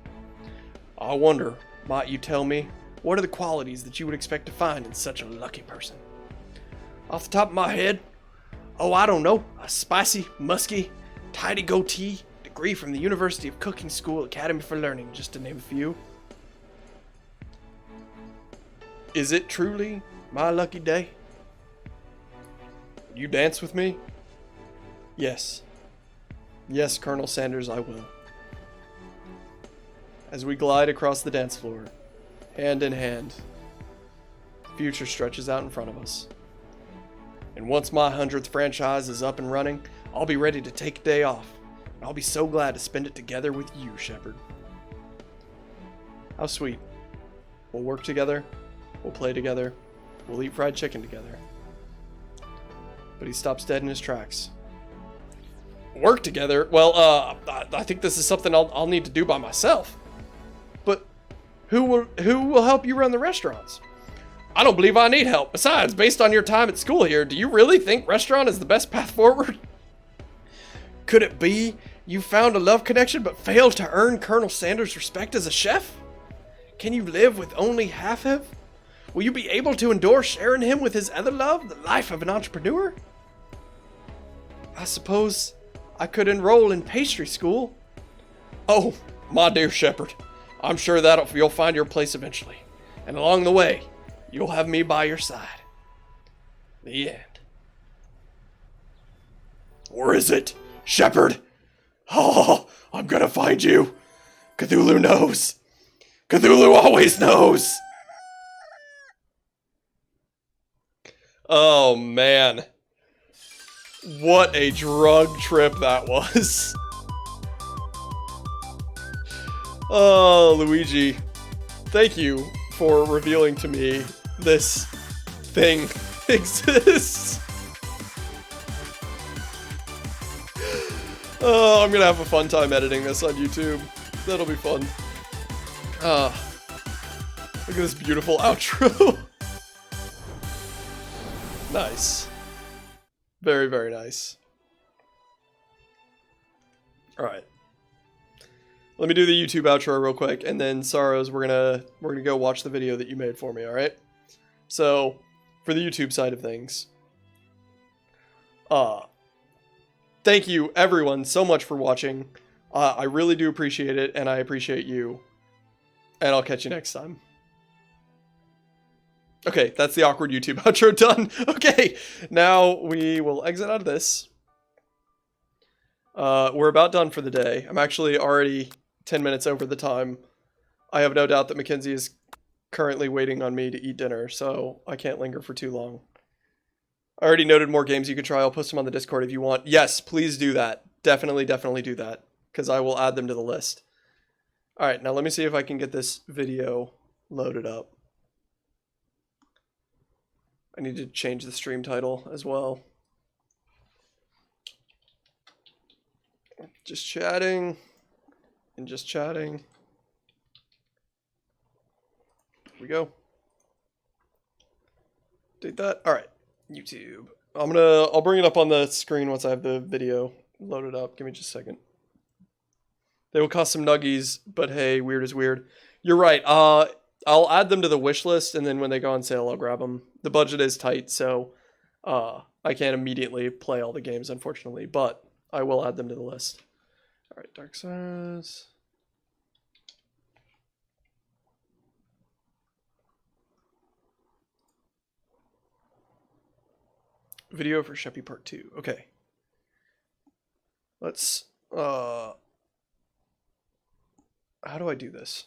I wonder, might you tell me, what are the qualities that you would expect to find in such a lucky person? Off the top of my head, I don't know, a spicy, musky, tidy goatee, degree from the University of Cooking School Academy for Learning, just to name a few. Is it truly my lucky day? You dance with me? Yes. Yes, Colonel Sanders, I will. As we glide across the dance floor, hand in hand, the future stretches out in front of us. And once my 100th franchise is up and running, I'll be ready to take a day off. And I'll be so glad to spend it together with you, Shepard. How sweet. We'll work together, we'll play together, We'll eat fried chicken together. But he stops dead in his tracks. Work together? Well, I think this is something I'll need to do by myself. But who will help you run the restaurants? I don't believe I need help. Besides, based on your time at school here, do you really think restaurant is the best path forward? Could it be you found a love connection but failed to earn Colonel Sanders' respect as a chef? Can you live with only half him? Will you be able to endure sharing him with his other love, the life of an entrepreneur? I suppose I could enroll in pastry school. Oh, my dear Shepard, I'm sure that you'll find your place eventually. And along the way, you'll have me by your side. The end. Or is it, Shepard? Oh, I'm gonna find you. Cthulhu knows. Cthulhu always knows. Oh, man. What a drug trip that was. Oh, Luigi. Thank you for revealing to me this thing exists. Oh, I'm gonna have a fun time editing this on YouTube. That'll be fun. Look at this beautiful outro. Nice. Very, very nice. Alright. Let me do the YouTube outro real quick, and then Sorrows, we're gonna go watch the video that you made for me, alright? So, for the YouTube side of things. Thank you everyone so much for watching. I really do appreciate it, and I appreciate you. And I'll catch you next time. Okay, that's the awkward YouTube outro done. Okay, now we will exit out of this. We're about done for the day. I'm actually already 10 minutes over the time. I have no doubt that Mackenzie is currently waiting on me to eat dinner, so I can't linger for too long. I already noted more games you could try. I'll post them on the Discord if you want. Yes, please do that. Definitely do that, because I will add them to the list. Alright, now let me see if I can get this video loaded up. I need to change the stream title as well. Just chatting. And just chatting. Here we go. Did that? Alright. YouTube. I'll bring it up on the screen once I have the video loaded up. Give me just a second. They will cost some nuggies, but hey, weird is weird. You're right. I'll add them to the wish list, and then when they go on sale, I'll grab them. The budget is tight, so I can't immediately play all the games, unfortunately, but I will add them to the list. All right, Dark Souls. Video for Sheppy Part 2. Okay. Let's, how do I do this?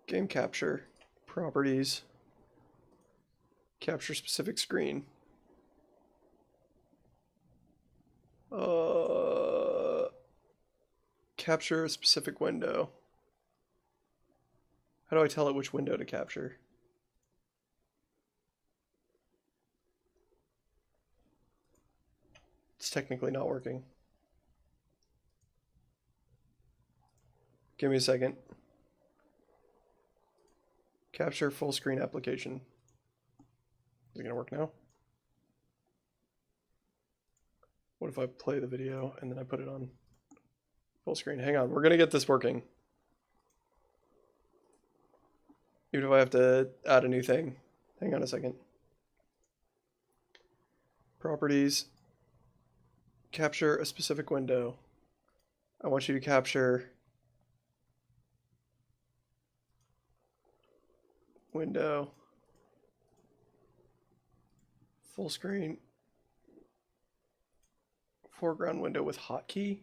Game capture, properties, capture specific screen. Capture a specific window. How do I tell it which window to capture? It's technically not working. Give me a second. Capture full screen application. Is it gonna work now? What if I play the video and then I put it on full screen? Hang on, we're gonna get this working. Even if I have to add a new thing. Hang on a second. Properties. Capture a specific window. I want you to capture window, full screen, foreground window with hotkey.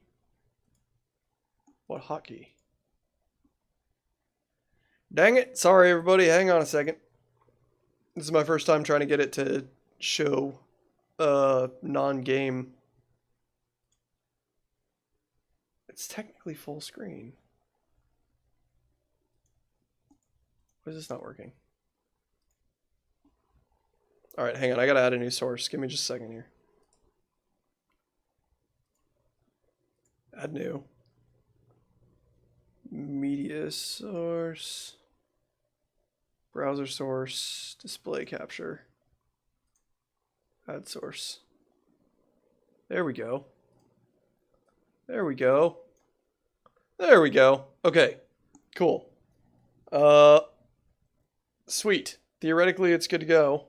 What hotkey? Dang it, sorry everybody, hang on a second. This is my first time trying to get it to show non-game. It's technically full screen. Why is this not working? Alright, hang on. I gotta add a new source. Give me just a second here. Add new. Media source. Browser source. Display capture. Add source. There we go. There we go. There we go. Okay. Cool. Sweet. Theoretically, it's good to go.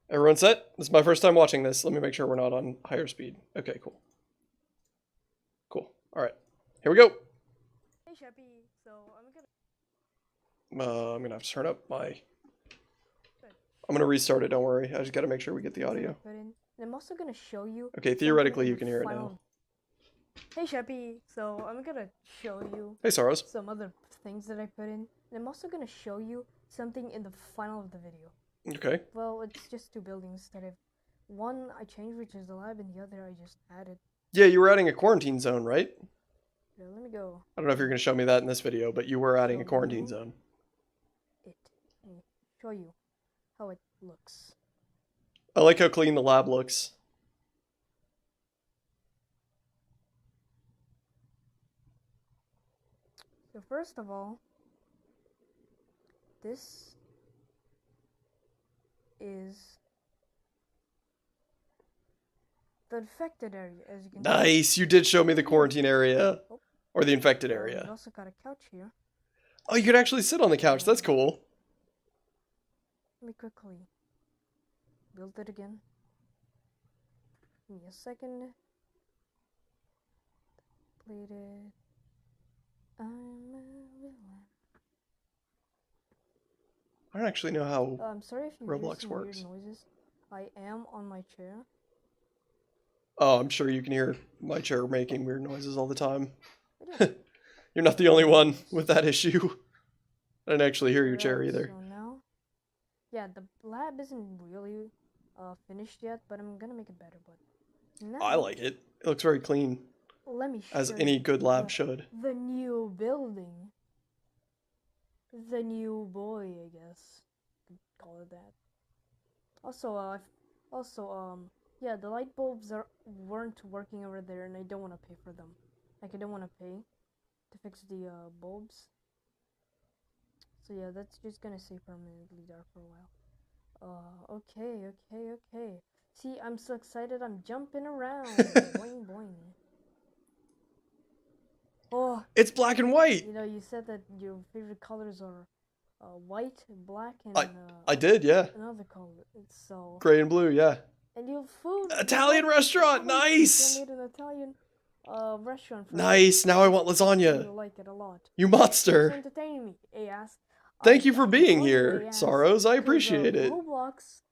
Everyone set? This is my first time watching this. Let me make sure we're not on higher speed. Okay, cool. Cool. Alright. Here we go. Hey, Sheppy. So, I'm gonna have to turn up my... I'm gonna restart it, don't worry. I just gotta make sure we get the audio. I'm also gonna show you... Okay, theoretically you can hear it now. Hey, Sheppy. So, I'm gonna show you... Hey, Saros. Some other things that I put in. And I'm also gonna show you something in the final of the video. Okay. Well, it's just two buildings that I've... One I changed, which is the lab, and the other I just added. Yeah, you were adding a quarantine zone, right? Yeah, let me go. I don't know if you're going to show me that in this video, but you were adding a quarantine zone. Let me show you how it looks. I like how clean the lab looks. So first of all, this is the infected area, as you can see. Nice, you did show me the quarantine area. Or the infected We area. also got a couch here. Oh, you could actually sit on the couch, that's cool. Let me quickly build it again. Give me a second. Played it. I'm a villain. I don't actually know how I'm sorry if you Roblox hear some works. weird noises. I am on my chair. Oh, I'm sure you can hear my chair making weird noises all the time. You're not the only one with that issue. I didn't actually hear your chair either. So now, yeah, the lab isn't really finished yet, but I'm gonna make it better. But now, I like it. It looks very clean. let me show As any good lab the, should. The new building. The new boy, I guess. You could call it that. Also, yeah, the light bulbs weren't working over there, and I don't want to pay for them. Like, I don't want to pay to fix the bulbs. So yeah, that's just gonna stay permanently dark for a while. Okay. See, I'm so excited, I'm jumping around. Boing, boing. Oh, it's black and white. You know, you said that your favorite colors are white, black, and I did, yeah. Another color. It's so Gray and blue, yeah. And you have food. Italian restaurant, nice. I made an Italian restaurant. For Nice. Now I want lasagna. You like it a lot. You monster. It's entertaining me, AS. Thank you for being here, Saros. I appreciate it. Roblox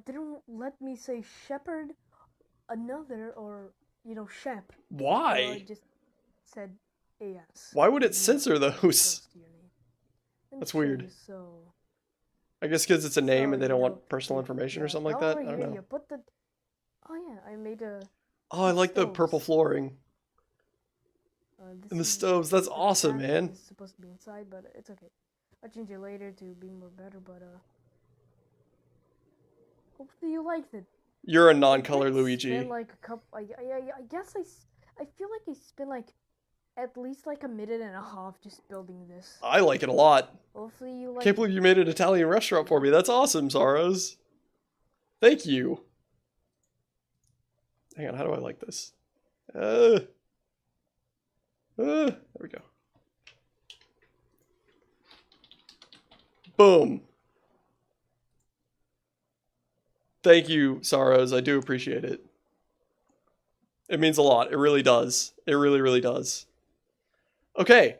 didn't let me say shepherd another or Shep. Why? So I just said AS. Why would it censor those? That's weird. So, I guess because it's a name and they don't want personal information or something like that. I don't know. You put the... Oh yeah, I made a... Oh, I like the purple flooring. And the stoves. That's awesome, man. It's supposed to be inside, but it's okay. I'll change it later to be more better, but hopefully you liked it. You're a non-color Luigi. Like a couple... I guess I feel like I spent like at least like a minute and a half just building this. I like it a lot. Hopefully you like Can't believe you made an Italian restaurant for me. That's awesome, Saros. Thank you. Hang on, how do I like this? There we go. Boom. Thank you, Saros. I do appreciate it. It means a lot. It really does. It really, really does. Okay.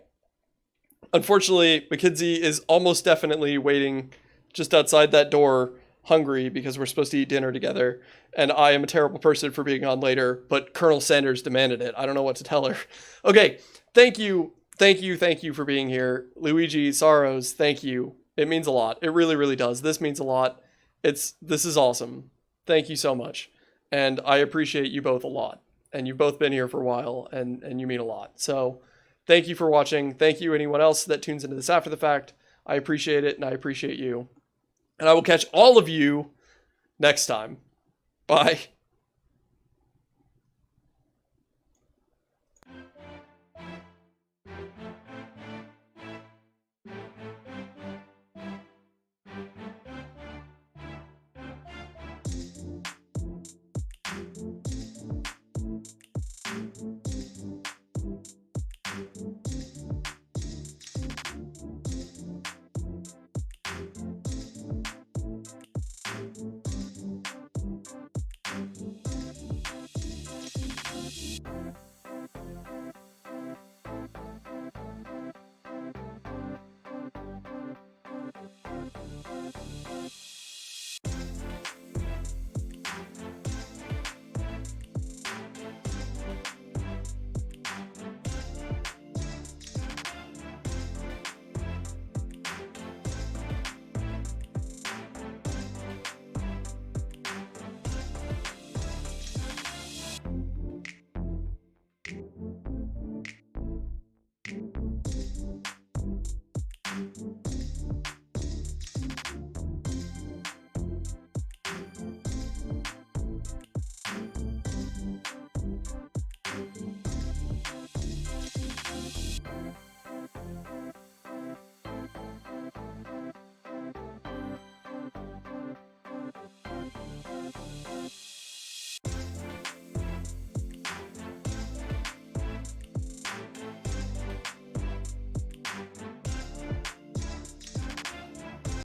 Unfortunately, McKinsey is almost definitely waiting just outside that door, hungry, because we're supposed to eat dinner together. And I am a terrible person for being on later, but Colonel Sanders demanded it. I don't know what to tell her. Okay. Thank you. Thank you for being here. Luigi, Saros, thank you. It means a lot. It really, really does. This means a lot. This is awesome. Thank you so much. And I appreciate you both a lot. And you've both been here for a while, and you mean a lot. So thank you for watching. Thank you anyone else that tunes into this after the fact. I appreciate it, and I appreciate you. And I will catch all of you next time. Bye.